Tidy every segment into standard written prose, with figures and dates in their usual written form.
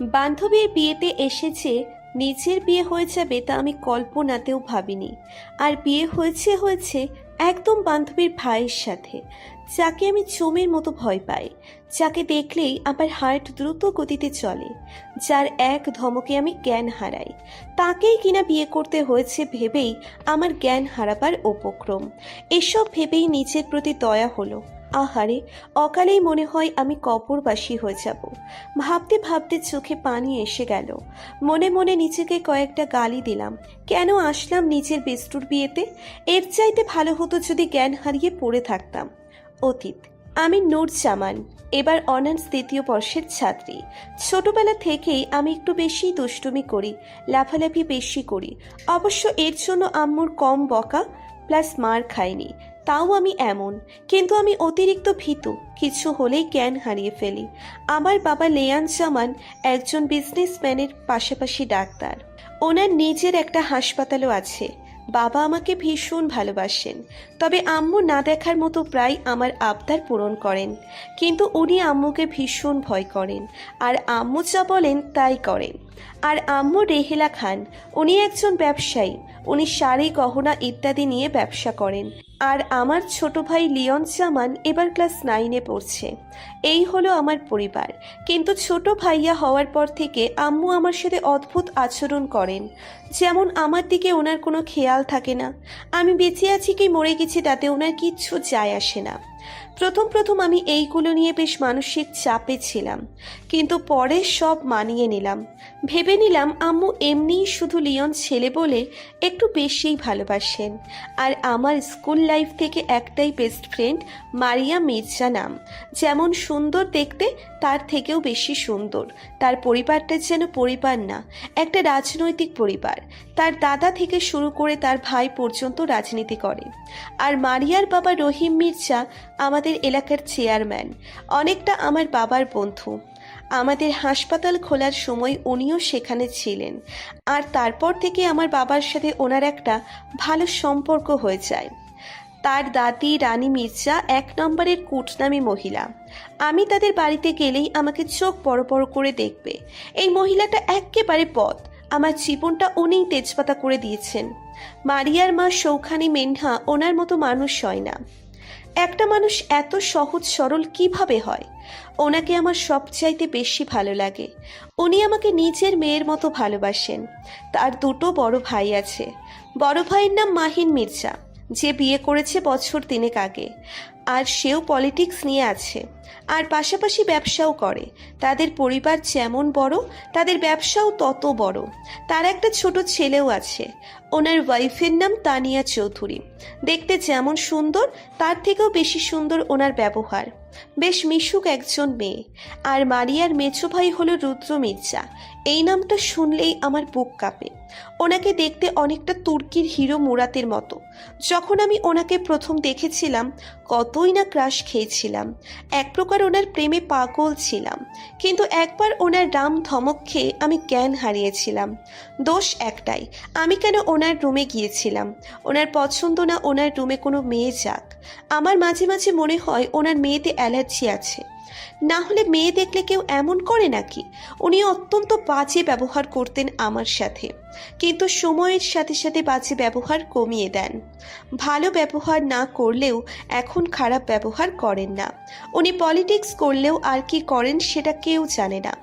বান্ধবীর বিয়েতে এসেছে, নিজের বিয়ে হয়ে যাবে তা আমি কল্পনাতেও ভাবিনি। আর বিয়ে হয়েছে হয়েছে একদম বান্ধবীর ভাইয়ের সাথে, যাকে আমি চোমের মতো ভয় পাই, যাকে দেখলেই আমার হার্ট দ্রুত গতিতে চলে, যার এক ধমকে আমি জ্ঞান হারাই। তাকেই কিনা বিয়ে করতে হয়েছে ভেবেই আমার জ্ঞান হারাবার উপক্রম। এসব ভেবেই নিজের প্রতি দয়া হলো। আহারে, অকালেই মনে হয় আমি কবরবাসী হয়ে যাব। ভাবতে ভাবতে চোখে পানি এসে গেল। মনে মনে নিজেকে কয়েকটা গালি দিলাম। কেন আসলাম নিজের বেস্টুর বিয়েতে? এর চাইতে ভালো হতো যদি জ্ঞান হারিয়ে পড়ে থাকতাম। অতীত। আমি নূর জামান, এবার অনার্স দ্বিতীয় বর্ষের ছাত্রী। ছোটবেলা থেকেই আমি একটু বেশি দুষ্টুমি করি, লাফালাফি বেশি করি। অবশ্য এর জন্য আম্মুর কম বকা প্লাস মার খাইনি, তাও আমি এমন। কিন্তু আমি অতিরিক্ত ভীতু, কিছু হলেই জ্ঞান হারিয়ে ফেলি। আমার বাবা লেয়ান জামান একজন বিজনেসম্যানের পাশাপাশি ডাক্তার। ওনার নিজের একটা হাসপাতালও আছে। বাবা আমাকে ভীষণ ভালোবাসেন, তবে আম্মু না দেখার মতো প্রায় আমার আবদার পূরণ করেন। কিন্তু উনি আম্মুকে ভীষণ ভয় করেন, আর আম্মু যা বলেন তাই করেন। আর আম্মু রেহেলা খান, উনি একজন ব্যবসায়ী। উনি শাড়ি, গহনা ইত্যাদি নিয়ে ব্যবসা করেন। আর আমার ছোট ভাই লিয়ন জামান এবার ক্লাস 9-এ পড়ছে। এই হলো আমার পরিবার। কিন্তু ছোট ভাইয়া হওয়ার পর থেকে আম্মু আমার সাথে অদ্ভুত আচরণ করেন। যেমন আমার দিকে ওনার কোনো খেয়াল থাকে না। আমি বেঁচে আছি কি মরে গেছি তাতে ওনার কিচ্ছু যায় আসে না। প্রথম প্রথম আমি এইগুলো নিয়ে বেশ মানসিক চাপে ছিলাম, কিন্তু পরে সব মানিয়ে নিলাম। ভেবে নিলাম আম্মু এমনিই শুধু লিয়ন ছেলে বলে একটু বেশিই ভালোবাসেন। আর আমার স্কুল লাইফ থেকে একটাই বেস্ট ফ্রেন্ড, মারিয়া মির্জা নাম। যেমন সুন্দর দেখতে, তার থেকেও বেশি সুন্দর। তার পরিবারটা যেন পরিবার না, একটা রাজনৈতিক পরিবার। তার দাদা থেকে শুরু করে তার ভাই পর্যন্ত রাজনীতি করে। আর মারিয়ার বাবা রহিম মির্জা আমাদের এলাকার চেয়ারম্যান, অনেকটা আমার বাবার বন্ধু। আমাদের হাসপাতাল খোলার সময় উনিও সেখানে ছিলেন। আর তারপর থেকে আমার বাবার সাথে ওনার একটা ভালো সম্পর্ক হয়ে যায়। তার দাদি রানী মির্জা 1 নম্বরের কুটনামি মহিলা। আমি তাদের বাড়িতে গেলেই আমাকে চোখ বড় বড় করে দেখবে। এই মহিলাটা একেবারে পথ। আমার জীবনটা উনিই তেজপাতা করে দিয়েছেন। মারিয়ার মা সৌখানি মেনহা ওনার মতো মানুষ হয় না। একটা মানুষ এত সহজ সরল কিভাবে হয়? ওনাকে আমার সবচাইতে বেশি ভালো লাগে। উনি আমাকে নিজের মেয়ের মতো ভালোবাসেন। তার 2টো বড় ভাই আছে। বড় ভাইয়ের নাম মাহিন মির্জা, যে বিয়ে করেছে বছর 3 আগে। আর সেও পলিটিক্স নিয়ে আছে, আর পাশাপাশি ব্যবসাও করে। তাদের পরিবার যেমন বড়, তাদের ব্যবসাও তত বড়। তার একটা ছোট ছেলেও আছে। ওনার ওয়াইফের নাম তানিয়া চৌধুরী। দেখতে যেমন সুন্দর, তার থেকেও বেশি সুন্দর ওনার ব্যবহার। বেশ মিশুক একজন মেয়ে। আর মারিয়ার মেছো ভাই হলো রুদ্র মির্জা। এই নামটা শুনলেই আমার বুক কাঁপে। ওনাকে দেখতে অনেকটা তুর্কির হিরো মুরাতের মতো। যখন আমি ওনাকে প্রথম দেখেছিলাম, কতই না ক্রাশ খেয়েছিলাম। এক প্রকার ওনার প্রেমে পাগল ছিলাম। কিন্তু একবার ওনার রাম ধমক খেয়ে আমি জ্ঞান হারিয়েছিলাম। দোষ একটাই, আমি কেন ওনার রুমে গিয়েছিলাম। ওনার পছন্দ না ওনার রুমে কোনো মেয়ে যাক। আমার মাঝে মাঝে মনে হয় ওনার মেয়েতে অ্যালার্জি আছে। না হলে মেয়ে দেখলে কেউ এমন করে নাকি? উনি অত্যন্ত বাজে ব্যবহার করতেন আমার সাথে, কিন্তু সময়ের সাথে সাথে বাজে ব্যবহার কমিয়ে দেন। ভালো ব্যবহার না করলেও এখন খারাপ ব্যবহার করেন না। উনি পলিটিক্স করলেও আর কি করেন সেটা কেউ জানে না।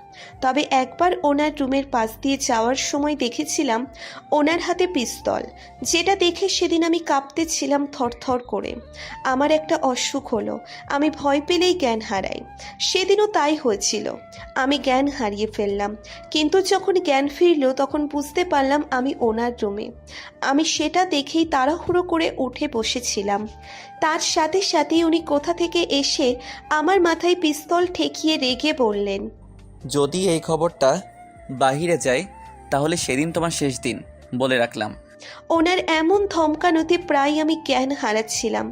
তবে একবার ওনার রুমের পাশ দিয়ে যাওয়ার সময় দেখেছিলাম ওনার হাতে পিস্তল, যেটা দেখে সেদিন আমি কাঁপতেছিলাম থরথর করে। আমার একটা অসুখ হলো, আমি ভয় পেলেই জ্ঞান হারাই। সেদিনও তাই হয়েছিল, আমি জ্ঞান হারিয়ে ফেললাম। কিন্তু যখন জ্ঞান ফিরল তখন বুঝতে পারলাম আমি ওনার রুমে। আমি সেটা দেখেই তাড়াহুড়ো করে উঠে বসেছিলাম। তার সাথে সাথেই উনি কোথা থেকে এসে আমার মাথায় পিস্তল ঠেকিয়ে রেগে বললেন, যদি এই খবরটা বাহিরে যায় তাহলে সেদিন তোমার শেষ দিন, বলে রাখলাম। ওনার এমন ধমকানোতে প্রায় আমি জ্ঞান হারাচ্ছিলাম।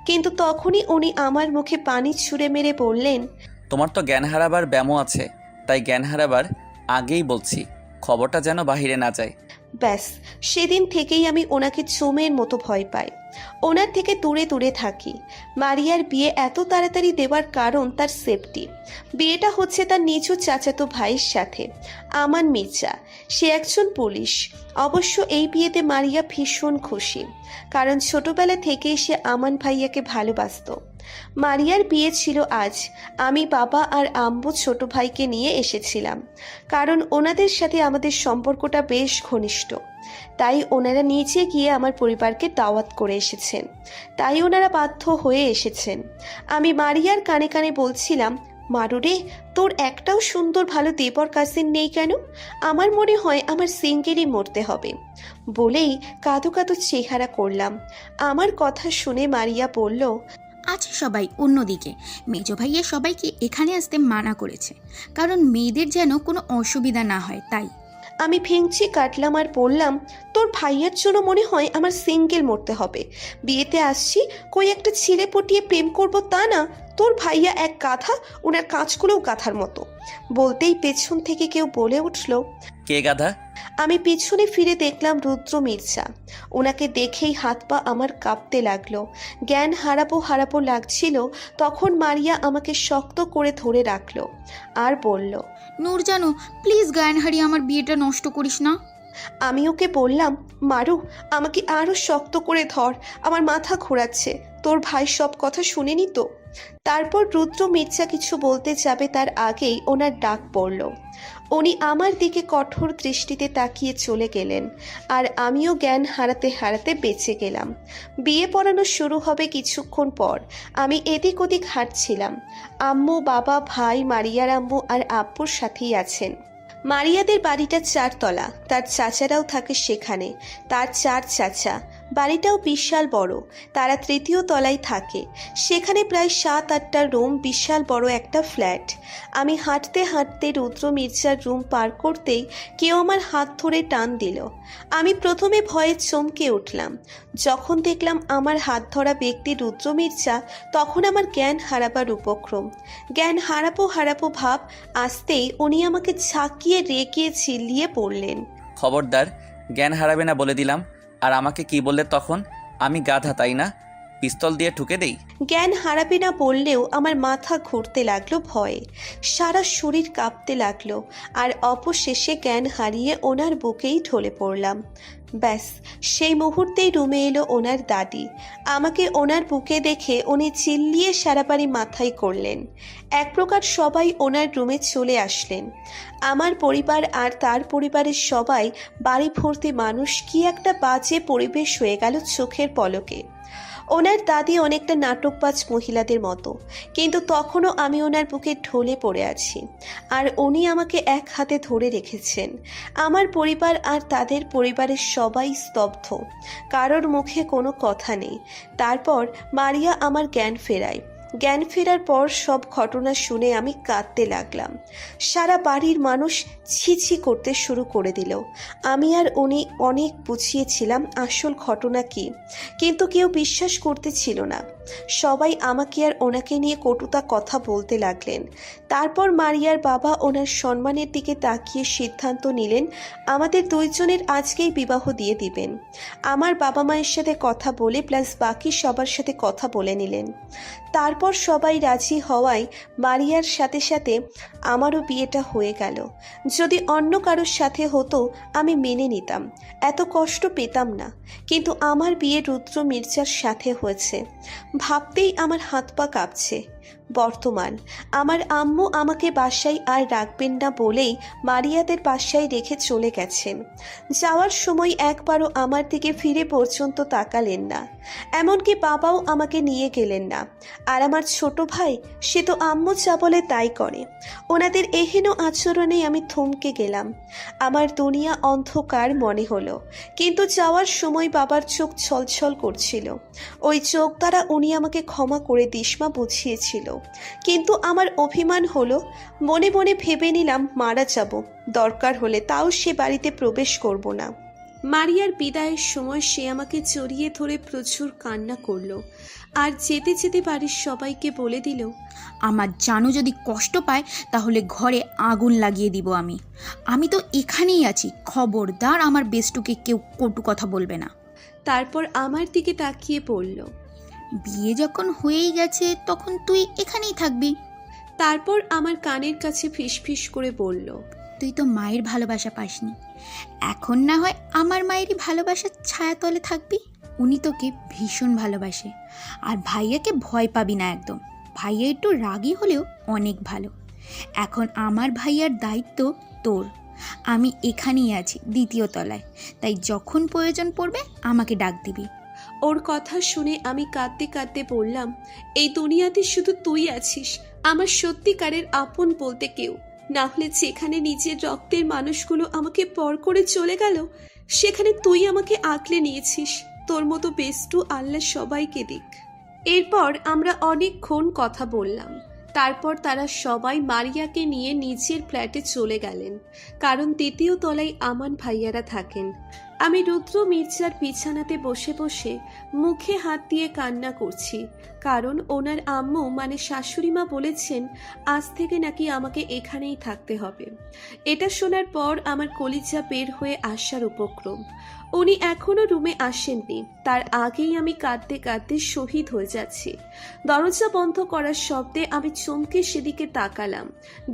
কিন্তু তখনই উনি আমার মুখে পানি ছুঁড়ে মেরে বললেন, তোমার তো জ্ঞান হারাবার ব্যামো আছে, তাই জ্ঞান হারাবার আগেই বলছি খবরটা যেন বাহিরে না যায়। ব্যাস সেদিন থেকেই আমি ওনাকে চোমের মতো ভয় পাই, ওনার থেকে দূরে দূরে থাকি। মারিয়ার বিয়ে এত তাড়াতাড়ি দেওয়ার কারণ তার সেফটি। বিয়েটা হচ্ছে তার নিজ চাচাতো ভাইয়ের সাথে, আমান মির্জা। সে একজন পুলিশ। অবশ্য এই বিয়েতে মারিয়া ভীষণ খুশি, কারণ ছোটবেলা থেকেই সে আমান ভাইয়াকে ভালোবাসতো। মারিয়ার বিয়ে ছিল আজ। আমি, বাবা আর আম্মু ছোট ভাইকে নিয়ে এসেছিলাম, কারণ ওনাদের সাথে আমাদের সম্পর্কটা বেশ ঘনিষ্ঠ। তাই ওনারা নিচে গিয়ে আমার পরিবারকে দাওয়াত করে এসেছেন, তাই ওনারা বাধ্য হয়ে এসেছেন। আমি মারিয়ার কানে কানে বলছিলাম, মারুরে, তোর একটাও সুন্দর ভালো দেবর কাজিন নেই কেন? আমার মনে হয় আমার সিঙ্গেলই মরতে হবে। বলেই কাঁদো কাঁদো চেহারা করলাম। আমার কথা শুনে মারিয়া বলল, আছে সবাই অন্যদিকে। মেজ ভাইয়া সবাইকে এখানে আসতে মানা করেছে, কারণ মেয়েদের যেন কোনো অসুবিধা না হয় তাই। আমি ভেঙচি কাটলাম আর বললাম, তোর ভাইয়ার জন্য মনে হয় আমার সিঙ্গেল মরতে হবে। বিয়েতে আসছি কই একটা ছেলে পটিয়ে প্রেম করব তা না। তোর ভাইয়া এক গাধা, ওনার কাজগুলোও গাধার মতো। বলতেই পেছন থেকে কেউ বলে উঠল, কে গাধা? আমি পিছনে ফিরে দেখলাম রুদ্র মির্জা। ওনাকে দেখেই হাত পা আমার কাঁপতে লাগলো। জ্ঞান হারাবো হারাবো লাগছিল, তখন মারিয়া আমাকে শক্ত করে ধরে রাখলো আর বলল, নূর জানো, প্লিজ গায়ন হারিয়ে আমার বিয়েটা নষ্ট করিস না। আমি ওকে বললাম, মারু, আমাকে আরো শক্ত করে ধর, আমার মাথা ঘোরাচ্ছে। তোর ভাই সব কথা শুনেনি তো? তারপর রুদ্র মির্জা কিছু বলতে যাবে তার আগেই ওনার ডাক পড়ল। উনি আমার দিকে কঠোর দৃষ্টিতে তাকিয়ে চলে গেলেন, আর আমিও জ্ঞান হারাতে হারাতে বেঁচে গেলাম। বিয়ে পড়ানো শুরু হবে কিছুক্ষণ পর। আমি এদিক ওদিক হাঁটছিলাম। আম্মু, বাবা, ভাই, মারিয়ার আম্মু আর আব্বুর সাথেই আছেন। মারিয়াদের বাড়িটা 4 তলা, তার চাচারাও থাকে সেখানে। তার 4 চাচা। বাড়িটাও বিশাল বড়। তারা 3য় তলায় থাকে। সেখানে প্রায় 7-8টা রুম, বিশাল বড় একটা ফ্ল্যাট। আমি হাঁটতে হাঁটতে রুদ্র মির্জার রুম পার করতেই কেউ আমার হাত ধরে টান দিল। আমি প্রথমে ভয়ে চমকে উঠলাম। যখন দেখলাম আমার হাত ধরা ব্যক্তি রুদ্র মির্জা, তখন আমার জ্ঞান হারাবার উপক্রম। জ্ঞান হারাবো হারাবো ভাব আসতেই উনি আমাকে ঝাঁকিয়ে রেগে চিল্লিয়ে পড়লেন, খবরদার, জ্ঞান হারাবে না বলে দিলাম। আর আমাকে কি বললে তখন? আমি গাধা তাই না? পিস্তল দিয়ে ঠুকে দেই? জ্ঞান হারাবে না বললেও আমার মাথা ঘুরতে লাগলো ভয়ে, সারা শরীর কাঁপতে লাগলো। আর অবশেষে জ্ঞান হারিয়ে ওনার বুকেই ঢলে পড়লাম। ব্যাস সেই মুহূর্তেই রুমে এলো ওনার দাদি। আমাকে ওনার বুকে দেখে উনি চিল্লিয়ে সারা বাড়ি মাথায় করলেন। এক প্রকার সবাই ওনার রুমে চলে আসলেন। আমার পরিবার আর তার পরিবারের সবাই, বাড়ি ভর্তি মানুষ। কি একটা বাজে পরিবেশ হয়ে গেল চোখের পলকে। ওনার দাদি অনেকটা নাটকবাজ মহিলাদের মতো, কিন্তু তখনও আমি ওনার বুকে ঢলে পড়ে আছি, আর উনি আমাকে এক হাতে ধরে রেখেছেন। আমার পরিবার আর তাদের পরিবারের সবাই স্তব্ধ, কারোর মুখে কোনো কথা নেই। তারপর মারিয়া আমার জ্ঞান ফেরায়। জ্ঞান ফেরার পর সব ঘটনা শুনে আমি কাঁদতে লাগলাম। সারা বাড়ির মানুষ ছিছি করতে শুরু করে দিল। আমি আর উনি অনেক বুঝিয়েছিলাম আসল ঘটনা কি, কিন্তু কেউ বিশ্বাস করতেছিল না। সবাই আমাকে আর ওনাকে নিয়ে কটুতা কথা বলতে লাগলেন। তারপর মারিয়ার বাবা ওনার সম্মানের দিকে তাকিয়ে সিদ্ধান্ত নিলেন আমাদের দুইজনের আজকেই বিবাহ দিয়ে দিবেন। আমার বাবা মায়ের সাথে কথা বলে প্লাস বাকি সবার সাথে কথা বলে নিলেন। তারপর সবাই রাজি হওয়ায় মারিয়ার সাথে সাথে আমারও বিয়েটা হয়ে গেল। যদি অন্য কারোর সাথে হতো আমি মেনে নিতাম, এত কষ্ট পেতাম না, কিন্তু আমার বিয়ে রুদ্র মির্জার সাথে হয়েছে। ভাবতেই আমার হাত পা কাঁপছে। বর্তমান আমার আম্মু আমাকে বাসায় আর রাখবেন না বলেই মারিয়াদের বাসায় রেখে চলে গেছেন। যাওয়ার সময় একবারও আমার দিকে ফিরে পর্যন্ত তাকালেন না, এমনকি বাবাও আমাকে নিয়ে গেলেন না। আর আমার ছোট ভাই, সে তো আম্মু যা বলে তাই করে। ওনাদের এহেন আচরণে আমি থমকে গেলাম। আমার দুনিয়া অন্ধকার মনে হলো, কিন্তু যাওয়ার সময় বাবার চোখ ছলছল করছিল। ওই চোখ দ্বারা উনি আমাকে ক্ষমা করে দিশমা বুঝিয়েছিল, কিন্তু আমার অভিমান হলো। মনে মনে ভেবে নিলাম মারা যাব, দরকার হলে তাও সে বাড়িতে প্রবেশ করব না। মারিয়ার বিদায়ের সময় সে আমাকে জড়িয়ে ধরে প্রচুর কান্না করলো আর যেতে যেতে বাড়ির সবাইকে বলে দিল, আমার জানু যদি কষ্ট পায় তাহলে ঘরে আগুন লাগিয়ে দিব আমি। আমি তো এখানেই আছি, খবরদার আমার বেস্টুকে কেউ কটু কথা বলবে না। তারপর আমার দিকে তাকিয়ে পড়ল। বিয়ে যখন হয়েই গেছে তখন তুই এখানেই থাকবি। তারপর আমার কানের কাছে ফিসফিস করে বলল, তুই তো মায়ের ভালোবাসা পাসনি, এখন না হয় আমার মায়েরই ভালোবাসার ছায়াতলে থাকবি। উনি তোকে ভীষণ ভালোবাসে, আর ভাইয়াকে ভয় পাবি না একদম। ভাইয়া একটু রাগী হলেও অনেক ভালো। এখন আমার ভাইয়ার দায়িত্ব তোর। আমি এখানেই আছি দ্বিতীয় তলায়, তাই যখন প্রয়োজন পড়বে আমাকে ডাক দিবি। ওর কথা শুনে আমি কাঁদতে কাঁদতে বললাম, এই দুনিয়াতে শুধু তুই আছিস, আমার সত্যিকারের আপন বলতে কেউ। না হলে যেখানে নিজের রক্তের মানুষগুলো আমাকে পর করে চলে গেল, সেখানে তুই আমাকে আগলে নিয়েছিস। তোর মতো বেস্টু আল্লাহ সবাইকে দিক। এরপর আমরা অনেকক্ষণ কথা বললাম। তারপর তারা সবাই মারিয়াকে নিয়ে নিজের ফ্ল্যাটে চলে গেলেন, কারণ দ্বিতীয় তলায় আমান ভাইয়ারা থাকেন। আমি রুদ্র মির্জার বিছানাতে বসে বসে মুখে হাত দিয়ে কান্না করছি, কারণ ওনার আম্মু মানে শাশুড়ি মা বলেছেন আজ থেকে নাকি আমাকে এখানেই থাকতে হবে। এটা শোনার পর আমার কলিজা বের হয়ে আসার উপক্রম। উনি এখনো রুমে আসেননি, তার আগেই আমি কাঁদতে কাঁদতে শহীদ হয়ে যাচ্ছি। দরজা বন্ধ করার শব্দে আমি চমকে সেদিকে তাকালাম।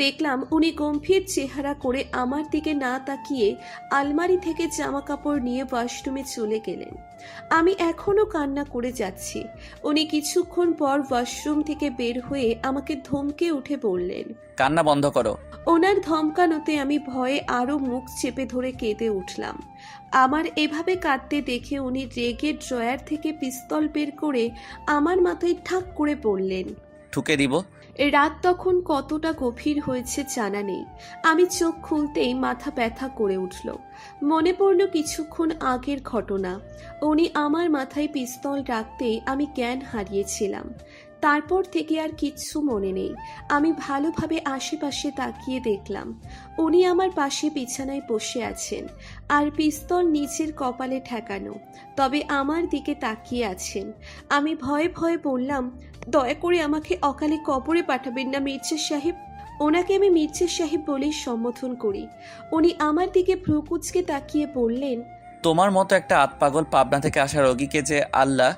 দেখলাম উনি গম্ভীর চেহারা করে আমার দিকে না তাকিয়ে আলমারি থেকে জামা কাপড় নিয়ে ওয়াশরুমে চলে গেলেন। আমি এখনো কান্না করে যাচ্ছি। উনি কিছুক্ষণ পর ওয়াশরুম থেকে বের হয়ে আমাকে ধমকে উঠে বললেন, কান্না বন্ধ করো। ওনার ধমকানোতে আমি ভয়ে আরো মুখ চেপে ধরে কেঁদে উঠলাম। আমার এভাবে কাঁদতে দেখে উনি রেগে ড্রয়ার থেকে পিস্তল বের করে আমার মাথায় ঠাক করে পড়লেন। ঠুকে দিব। রাত তখন কতটা গভীর হয়েছে জানা নেই। আমি চোখ খুলতেই মাথা ব্যথা করে উঠল। মনে পড়ল কিছুক্ষণ আগের ঘটনা। উনি আমার মাথায় পিস্তল রাখতেই আমি জ্ঞান হারিয়েছিলাম। তারপর থেকে আর কিচ্ছু মনে নেই। আমি ভালোভাবে আশেপাশে তাকিয়ে দেখলাম উনি আমার পাশে বিছানায় বসে আছেন, আর পিস্তল নিচের কপালে ঠেকানো, তবে আমার দিকে তাকিয়ে আছেন। আমি ভয়ে ভয়ে বললাম, দয়া করে আমাকে অকালে কবরে পাঠাবেন না মির্জা সাহেব। ওনাকে আমি মির্জা সাহেব বলেই সম্বোধন করি। উনি আমার দিকে ভ্রুকুচকে তাকিয়ে বললেন, তোমার মতো একটা আতপাগল পাবনা থেকে আসা রোগীকে যে আল্লাহ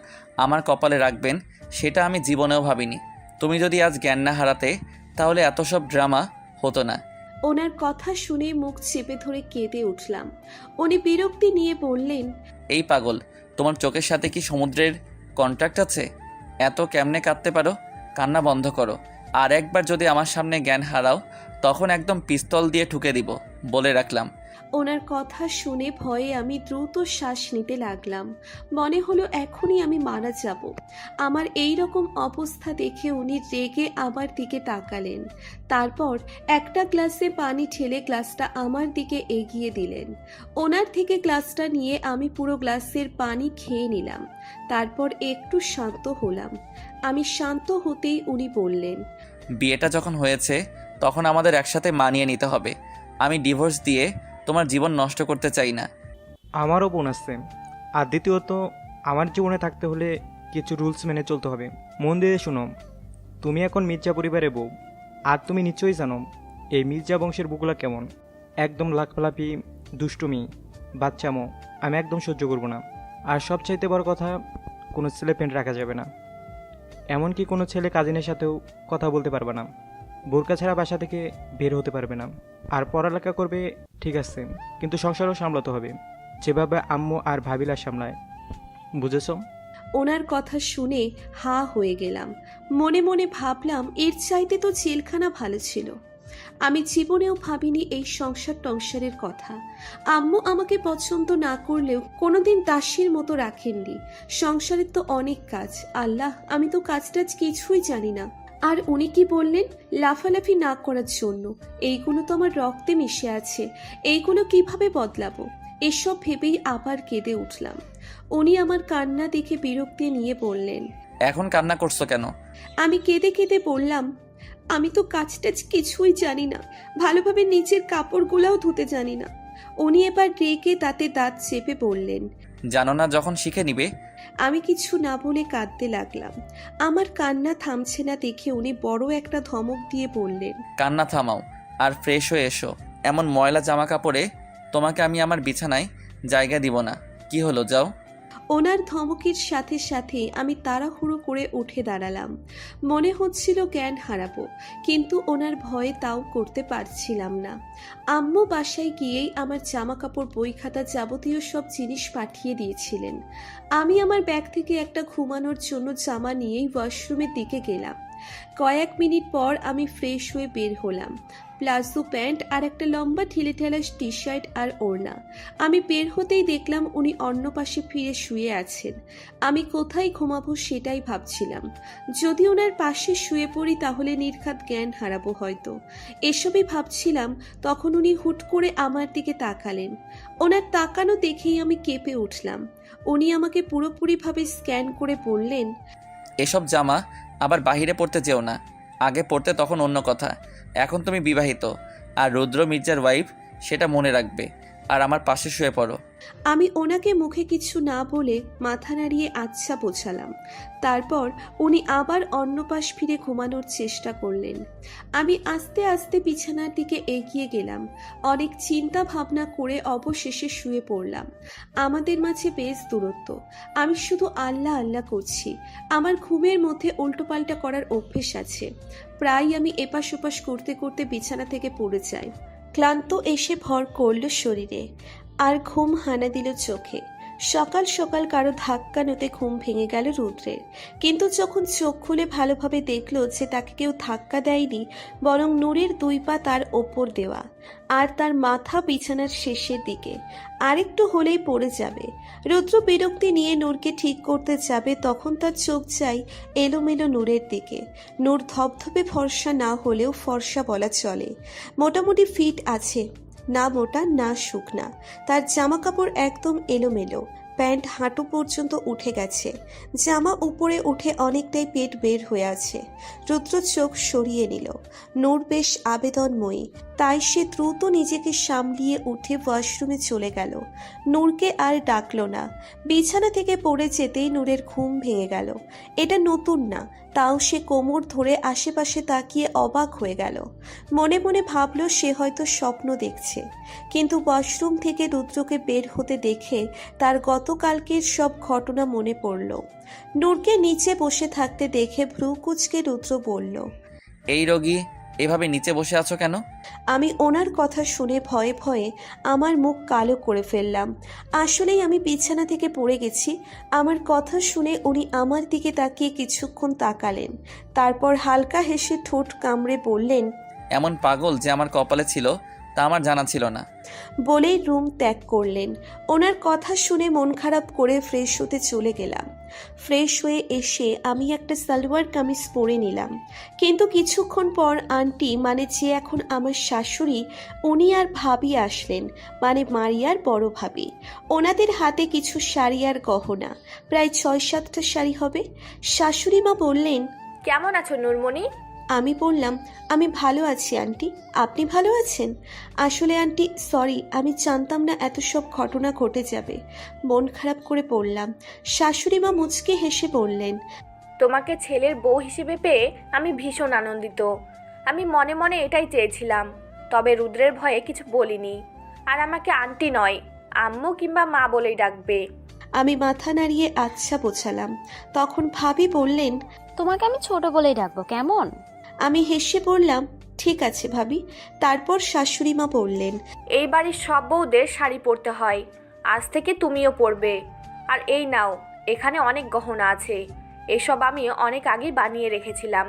আমার কপালে রাখবেন সেটা আমি জীবনেও ভাবিনি। তুমি যদি আজ জ্ঞান না হারাতে তাহলে এত সব ড্রামা হতো না। ওনার কথা শুনে মুখ চেপে ধরে কেঁদে উঠলাম। উনি বিরক্তি নিয়ে বললেন, এই পাগল, তোমার চোখের সাথে কি সমুদ্রের কন্ট্রাক্ট আছে? এত কেমনে কাঁদতে পারো? কান্না বন্ধ করো। আর একবার যদি আমার সামনে জ্ঞান হারাও তখন একদম পিস্তল দিয়ে ঠুকে দিব, বলে রাখলাম। ওনার কথা শুনে ভয়ে আমি দ্রুত শ্বাস নিতে লাগলাম। মনে হলো এখনই আমি মারা যাব। আমার এই রকম অবস্থা দেখে উনি রেগে আমার দিকে তাকালেন। তারপর একটা গ্লাসে পানি ঢেলে গ্লাসটা আমার দিকে এগিয়ে দিলেন। ওনার থেকে গ্লাসটা নিয়ে আমি পুরো গ্লাসের পানি খেয়ে নিলাম। তারপর একটু শান্ত হলাম। আমি শান্ত হতেই উনি বললেন, বিয়েটা যখন হয়েছে তখন আমাদের একসাথে মানিয়ে নিতে হবে। আমি ডিভোর্স দিয়ে তোমার জীবন নষ্ট করতে চাই না। আমারও বোন আছে, আর দ্বিতীয়ত আমার জীবনে থাকতে হলে কিছু রুলস মেনে চলতে হবে। মন দিয়ে শুনো, তুমি এখন মির্জা পরিবারের বউ, আর তুমি নিশ্চয়ই জানো এই মির্জা বংশের বুকলা কেমন। একদম লাফালাফি, দুষ্টুমি, বাচ্চামো আমি একদম সহ্য করব না। আর সবচাইতে বড় কথা, কোনো ছেলে পেন্ট রাখা যাবে না। এমনকি কোনো ছেলে কাজিনের সাথেও কথা বলতে পারবে না। বোরকা ছাড়া বাসা থেকে বের হতে পারবে না। আর পড়ালেখা করবে ঠিক আছে, কিন্তু সংসারও সামলাতে হবে, যেভাবে আম্মু আর ভাবিলা সামলায়। বুঝেছ? ওনার কথা শুনে হা হয়ে গেলাম। মনে মনে ভাবলাম এর চাইতে তো জেলখানা ভালো ছিল। আমি জীবনেও ভাবিনি এই সংসার টংসারের কথা। আম্মু আমাকে পছন্দ না করলেও কোনোদিন দাসীর মতো রাখেননি। সংসারের তো অনেক কাজ, আল্লাহ আমি তো কাজটাজ কিছুই জানি না। আর উনি কি বললেন লাফালাফি না করার জন্য? এইগুলো তো আমার রক্তে মিশে আছে, এইগুলো কিভাবে বদলাবো? এসব ভেবেই আবার কেঁদে উঠলাম। উনি আমার কান্না দেখে বিরক্তি নিয়ে বললেন, এখন কান্না করছো কেন? আমি কেঁদে কেঁদে বললাম, আমি তো কাজটাজ কিছুই জানি না, ভালোভাবে নিচের কাপড়গুলাও ধুতে জানি না। উনি এবার রেগে তাতে দাঁত চেপে বললেন, জানো না যখন শিখে নিবে। আমি কিছু না বলে কাঁদতে লাগলাম। আমার কান্না থামছে না দেখে উনি বড় একটা ধমক দিয়ে বললেন, কান্না থামাও আর ফ্রেশ হয়ে এসো। এমন ময়লা জামা কাপড়ে তোমাকে আমি আমার বিছানায় জায়গা দিব না। কি হলো, যাও। ওনার ধমকের সাথে সাথে আমি তাড়াহুড়ো করে উঠে দাঁড়ালাম। মনে হচ্ছিল জ্ঞান হারাবো, কিন্তু ওনার ভয়ে তাও করতে পারছিলাম না। আম্মু বাসায় গিয়েই আমার জামা কাপড়, বই খাতা, যাবতীয় সব জিনিস পাঠিয়ে দিয়েছিলেন। আমি আমার ব্যাগ থেকে একটা ঘুমানোর জন্য জামা নিয়েই ওয়াশরুমের দিকে গেলাম। কয়েক মিনিট পর আমি ফ্রেশ হয়ে বের হলাম। প্লাজো প্যান্ট আর একটা লম্বা ঢিলেঢালা টি শার্ট আর ওড়না। আমি বের হতেই দেখলাম উনি অন্য পাশে ফিরে শুয়ে আছেন। আমি কোথায় ঘুমাবো সেটাই ভাবছিলাম। যদি ওনার পাশে শুয়ে পড়ি তাহলে নির্ঘাত জ্ঞান হারাবো হয়তো। এসবই ভাবছিলাম, তখন উনি হুট করে আমার দিকে তাকালেন। ওনার তাকানো দেখেই আমি কেঁপে উঠলাম। উনি আমাকে পুরোপুরিভাবে স্ক্যান করে বললেন, এসব জামা আবার বাহিরে পড়তে যেও না। আগে পড়তে তখন অন্য কথা, এখন তুমি বিবাহিত আর রুদ্র মির্জার ওয়াইফ, সেটা মনে রাখবে। আর আমার পাশে শুয়ে পড়ো। আমি ওনাকে মুখে কিছু না বলে মাথা নাড়িয়ে আচ্ছা বোঝালাম। তারপর উনি আবার অন্য পাশ ফিরে ঘুমানোর চেষ্টা করলেন। আমি আস্তে আস্তে বিছানার দিকে এগিয়ে গেলাম। অনেক চিন্তা ভাবনা করে অবশেষে শুয়ে পড়লাম। আমাদের মাঝে বেশ দূরত্ব। আমি শুধু আল্লাহ আল্লাহ করছি। আমার ঘুমের মধ্যে উল্টোপাল্টা করার অভ্যেস আছে। প্রায় আমি এপাশ ওপাশ করতে করতে বিছানা থেকে পড়ে যাই। ক্লান্ত এসে ভর করল শরীরে, আর ঘুম হানা দিল চোখে। সকাল সকাল কারো ধাক্কানোতে ঘুম ভেঙে গেল রুদ্রের। কিন্তু যখন চোখ খুলে ভালোভাবে দেখল যে তাকে কেউ ধাক্কা দেয়নি, বরং নূরের দুই পা তার ওপর দেওয়া, আর তার মাথা বিছানার শেষের দিকে, আরেকটু হলেই পড়ে যাবে। রুদ্র বিরক্তি নিয়ে নূরকে ঠিক করতে যাবে, তখন তার চোখ যায় এলোমেলো নূরের দিকে। নূর ধবধবে ফর্সা না হলেও ফর্সা বলা চলে। মোটামুটি ফিট আছে, না মোটা না শুকনা। তার জামা কাপড় একদম এলোমেলো, প্যান্ট হাঁটু পর্যন্ত উঠে গেছে, জামা উপরে উঠে অনেকটাই পেট বের হয়ে আছে। রুদ্র চোখ সরিয়ে নিল। নূর বেশ আবেদনময়ী, তাই সে দ্রুত নিজেকে সামলিয়ে উঠে ওয়াশরুমে চলে গেল। নূরকে আর ডাকলো না। বিছানা থেকে পড়ে যেতেই নূরের ঘুম ভেঙে গেল। এটা নতুন না, তাও সে কোমর ধরে আশেপাশে তাকিয়ে অবাক হয়ে গেল। মনে মনে ভাবল সে হয়তো স্বপ্ন দেখছে। কিন্তু ওয়াশরুম থেকে রুদ্রকে বের হতে দেখে তার গতকালকের সব ঘটনা মনে পড়ল। নূরকে নিচে বসে থাকতে দেখে ভ্রু কুঁচকে রুদ্র বলল, এই রোগী এভাবে নিচে বসে আছো কেন? আমি ওনার কথা শুনে ভয়ে ভয়ে আমার মুখ কালো করে ফেললাম। আসলেই আমি বিছানা থেকে পড়ে গেছি। আমার কথা শুনে উনি আমার দিকে তাকিয়ে কিছুক্ষণ তাকালেন, তারপর হালকা হেসে ঠোঁট কামড়ে বললেন, এমন পাগল যে আমার কপালে ছিল তা আমার জানা ছিল না। বলেই রুম ত্যাগ করলেন। ওনার কথা শুনে মন খারাপ করে ফ্রেশ হতে চলে গেলাম। ফ্রেশ হয়ে এসে আমি একটা সালোয়ার কামিজ পরে নিলাম। কিন্তু কিছুক্ষণ পর আন্টি, মানে যে এখন আমার শাশুড়ি, উনি আর ভাবি আসলেন, মানে মারিয়ার বড় ভাবি। ওনাদের হাতে কিছু শাড়ি আর গহনা, প্রায় 6-7টা শাড়ি হবে। শাশুড়ি মা বললেন, কেমন আছো নুরমণি? আমি বললাম, আমি ভালো আছি আন্টি, আপনি ভালো আছেন? আসলে আন্টি সরি, আমি জানতাম না এত সব ঘটনা ঘটে যাবে, মন খারাপ করে পড়লাম। শাশুড়ি মা মুচকে হেসে বললেন, তোমাকে ছেলের বউ হিসেবে পেয়ে আমি ভীষণ আনন্দিত। আমি মনে মনে এটাই চেয়েছিলাম, তবে রুদ্রের ভয়ে কিছু বলিনি। আর আমাকে আন্টি নয়, আম্মু কিংবা মা বলেই ডাকবে। আমি মাথা নাড়িয়ে আচ্ছা বোঝালাম। তখন ভাবি বললেন, তোমাকে আমি ছোট বলেই ডাকবো, কেমন? আমি হেসে বললাম, ঠিক আছে ভাবি। তারপর শাশুড়ি মা বললেন, এই বাড়ির সব বউদের শাড়ি পরতে হয়, আজ থেকে তুমিও পরবে। আর এই নাও, এখানে অনেক গহনা আছে। এসব আমি অনেক আগেই বানিয়ে রেখেছিলাম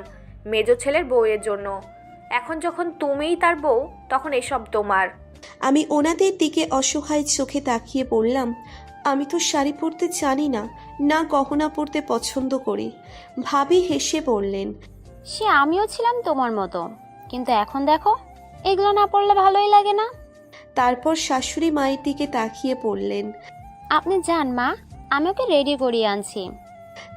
মেজো ছেলের বউয়ের জন্য। এখন যখন তুমিই তার বউ, তখন এসব তোমার। আমি ওনাদের দিকে অসহায় চোখে তাকিয়ে বললাম, আমি তো শাড়ি পরতে জানি না, না গহনা পরতে পছন্দ করি। ভাবি হেসে বললেন, সে আমিও ছিলাম তোমার মতো, কিন্তু এখন দেখো এগুলো না পড়লে ভালোই লাগে না। তারপর শাশুড়ি মায়ের দিকে তাকিয়ে বললেন, আপনি যান মা, আমি ওকে রেডি করিয়ে আনছি।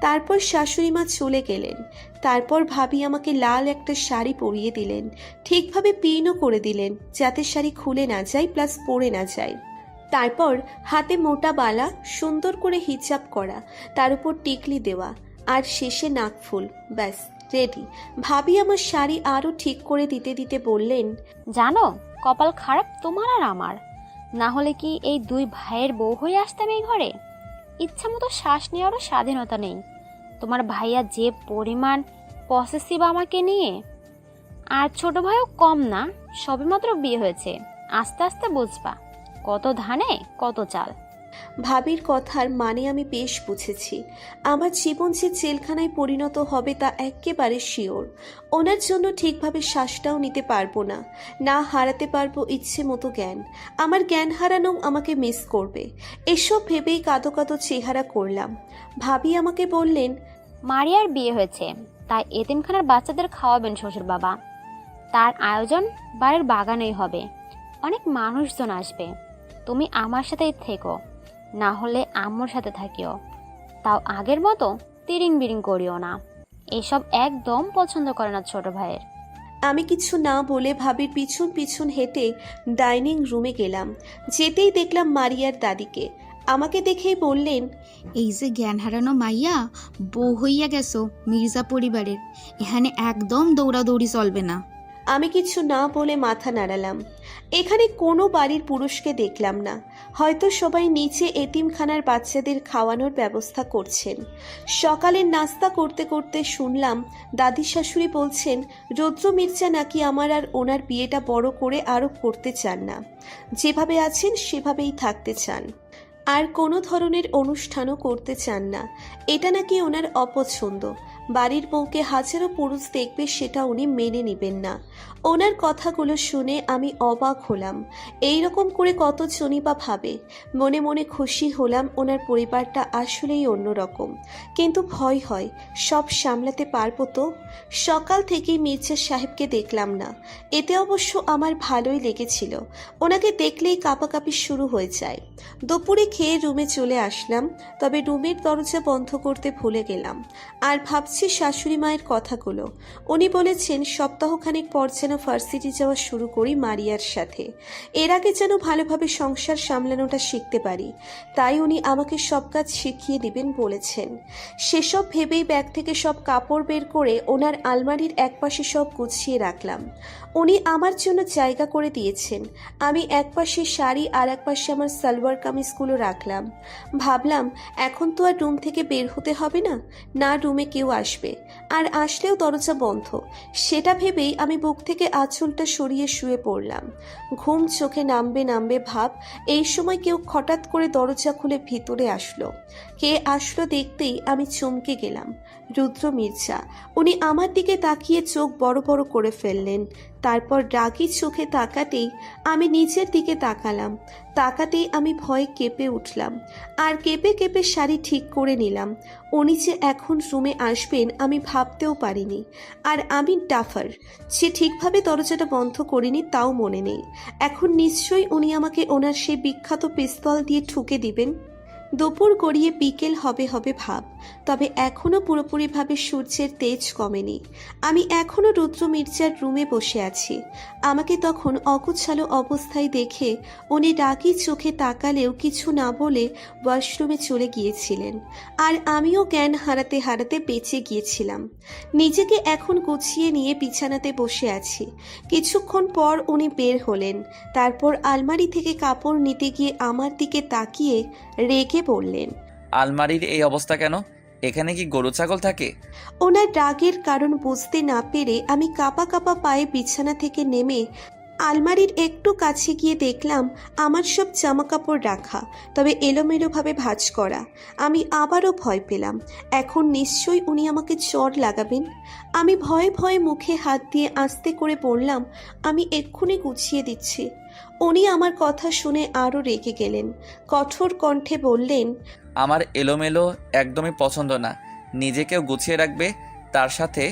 তারপর শাশুড়ি মা চলে গেলেন। তারপর ভাবি আমাকে লাল একটা শাড়ি পরিয়ে দিলেন, ঠিকভাবে পিনও করে দিলেন যাতে শাড়ি খুলে না যায় প্লাস পরে না যায়। তারপর হাতে মোটা বালা, সুন্দর করে হিজাব করা, তার উপর টিকলি দেওয়া, আর শেষে নাকফুল, ব্যাস রেডি। ভাবি আমার শাড়ি আরও ঠিক করে দিতে দিতে বললেন, জানো কপাল খারাপ তোমার আর আমার, না হলে কি এই দুই ভাইয়ের বউ হয়ে আসতাম এই ঘরে। ইচ্ছা মতো শ্বাস নেওয়ারও স্বাধীনতা নেই। তোমার ভাইয়া যে পরিমাণ পসেসিভ আমাকে নিয়ে, আর ছোট ভাইও কম না, সবেমাত্র বিয়ে হয়েছে, আস্তে আস্তে বুঝবা কত ধানে কত চাল। ভাবির কথার মানে আমি বেশ বুঝেছি। আমার জীবন যে জেলখানায় পরিণত হবে তা একেবারে শিওর। ওনার জন্য ঠিকভাবে শ্বাসটাও নিতে পারবো না, না হারাতে পারবো ইচ্ছে মতো জ্ঞান। আমার জ্ঞান হারানোও আমাকে মিস করবে। এসব ভেবেই কাঁদো কাঁদো চেহারা করলাম। ভাবি আমাকে বললেন, মারিয়ার বিয়ে হয়েছে, তাই এতিমখানার বাচ্চাদের খাওয়াবেন শ্বশুর বাবা। তার আয়োজন বাড়ির বাগানেই হবে, অনেক মানুষজন আসবে। তুমি আমার সাথেই থেকো, না হলে আম্মুর সাথে থাকিও। তাও আগের মতো তিরিং বিরিং করিও না, এসব একদম পছন্দ করে না ছোট ভাইয়ের। আমি কিছু না বলে ভাবির পিছন পিছন হেঁটে ডাইনিং রুমে গেলাম। যেতেই দেখলাম মারিয়ার দাদিকে। আমাকে দেখেই বললেন, এই যে জ্ঞান হারানো মাইয়া বউ হইয়া গেছো মির্জা পরিবারের, এখানে একদম দৌড়াদৌড়ি চলবে না। আমি কিছু না বলে মাথা নাড়ালাম। এখানে কোনো বাড়ির পুরুষকে দেখলাম না, হয়তো সবাই নিচে এতিমখানার বাচ্চাদের খাওয়ানোর ব্যবস্থা করছেন। সকালের নাস্তা করতে করতে শুনলাম দাদি শাশুড়ি বলছেন রুদ্র মির্জা নাকি আমার আর ওনার বিয়েটা বড় করে আরও করতে চান না, যেভাবে আছেন সেভাবেই থাকতে চান, আর কোনো ধরনের অনুষ্ঠানও করতে চান না। এটা নাকি ওনার অপছন্দ। বাড়ির বউকে হাজারো পুরুষ দেখবে সেটা উনি মেনে নেবেন না। ওনার কথাগুলো শুনে আমি অবাক হলাম। এই রকম করে কতজনই বা ভাবে। মনে মনে খুশি হলাম ওনার পরিবারটা আসলেই অন্যরকম, কিন্তু ভয় হয় সব সামলাতে পারবো তো। সকাল থেকেই মির্জা সাহেবকে দেখলাম না, এতে অবশ্য আমার ভালোই লেগেছিল। ওনাকে দেখলেই কাঁপাকাঁপি শুরু হয়ে যায়। দুপুরে খেয়ে রুমে চলে আসলাম, তবে রুমের দরজা বন্ধ করতে ভুলে গেলাম। আর ভাবছি শাশুড়ি মায়ের কথাগুলো। উনি বলেছেন সপ্তাহখানেক পর যেন ভার্সিটি যাওয়া শুরু করি মারিয়ার সাথে, এর আগে যেন ভালোভাবে সংসার সামলানোটা শিখতে পারি। তাই উনি আমাকে সব কাজ শিখিয়ে দিবেন বলেছেন। সেসব ভেবেই ব্যাগ থেকে সব কাপড় বের করে ওনার আলমারির একপাশে সব গুছিয়ে রাখলাম। উনি আমার জন্য জায়গা করে দিয়েছেন। আমি একপাশে শাড়ি আর একপাশে আমার সালোয়ার কামিজগুলো রাখলাম। ভাবলাম এখন তো আর রুম থেকে বের হতে হবে না, না রুমে কেউ আসবে, আর আসলেও দরজা বন্ধ। সেটা ভেবেই আমি বুক থেকে আঁচলটা সরিয়ে শুয়ে পড়লাম। ঘুম চোখে নামবে নামবে ভাব। এই সময় কেউ হঠাৎ করে দরজা খুলে ভিতরে আসলো। কে আসলো দেখতেই আমি চমকে গেলাম। রুদ্র মির্জা। উনি আমার দিকে তাকিয়ে চোখ বড় বড় করে ফেললেন। তারপর রাগী চোখে তাকাতেই আমি নিচের দিকে তাকালাম। তাকাতেই আমি ভয়ে কেঁপে উঠলাম, আর কেঁপে কেঁপে শাড়ি ঠিক করে নিলাম। উনি যে এখন রুমে আসবেন আমি ভাবতেও পারিনি। আর আমি ডাফার, সে ঠিকভাবে দরজাটা বন্ধ করিনি তাও মনে নেই। এখন নিশ্চয়ই উনি আমাকে ওনার সেই বিখ্যাত পিস্তল দিয়ে ঠুকে দিবেন। দুপুর গড়িয়ে বিকেল হবে হবে ভাব, তবে এখনও পুরোপুরিভাবে সূর্যের তেজ কমেনি। আমি এখনও রুদ্র মির্জার রুমে বসে আছি। আমাকে তখন অকুচ্ছালো অবস্থায় দেখে উনি রাগী চোখে তাকালেও কিছু না বলে ওয়াশরুমে চলে গিয়েছিলেন, আর আমিও জ্ঞান হারাতে হারাতে বেঁচে গিয়েছিলাম। নিজেকে এখন গুছিয়ে নিয়ে বিছানাতে বসে আছি। কিছুক্ষণ পর উনি বের হলেন। তারপর আলমারি থেকে কাপড় নিতে গিয়ে আমার দিকে তাকিয়ে রেগে বললেন, আলমারির এই অবস্থা কেন? এখানে কি গরু ছাগল থাকে? ওনার রাগের কারণ বুঝতে না পেরে আমি কাঁপা কাঁপা পায়ে বিছানা থেকে নেমে আলমারির একটু কাছে গিয়ে দেখলাম আমার সব জামাকাপড় রাখা, তবে এলোমেলোভাবে ভাঁজ করা। আমি আবারও ভয় পেলাম। এখন নিশ্চয়ই উনি আমাকে চড় লাগাবেন। আমি ভয়ে ভয়ে মুখে হাত দিয়ে আস্তে করে বললাম, আমি এক্ষুনি গুছিয়ে দিচ্ছি। উনি আমার কথা শুনে আরও রেগে গেলেন। কঠোর কণ্ঠে বললেন, আমার এলোমেলো একদমই পছন্দ না। নিজেকেও গুছিয়ে রাখবে, তার সাথে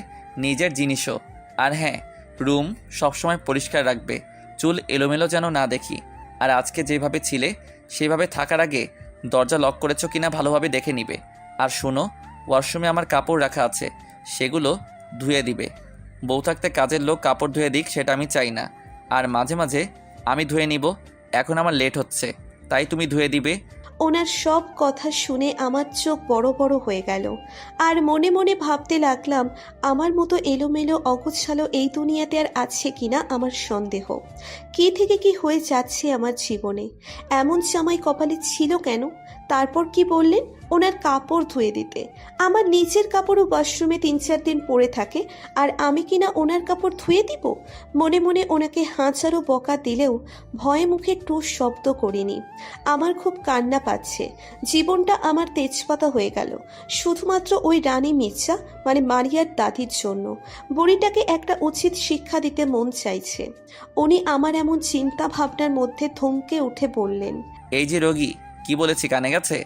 নিজের জিনিসও। আর হ্যাঁ, রুম সবসময় পরিষ্কার রাখবে, চুল এলোমেলো যেন না দেখি। আর আজকে যেভাবে ছিলে সেভাবে থাকার আগে দরজা লক করেছো কিনা ভালোভাবে দেখে নিবে। আর শোনো, ওয়াশরুমে আমার কাপড় রাখা আছে, সেগুলো ধুয়ে দিবে। বউ থাকতে কাজের লোক কাপড় ধুয়ে দিক সেটা আমি চাই না। আর মাঝে মাঝে আমি ধুয়ে নিব। এখন আমার লেট হচ্ছে, তাই তুমি ধুয়ে দিবে। ওনার সব কথা শুনে আমার চোখ বড় বড় হয়ে গেল। আর মনে মনে ভাবতে লাগলাম, আমার মতো এলোমেলো অগোছালো এই দুনিয়াতে আর আছে কিনা আমার সন্দেহ। কি থেকে কি হয়ে যাচ্ছে আমার জীবনে, এমন জামাই কপালে ছিল কেন? তারপর কি বললেন ওনার কাপড় ধুয়ে দিতে? আমার নিচের কাপড়ও ওয়াশরুমে 3-4 দিন পড়ে থাকে, আর আমি কিনা ওনার কাপড় ধুয়ে দিব? মনে মনে ওনাকে হাজারো বকা দিলেও ভয়ে মুখে টুস শব্দ করিনি। আমার খুব কান্না পাচ্ছে। জীবনটা আমার তেজপাতা হয়ে গেল শুধুমাত্র ওই রানী মির্জা মানে মারিয়ার দাদির জন্য। বুড়িটাকে একটা উচিত শিক্ষা দিতে মন চাইছে। উনি আমার এমন চিন্তা ভাবনার মধ্যে থমকে উঠে বললেন, এই যে রোগী, কি বলেছি কানে গেছে?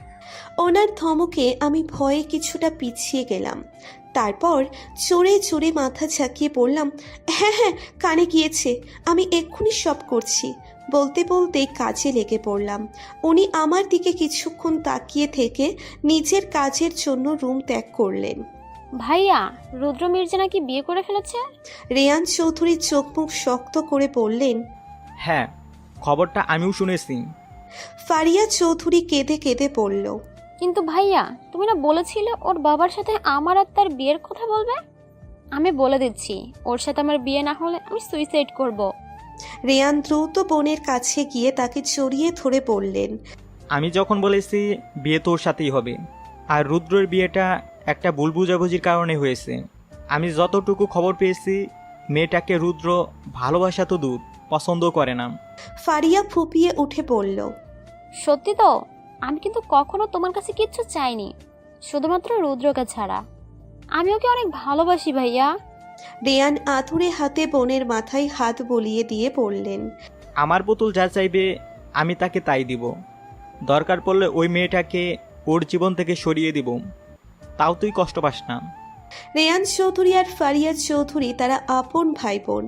ওনার ধমকে আমি ভয়ে কিছুটা পিছিয়ে গেলাম। তারপর চড়ে চড়ে মাথা ঝাঁকিয়ে বললাম, হ্যাঁ হ্যাঁ কানে গিয়েছে, আমি এক্ষুনি সব করছি। বলতে বলতে কাজে লেগে পড়লাম। উনি আমার দিকে কিছুক্ষণ তাকিয়ে থেকে নিজের কাজের জন্য রুম ত্যাগ করলেন। ভাইয়া, রুদ্র মির্জা নাকি বিয়ে করে ফেলেছে? রেয়ান চৌধুরী চোখ মুখ শক্ত করে বললেন। হ্যাঁ, খবরটা আমিও শুনেছি। ফারিয়া চৌধুরী কেঁদে কেঁদে বলল, কিন্তু ভাইয়া, তুমি না বলেছিলে ওর বাবার সাথে আমার আর তার বিয়ের কথা বলবে? আমি বলে দিচ্ছি, ওর সাথে আমার বিয়ে না হলে আমি সুইসাইড করব। রেয়ান দ্রুত বোনের কাছে গিয়ে তাকে জড়িয়ে ধরে বললেন, আমি যখন বলেছি বিয়ে তোর সাথেই হবে, আর রুদ্রের বিয়েটা একটা ভুল বুঝাবুঝির কারণে হয়েছে। আমি যতটুকু খবর পেয়েছি, মেয়েটাকে রুদ্র ভালোবাসা তো দূর, পছন্দ করে না। ফারিয়া ফুপিয়ে উঠে বলল, সত্যি তো? আমি কিন্তু কখনো তোমার কাছে কিচ্ছু চাইনি, শুধুমাত্র রুদ্রকে ছাড়া। আমি ওকে অনেক ভালোবাসি ভাইয়া। রেয়ান আতুরে হাতে বোনের মাথায় হাত বলিয়ে দিয়ে বললেন, আমার পুতুল যা চাইবে আমি তাকে তাই দিব। দরকার পড়লে ওই মেয়েটাকে ওর জীবন থেকে সরিয়ে দিব, তাও তুই কষ্ট পাস না। রেয়ান চৌধুরী আর ফারিয়া চৌধুরী তারা আপন ভাই বোন।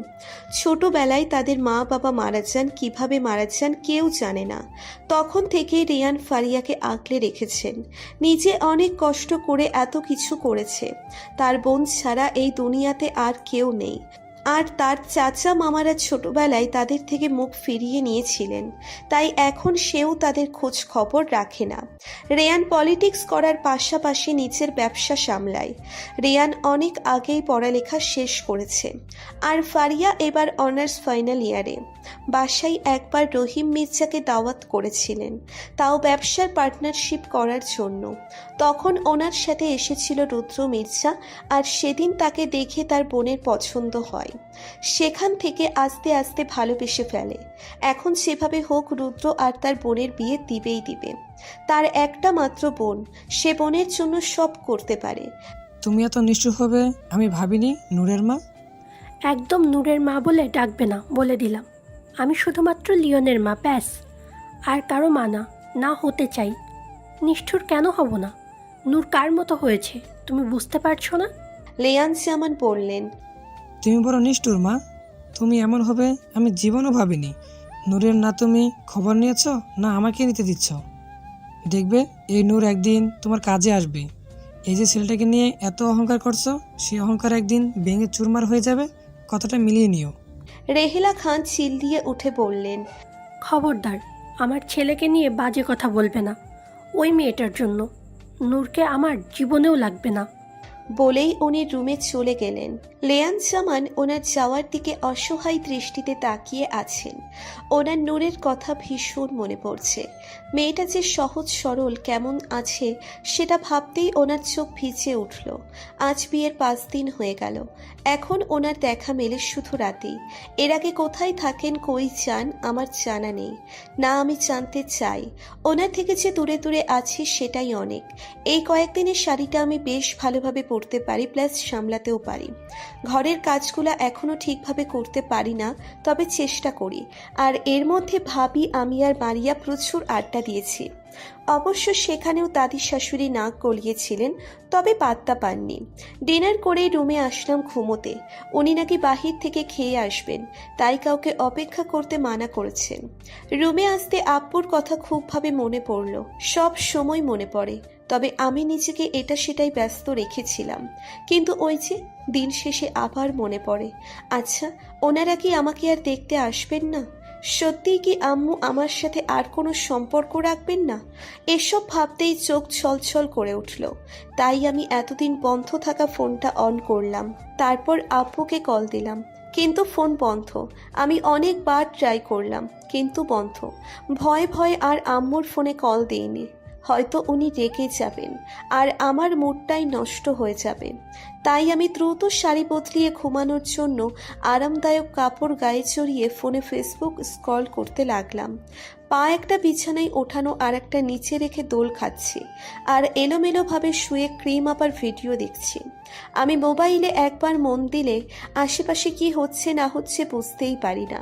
ছোটবেলায় তাদের মা বাবা মারা যান, কিভাবে মারা যান কেউ জানে না। তখন থেকে রেয়ান ফারিয়াকে আগলে রেখেছেন। নিজে অনেক কষ্ট করে এত কিছু করেছে। তার বোন ছাড়া এই দুনিয়াতে আর কেউ নেই। আর তার চাচা মামারা ছোটবেলায় তাদের থেকে মুখ ফিরিয়ে নিয়েছিলেন, তাই এখন সেও তাদের খোঁজ খবর রাখে না। রেয়ান পলিটিক্স করার পাশাপাশি নিজের ব্যবসা সামলায়। রেয়ান অনেক আগেই পড়ালেখা শেষ করেছে, আর ফারিয়া এবার অনার্স ফাইনাল ইয়ারে। বাসায় একবার রহিম মির্জাকে দাওয়াত করেছিলেন, তাও ব্যবসার পার্টনারশিপ করার জন্য। তখন ওনার সাথে এসেছিল রুদ্র মির্জা, আর সেদিন তাকে দেখে তার বোনের পছন্দ হয়। সেখান থেকে আস্তে আস্তে ভালোবেসে ফেলে। এখন সেভাবে হোক রুদ্র আর তার বোনের বিয়ে দিবেই দিবে। তার একটা মাত্র বোন, সে বোনের জন্য সব করতে পারে। তুমি এত নিষ্ঠুর হবে আমি ভাবিনি নূরের মা। একদম নূরের মা বলে ডাকবে না, বলে দিলাম। আমি শুধুমাত্র লিওনের মা, ব্যাস। আর কারো মা না, না হতে চাই। নিষ্ঠুর কেন হব না? নূর কার মতো হয়েছে তুমি বুঝতে পারছো না? লেয়ান জামান বললেন, তুমি বড় নিষ্ঠুর মা, তুমি এমন হবে আমি জীবনও ভাবিনি। নূরের না তুমি খবর নিয়েছ না আমাকে নিতে দিচ্ছ। দেখবে এই নূর একদিন তোমার কাজে আসবে। এই যে ছেলেটাকে নিয়ে এত অহংকার করছো, সেই অহংকার একদিন ভেঙে চুরমার হয়ে যাবে, কথাটা মিলিয়ে নিও। রেহেলা খান চিল্লিয়ে উঠে বললেন, খবরদার আমার ছেলেকে নিয়ে বাজে কথা বলবে না। ওই মেয়েটার জন্য নূরকে আমার জীবনেও লাগবে না। বলেই উনি রুমে চলে গেলেন। লেয়ান জামান ওনার যাওয়ার দিকে অসহায় দৃষ্টিতে তাকিয়ে আছেন। ওনার নূরের কথা ভীষণ মনে পড়ছে। মেয়েটা যে সহজ সরল কেমন আছে সেটা ভাবতেই ওনার চোখ ভিজে উঠল। আজ বিয়ের 5 দিন হয়ে গেল, এখন ওনার দেখা মেলে শুধু রাতেই। এর আগে কোথায় থাকেন, কই যান আমার জানা নেই, না আমি জানতে চাই। ওনার থেকে যে দূরে দূরে আছি সেটাই অনেক। এই কয়েকদিনের শাড়িটা আমি বেশ ভালোভাবে পরতে পারি, প্লাস সামলাতেও পারি। ঘরের কাজগুলো এখনও ঠিকভাবে করতে পারি না, তবে চেষ্টা করি। আর এর মধ্যে ভাবি আমি আর মারিয়া প্রচুর আড্ডা দিয়েছি। অবশ্য সেখানেও দাদির শাশুড়ি নাক গলিয়েছিলেন, তবে পাত্তা পাননি। ডিনার করেই রুমে আসলাম ঘুমোতে। উনি নাকি বাহির থেকে খেয়ে আসবেন, তাই কাউকে অপেক্ষা করতে মানা করেছেন। রুমে আসতে আব্বুর কথা খুবভাবে মনে পড়ল, সব সময় মনে পড়ে, তবে আমি নিজেকে এটা সেটাই ব্যস্ত রেখেছিলাম। কিন্তু ওই যে দিন শেষে আবার মনে পড়ে, আচ্ছা ওনারা কি আমাকে আর দেখতে আসবেন না? সত্যিই কি আম্মু আমার সাথে আর কোনো সম্পর্ক রাখবেন না? এসব ভাবতেই চোখ ছলছল করে উঠল। তাই আমি এতদিন বন্ধ থাকা ফোনটা অন করলাম। তারপর আব্বুকে কল দিলাম, কিন্তু ফোন বন্ধ। আমি অনেকবার ট্রাই করলাম, কিন্তু বন্ধ। ভয়ে ভয়ে আর আম্মুর ফোনে কল দিইনি, হয়তো উনি রেগে যাবেন আর আমার মুডটাই নষ্ট হয়ে যাবে। তাই আমি দ্রুত শাড়ি বদলিয়ে ঘুমানোর জন্য আরামদায়ক কাপড় গায়ে চড়িয়ে ফোনে ফেসবুক স্ক্রল করতে লাগলাম। পা একটা বিছানায় ওঠানো আর একটা নিচে রেখে দোল খাচ্ছি, আর এলোমেলোভাবে শুয়ে ক্রিম আপার ভিডিও দেখছি। আমি মোবাইলে একবার মন দিলে আশেপাশে কি হচ্ছে না হচ্ছে বুঝতেই পারি না।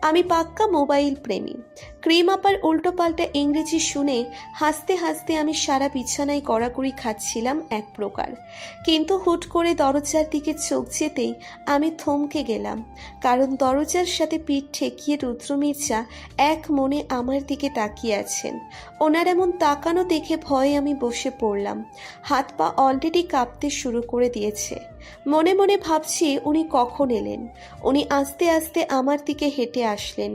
আমি পাক্কা মোবাইল প্রেমী। ক্রিম আপার উল্টোপাল্টা ইংরেজি শুনে হাসতে হাসতে আমি সারা বিছানায় গড়াগড়ি খাচ্ছিলাম এক প্রকার। কিন্তু হুট করে দরজার দিকে চোখ যেতেই আমি থমকে গেলাম, কারণ দরজার সাথে পিঠ ঠেকিয়ে রুদ্র মির্জা এক মনে আমার দিকে তাকিয়ে আছেন। ওনার এমন তাকানো দেখে ভয়ে আমি বসে পড়লাম। হাত পা অলরেডি কাঁপতে শুরু করে দিয়েছে। মনে মনে ভাবছি উনি কখন এলেন। উনি আস্তে আস্তে আমার দিকে হেঁটে আসলেন,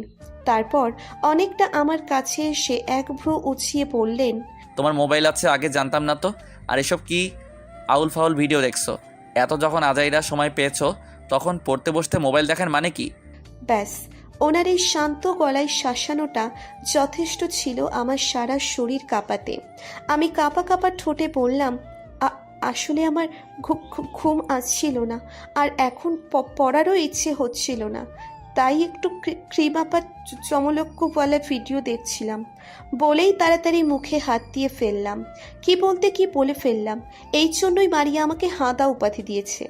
তারপর অনেকটা আমার কাছে এসে এক ভ্রু উঁচিয়ে বললেন, তোমার মোবাইল আছে আগে জানতাম না তো। আর এসব কি আউল ফাউল ভিডিও দেখছো? এত যখন আজাইরা সময় পেয়েছো তখন পড়তে বসতে মোবাইল দেখার মানে কি? ব্যাস ওনার এই শান্ত গলায় শাসানোটা যথেষ্ট ছিল আমার সারা শরীর কাঁপাতে। আমি কাঁপা কাঁপা ঠোঁটে বললাম, আসলে আমার ঘুম আসছিল না, আর এখন পড়ারও ইচ্ছে হচ্ছিল না, তাই একটু ক্রিম আপার চমলক্ষ্যওয়ালা ভিডিও দেখছিলাম। বলেই তাড়াতাড়ি মুখে হাত দিয়ে ফেললাম। কি বলতে কি বলে ফেললাম। এই জন্যই মারিয়া আমাকে হাঁদা উপাধি দিয়েছে।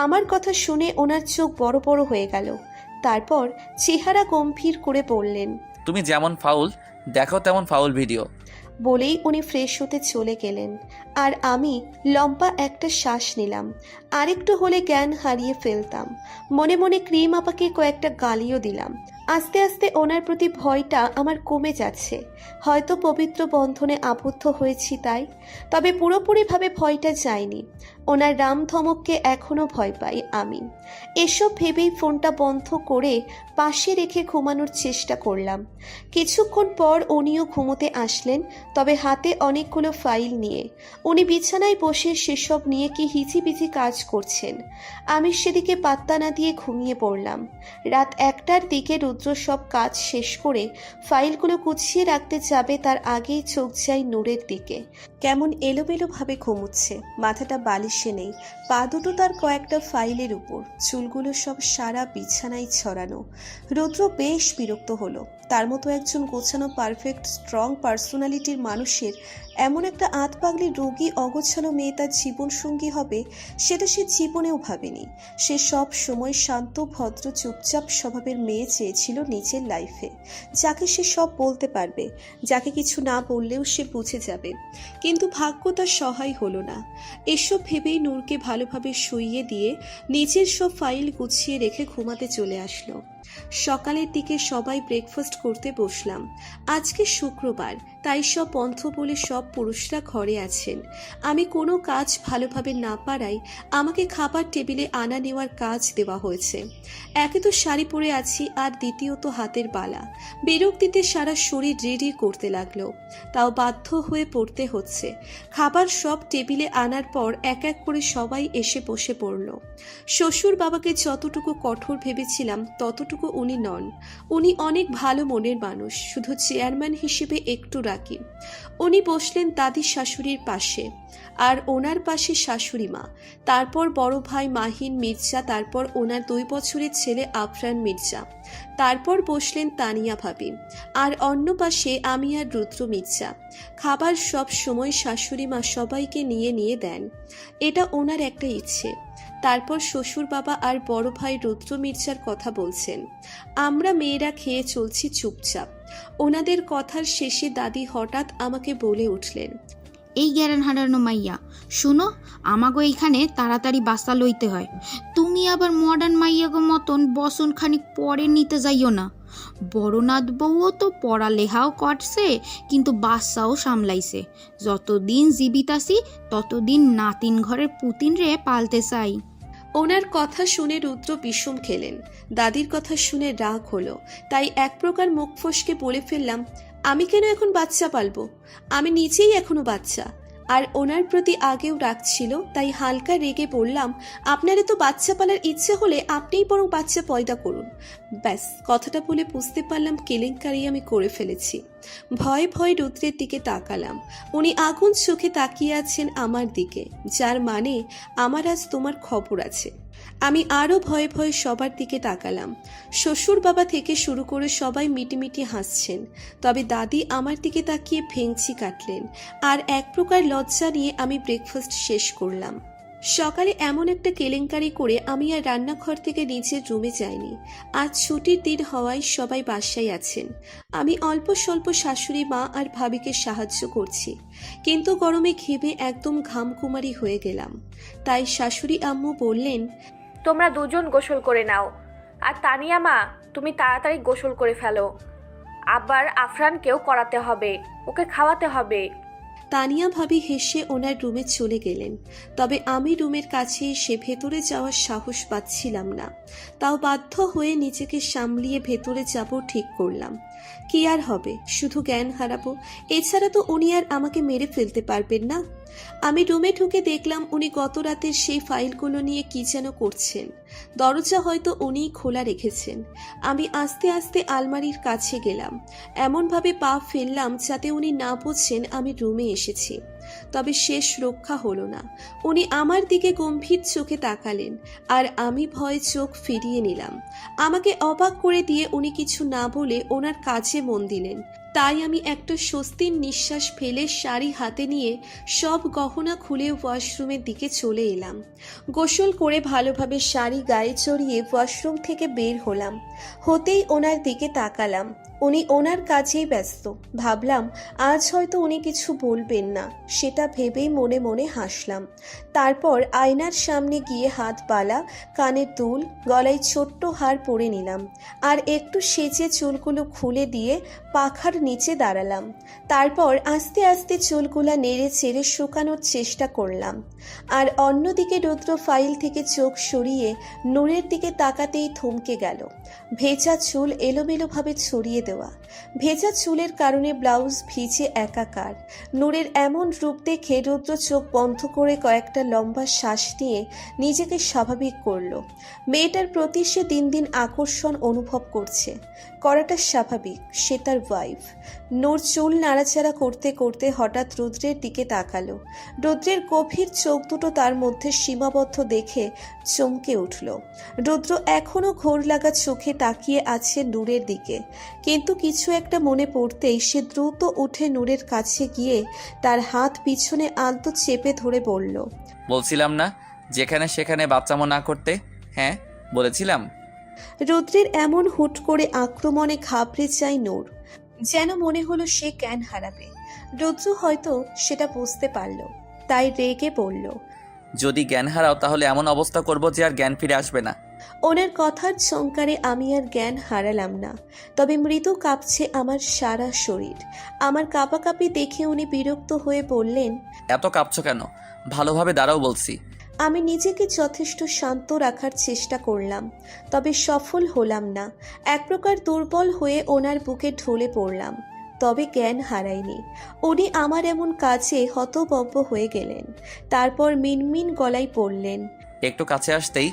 আমার কথা শুনে ওনার চোখ বড় বড় হয়ে গেল। তারপর চেহারা গম্ভীর করে বললেন, তুমি যেমন ফাউল দেখো তেমন ফাউল ভিডিও। বলেই উনি ফ্রেশ হতে চলে গেলেন। আর আমি লম্বা একটা শ্বাস নিলাম। আরেকটু হলে জ্ঞান হারিয়ে ফেলতাম। মনে মনে ক্রিম আপাকে কয়েকটা গালিও দিলাম। আস্তে আস্তে ওনার প্রতি ভয়টা আমার কমে যাচ্ছে। হয়তো পবিত্র বন্ধনে আবদ্ধ হয়েছি তাই। তবে পুরোপুরিভাবে ভয়টা যায়নি। ওনার রাম ধমককে এখনও ভয় পাই আমি। এসব ভেবেই ফোনটা বন্ধ করে পাশে রেখে ঘুমানোর চেষ্টা করলাম। কিছুক্ষণ পর উনিও ঘুমোতে আসলেন, তবে হাতে অনেকগুলো ফাইল নিয়ে। উনি বিছানায় বসে সেসব নিয়ে কি হিজিবিজি কাজ করছেন। আমি সেদিকে পাত্তা না দিয়ে ঘুমিয়ে পড়লাম। রাত 1টার দিকে রুদ্র সব কাজ শেষ করে ফাইলগুলো গুছিয়ে রাখতে যাবে, তার আগেই চোখ যায় নূরের দিকে। কেমন এলোমেলোভাবে ঘুমুচ্ছে, মাথাটা বালিশে নেই, পা দুটো তার কয়েকটা ফাইলের উপর, চুলগুলো সব সারা বিছানায় ছড়ানো। রুদ্র বেশ বিরক্ত হলো। তার মতো একজন গোছানো পারফেক্ট স্ট্রং পার্সোনালিটির মানুষের এমন একটা আতপাগলি রোগী অগোছালো মেয়ে তার জীবনসঙ্গী হবে, সেটা সে জীবনেও ভাবেনি। সে সব সময় শান্ত ভদ্র চুপচাপ স্বভাবের মেয়ে চেয়েছিল নিজের লাইফে, যাকে সে সব বলতে পারবে, যাকে কিছু না বললেও সে বুঝে যাবে। কিন্তু ভাগ্য তার সহায় হলো না। এসব ভেবেই নূরকে ভালোভাবে শুইয়ে দিয়ে নিজের সব ফাইল গুছিয়ে রেখে ঘুমাতে চলে আসলো। সকালের দিকে সবাই ব্রেকফাস্ট করতে বসলাম। আজকে শুক্রবার, তাই সব বন্ধ বলে সব পুরুষরা ঘরে আছেন। আমি কোনো কাজ ভালোভাবে না পারায় আমাকে খাবার টেবিলে আনা নেওয়ার কাজ দেওয়া হয়েছে। একে তো শাড়ি পরে আছি, আর দ্বিতীয়ত হাতের বালা। বিরক্তিতে সারা শরীর রেডি করতে লাগলো, তাও বাধ্য হয়ে পড়তে হচ্ছে। খাবার সব টেবিলে আনার পর এক এক করে সবাই এসে বসে পড়ল। শ্বশুর বাবাকে যতটুকু কঠোর ভেবেছিলাম ততটুকু উনি নন। উনি অনেক ভালো মনের মানুষ, শুধু চেয়ারম্যান হিসেবে একটু রাগী। উনি বসলেন দাদি শাশুড়ির পাশে, আর ওনার পাশে শাশুড়ি মা, তারপর বড় ভাই মাহিন মির্জা, তারপর ওনার 2 বছরের ছেলে আফরান মির্জা, তারপর বসলেন তানিয়া ভাবি, আর অন্য পাশে আমি আর রুদ্র মির্জা। খাবার সব সময় শাশুড়ি মা সবাইকে নিয়ে নিয়ে দেন, এটা ওনার একটা ইচ্ছে। তারপর শ্বশুর বাবা আর বড় ভাই রুদ্র মির্জার কথা বলছেন। আমরা মেয়েরা খেয়ে চলছি চুপচাপ। ওনাদের কথার শেষে দাদি হঠাৎ আমাকে বলে উঠলেন, এই জ্ঞান হারানো মাইয়া, শুনো, আমাগো এইখানে তাড়াতাড়ি বাসা লইতে হয়। তুমি আবার মডার্ন মাইয়াগো মতন বসন খানিক পরে নিতে যাইও না। বড়নাথ বউও তো পড়ালেখাও করছে, কিন্তু বাচ্চাও সামলাইছে। যতদিন জীবিত আছি ততদিন নাতিন ঘরের পুতিন রে পালতে চাই। ওনার কথা শুনে রুদ্র বিষম খেলেন। দাদির কথা শুনে রাগ হলো, তাই এক প্রকার মুখ ফসকে বলে ফেললাম, আমি কেন এখন বাচ্চা পালবো? আমি নিজেই এখনো বাচ্চা। আর ওনার প্রতি আগেও রাগ ছিল, তাই হালকা রেগে বললাম, আপনারও তো বাচ্চা পালার ইচ্ছে হলে আপনিই বরং বাচ্চা পয়দা করুন। ব্যাস, কথাটা বলে বুঝতে পারলাম কেলেঙ্কারি আমি করে ফেলেছি। ভয়ে ভয়ে রুদ্রের দিকে তাকালাম। উনি আগুন চোখে তাকিয়ে আছেন আমার দিকে, যার মানে আমার আজ তোমার খবর আছে। আমি আরও ভয়ে ভয়ে সবার দিকে তাকালাম। শ্বশুর বাবা থেকে শুরু করে সবাই মিটিমিটি হাসছেন, তবে দাদি আমার দিকে তাকিয়ে ভেঙচি কাটলেন। আর এক প্রকার লজ্জা নিয়ে আমি ব্রেকফাস্ট শেষ করলাম। সকালে এমন একটা কেলেঙ্কারি করে আমি আর রান্নাঘর থেকে নিজের রুমে যাইনি। আজ ছুটির দিন হওয়ায় সবাই বাসায় আছেন। আমি অল্প স্বল্প শাশুড়ি মা আর ভাবিকে সাহায্য করছি, কিন্তু গরমে ঘেমে একদম ঘামকুমারি হয়ে গেলাম। তাই শাশুড়ি আম্মু বললেন, তোমরা দুজন গোসল করে নাও, আর তানিয়া মা তুমি তাড়াতাড়ি গোসল করে ফেলো। আবার আফরানকেও করাতে হবে, ওকে খাওয়াতে হবে। তানিয়া ভাবি হেসে ওনার রুমে চলে গেলেন। তবে আমি রুমের কাছে এসে ভেতরে যাওয়ার সাহস পাচ্ছিলাম না, তাও বাধ্য হয়ে নিজেকে সামলিয়ে ভেতরে যাব ঠিক করলাম। কি আর হবে, শুধু জ্ঞান হারাবো। এছাড়া তো উনি আর আমাকে মেরে ফেলতে পারবেন না। আমি রুমে ঢুকে দেখলাম উনি গত রাতের সেই ফাইলগুলো নিয়ে কি যেন করছেন। দরজা হয়তো উনিই খোলা রেখেছেন। আমি আস্তে আস্তে আলমারির কাছে গেলাম, এমনভাবে পা ফেললাম যাতে উনি না বোঝেন আমি রুমে এসেছি। তবে শেষ রক্ষা হলো না। উনি আমার দিকে গম্ভীর চোখে তাকালেন, আর আমি ভয়ে চোখ ফিরিয়ে নিলাম। আমাকে অবাক করে দিয়ে উনি কিছু না বলে ওনার কাজে মন দিলেন। তাই আমি একটা স্বস্তির নিঃশ্বাস ফেলে শাড়ি হাতে নিয়ে সব গহনা খুলে ওয়াশরুমের দিকে চলে এলাম। গোসল করে ভালোভাবে শাড়ি গায়ে চড়িয়ে ওয়াশরুম থেকে বের হলাম। হতেই ওনার দিকে তাকালাম। উনি ওনার কাজেই ব্যস্ত। ভাবলাম আজ হয়তো উনি কিছু বলবেন না, সেটা ভেবেই মনে মনে হাসলাম। তারপর আয়নার সামনে গিয়ে হাত বালা, কানের দুল, গলায় ছোট্ট হার পরে নিলাম, আর একটু সেজে চুলগুলো খুলে দিয়ে পাখার নিচে দাঁড়ালাম। তারপর আস্তে আস্তে চুলগুলা নেড়ে চেড়ে শুকানোর চেষ্টা করলাম। আর অন্যদিকে রুদ্র ফাইল থেকে চোখ সরিয়ে নূরের দিকে তাকাতেই থমকে গেল। ভেজা চুল এলোমেলোভাবে ছড়িয়ে দেওয়া, ভেজা চুলের কারণে ব্লাউজ ভিজে একাকার। নূরের এমন রূপ দেখে রুদ্র চোখ বন্ধ করে কয়েকটা লম্বা শ্বাস নিয়ে নিজেকে স্বাভাবিক করলো। মেয়েটার প্রতি সে দিন দিন আকর্ষণ অনুভব করছে, করাটা স্বাভাবিক, সে তার ওয়াইফ। নূর চুল নাড়াচাড়া করতে করতে হঠাৎ রুদ্রের দিকে তাকালো। রুদ্রের গভীর চোখ দুটো তার মধ্যে সীমাবদ্ধ দেখে চমকে উঠল। রুদ্র এখনো ঘোর লাগা চোখে তাকিয়ে আছে নূরের দিকে, কিন্তু কিছু একটা মনে পড়তেই সে দ্রুত উঠে নূরের কাছে গিয়ে তার হাত পিছনে আলতো চেপে ধরে বলল, বলছিলাম না যেখানে সেখানে বাচ্চামো না করতে? হ্যাঁ বলেছিলাম। রুদ্রের এমন হুট করে আক্রমণে ঘাবড়ে যায় নূর, যেন মনে হলো সে জ্ঞান হারাবে। রুদ্র হয়তো সেটা বুঝতে পারল, তাই রেগে বলল, যদি জ্ঞান হারাও তাহলে এমন অবস্থা করব যে আর জ্ঞান ফিরে আসবে না। ওনার কথার চমকারে আমি আর জ্ঞান হারালাম না, তবে মৃদু কাঁপছে আমার সারা শরীর। আমার কাঁপাকাঁপি দেখে উনি বিরক্ত হয়ে বললেন, এত কাঁপছো কেন? ভালোভাবে দাঁড়াও বলছি। আমি নিজেকে যথেষ্ট শান্ত রাখার চেষ্টা করলাম, তবে সফল হলাম না। এক প্রকার দুর্বল হয়ে ওনার বুকে ঢলে পড়লাম, তবে জ্ঞান হারাইনি। উনি আমার এমন কাজে হতবম্ব হয়ে গেলেন। তারপর মিনমিন গলায় পড়লেন, একটু কাছে আসতেই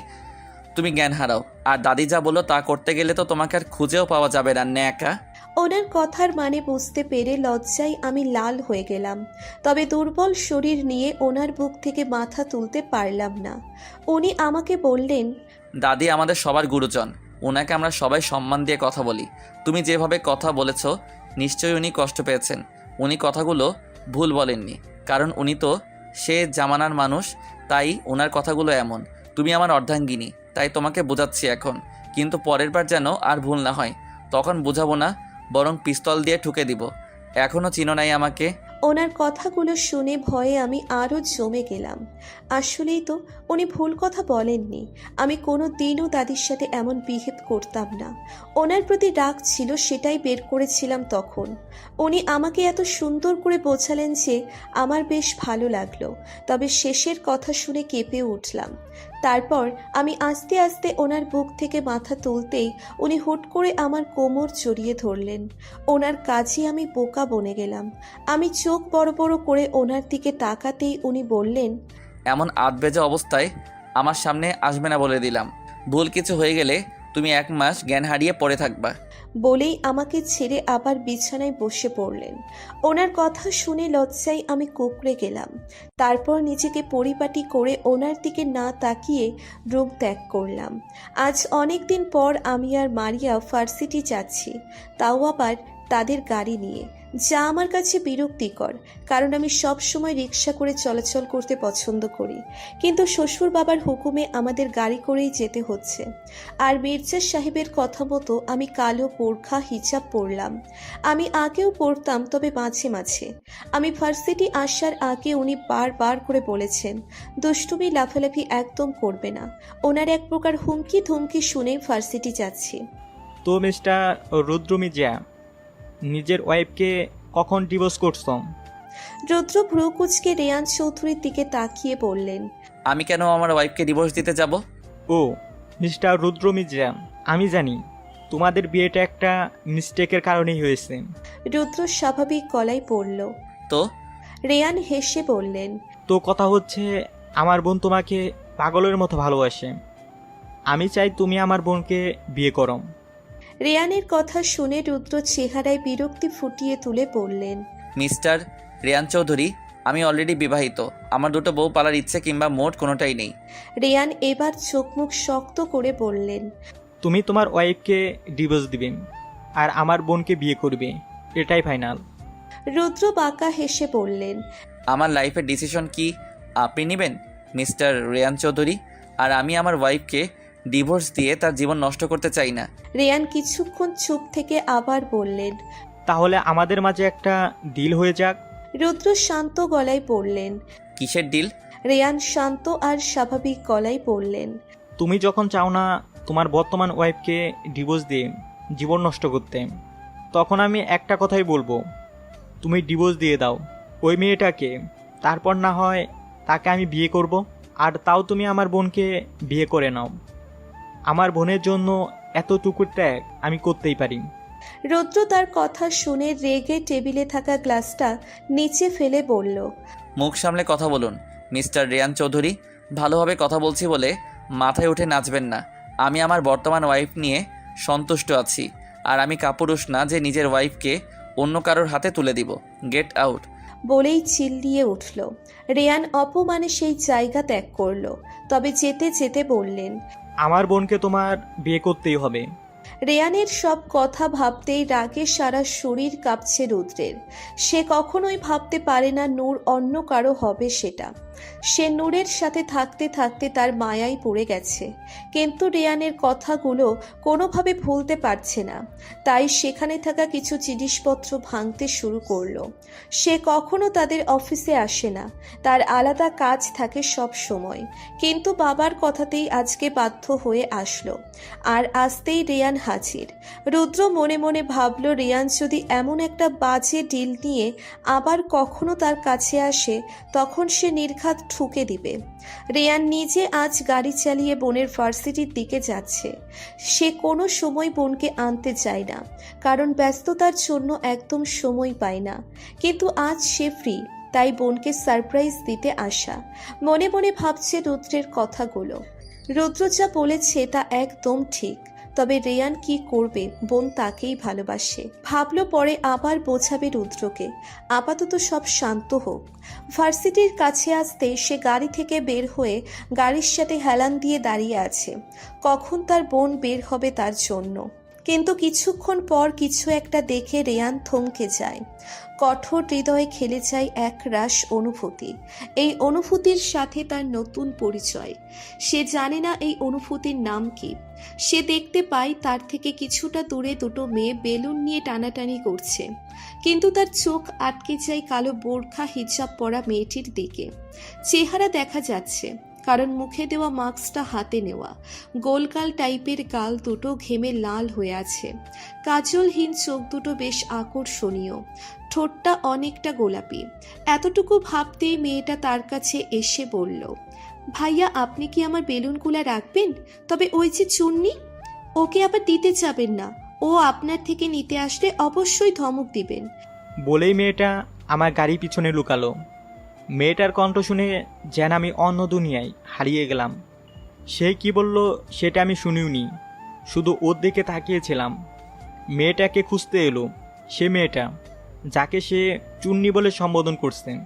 তুমি জ্ঞান হারাও, আর দাদি যা বললো তা করতে গেলে তো তোমাকে আর খুঁজেও পাওয়া যাবে না, ন্যাকা। ওনার কথার মানে বুঝতে পেরে লজ্জায় আমি লাল হয়ে গেলাম, তবে দুর্বল শরীর নিয়ে ওনার বুক থেকে মাথা তুলতে পারলাম না। উনি আমাকে বললেন, দাদি আমাদের সবার গুরুজন, ওনাকে আমরা সবাই সম্মান দিয়ে কথা বলি। তুমি যেভাবে কথা বলেছ নিশ্চয়ই উনি কষ্ট পেয়েছেন। উনি কথাগুলো ভুল বলেননি, কারণ উনি তো সে জামানার মানুষ, তাই ওনার কথাগুলো এমন। তুমি আমার অর্ধাঙ্গিনী, তাই তোমাকে বোঝাচ্ছি এখন, কিন্তু পরের বার যেন আর ভুল না হয়। তখন বোঝাবো না, বরং পিস্তল দিয়ে ঠুকে দিব। এখনও চিনো নাই আমাকে? ওনার কথাগুলো শুনে ভয়ে আমি আরও জমে গেলাম। আসলেই তো উনি ভুল কথা বলেননি। আমি কোনো দিনও দাদির সাথে এমন বিহেভ করতাম না। ওনার প্রতি রাগ ছিল, সেটাই বের করেছিলাম তখন। উনি আমাকে এত সুন্দর করে বোঝালেন যে আমার বেশ ভালো লাগলো। তবে শেষের কথা শুনে কেঁপে উঠলাম। তারপর আমি আস্তে আস্তে ওনার বুক থেকে মাথা তুলতেই উনি হুট করে আমার কোমর জড়িয়ে ধরলেন। ওনার কাজে আমি বোকা বনে গেলাম। আমি চোখ বড় বড় করে ওনার দিকে তাকাতেই উনি বললেন, এমন আধবেজা অবস্থায় আমার সামনে আসবে না বলে দিলাম। ভুল কিছু হয়ে গেলে তুমি 1 মাস জ্ঞান হারিয়ে পড়ে থাকবা। বলেই আমাকে ছেড়ে আবার বিছানায় বসে পড়লেন। ওনার কথা শুনে লজ্জায় আমি কুঁকড়ে গেলাম। তারপর নিজেকে পরিপাটি করে ওনার দিকে না তাকিয়ে রুম ত্যাগ করলাম। আজ অনেক দিন পর আমি আর মারিয়া ভার্সিটি যাচ্ছি, তাও আবার তাদের গাড়ি নিয়ে, যা আমার কাছে বিরক্তিকর, কারণ আমি সব সময় রিক্সা করে চলাচল করতে পছন্দ করি। কিন্তু শ্বশুর বাবার হুকুমে আমাদের গাড়ি করেই যেতে হচ্ছে। আর মির্জা সাহেবের কথা মতো আমি কালো বোরখা হিজাব পরলাম। আমি আগেও পরতাম, তবে মাঝে মাঝে। আমি ভার্সিটি আসার আগে উনি বারবার করে বলেছেন দুষ্টুমি লাফালাফি একদম করবে না। ওনার এক প্রকার হুমকি ধুমকি শুনে ভার্সিটি যাচ্ছি। তো মিস্টার রুদ্র মির্জা, নিজের ওয়াইফকে কখন ডিভোর্স করছো? রুদ্র ভ্রু কুঁচকে রেয়ান চৌধুরীর দিকে তাকিয়ে বললেন, আমি কেন আমার ওয়াইফকে ডিভোর্স দিতে যাব? ও মিস্টার রুদ্র মির্জা, আমি জানি তোমাদের বিয়েটা একটা মিস্টেকের কারণেই হয়েছে। রুদ্র স্বাভাবিক গলায় পড়ল। তো রেয়ান হেসে বললেন, তো কথা হচ্ছে, আমার বোন তোমাকে পাগলের মতো ভালোবাসে। আমি চাই তুমি আমার বোনকে বিয়ে করো। রেয়ানের কথা শুনে রুদ্র চেহারায় বিরক্তি ফুটিয়ে তুলে বললেন, মিস্টার রেয়ান চৌধুরী, আমি অলরেডি বিবাহিত। আমার 2টো বউ পালার ইচ্ছে কিংবা মোট কোনোটাই নেই। রেয়ান এবার চোখ মুখ শক্ত করে বললেন, তুমি তোমার ওয়াইফকে ডিভোর্স দিবে আর আমার বোনকে বিয়ে করবে, এটাই ফাইনাল। রুদ্র বাঁকা হেসে বললেন, আমার লাইফের ডিসিশন কি আপনি নেবেন মিস্টার রেয়ান চৌধুরী? আর আমি আমার ওয়াইফকে ডিভোর্স দিয়ে তার জীবন নষ্ট করতে চাই না। রেয়ান কিছুক্ষণ চুপ থেকে আবার বললেন, তাহলে আমাদের মাঝে একটা ডিল হয়ে যাক। রুদ্র শান্ত গলায় বললেন। কিসের ডিল? রেয়ান শান্ত আর স্বাভাবিক গলায় বললেন, তুমি যখন চাও না তোমার বর্তমান ওয়াইফকে ডিভোর্স দিয়ে জীবন নষ্ট করতে, তখন আমি একটা কথাই বলবো, তুমি ডিভোর্স দিয়ে দাও ওই মেয়েটাকে। তারপর না হয় তাকে আমি বিয়ে করব, আর তাও তুমি আমার বোনকে বিয়ে করে নাও। আমার বোনের জন্য এতটুকু ত্যাগ আমি করতেই পারি। রুদ্র তার কথা শুনে রেগে টেবিলে থাকা গ্লাসটা নিচে ফেলে বলল, মুখ সামলে কথা বলুন মিস্টার রেয়ান চৌধুরী। ভালোভাবে কথা বলছি বলে মাথায় উঠে নাচবেন না। আমি আমার বর্তমান ওয়াইফ নিয়ে সন্তুষ্ট আছি, আর আমি কাপুরুষ না যে নিজের ওয়াইফকে অন্য কারোর হাতে তুলে দিব। Get out. বলেই চিল্লিয়ে উঠল। রেয়ান অপমানে সেই জায়গা ত্যাগ করল, তবে যেতে যেতে বললেন, আমার বোনকে তোমার বিয়ে করতেই হবে। রেয়ানের সব কথা ভাবতেই রাগে সারা শরীর কাঁপছে রুদ্রের। সে কখনোই ভাবতে পারে না নূর অন্য কারো হবে সেটা। সে নূরের সাথে থাকতে থাকতে তার মায়ায় পড়ে গেছে, কিন্তু রেয়ানের কথাগুলো কোনোভাবে ভুলতে পারছে না। তাই সেখানে থাকা কিছু জিনিসপত্র ভাঙতে শুরু করলো। সে কখনো তাদের অফিসে আসে না, তার আলাদা কাজ থাকে সব সময়। কিন্তু বাবার কথাতেই আজকে বাধ্য হয়ে আসলো। আর আসতেই রেয়ান হাজির। রুদ্র মনে মনে ভাবল, রেয়ান যদি এমন একটা বাজে ডিল নিয়ে আবার কখনো তার কাছে আসে, তখন সে নির্ঘাত ঠুকে দিবে। রেয়ান নিজে আজ গাড়ি চালিয়ে বোনের ভার্সিটির দিকে যাচ্ছে। সে কোনো সময় বোনকে আনতে চায় না, কারণ ব্যস্ততার জন্য একদম সময় পায় না। কিন্তু আজ সে ফ্রি, তাই বোনকে সারপ্রাইজ দিতে আসা। মনে মনে ভাবছে রুদ্রের কথাগুলো। রুদ্র যা বলেছে তা একদম ঠিক, তবে রেয়ান কি করবে? বোন তাকেই ভালোবাসে। ভাবলো পরে আবার বোঝাবে রুদ্রকে। আপাতত সব শান্ত হোক। ভার্সিটির কাছে আসতে সে গাড়ি থেকে বের হয়ে গাড়ির সাথে হেলান দিয়ে দাঁড়িয়ে আছে, কখন তার বোন বের হবে তার জন্য। কিন্তু কিছুক্ষণ পর কিছু একটা দেখে রেয়ান থমকে যায়। কঠোর হৃদয়ে খেলে যায় এক রাশ অনুভূতি। এই অনুভূতির সাথে তার নতুন পরিচয়। সে জানে না এই অনুভূতির নাম কি। সে দেখতে পায় তার থেকে কিছুটা দূরে দুটো মেয়ে বেলুন নিয়ে টানাটানি করছে, কিন্তু তার চোখ আটকে যায় কালো বোরখা হিজাব পরা মেয়েটির দিকে। চেহারা দেখা যাচ্ছে, কারণ মুখে দেওয়া মাস্কটা হাতে নেওয়া। গোলগাল টাইপের গাল দুটো ঘেমে লাল হয়ে আছে। কাজলহীন চোখ দুটো বেশ আকর্ষণীয়, ঠোঁটটা অনেকটা গোলাপি। এতটুকু ভাবতেই মেয়েটা তার কাছে এসে বলল, ভাইয়া আপনি কি আমার বেলুনগুলো রাখবেন? তবে ওই যে চুন্নি, ওকে আবার দিতে যাবেন না। ও আপনার থেকে নিতে আসলে অবশ্যই ধমক দিবেন। বলেই মেয়েটা আমার গাড়ি পিছনে লুকালো। মেয়েটার কণ্ঠ শুনে যেন আমি অন্য দুনিয়ায় হারিয়ে গেলাম। সে কি বলল সেটা আমি শুনিওনি, শুধু ওর দিকে তাকিয়েছিলাম। মেয়েটাকে খুঁজতে এলো সে মেয়েটা যাকে সে চুন্নি বলে সম্বোধন করছেন।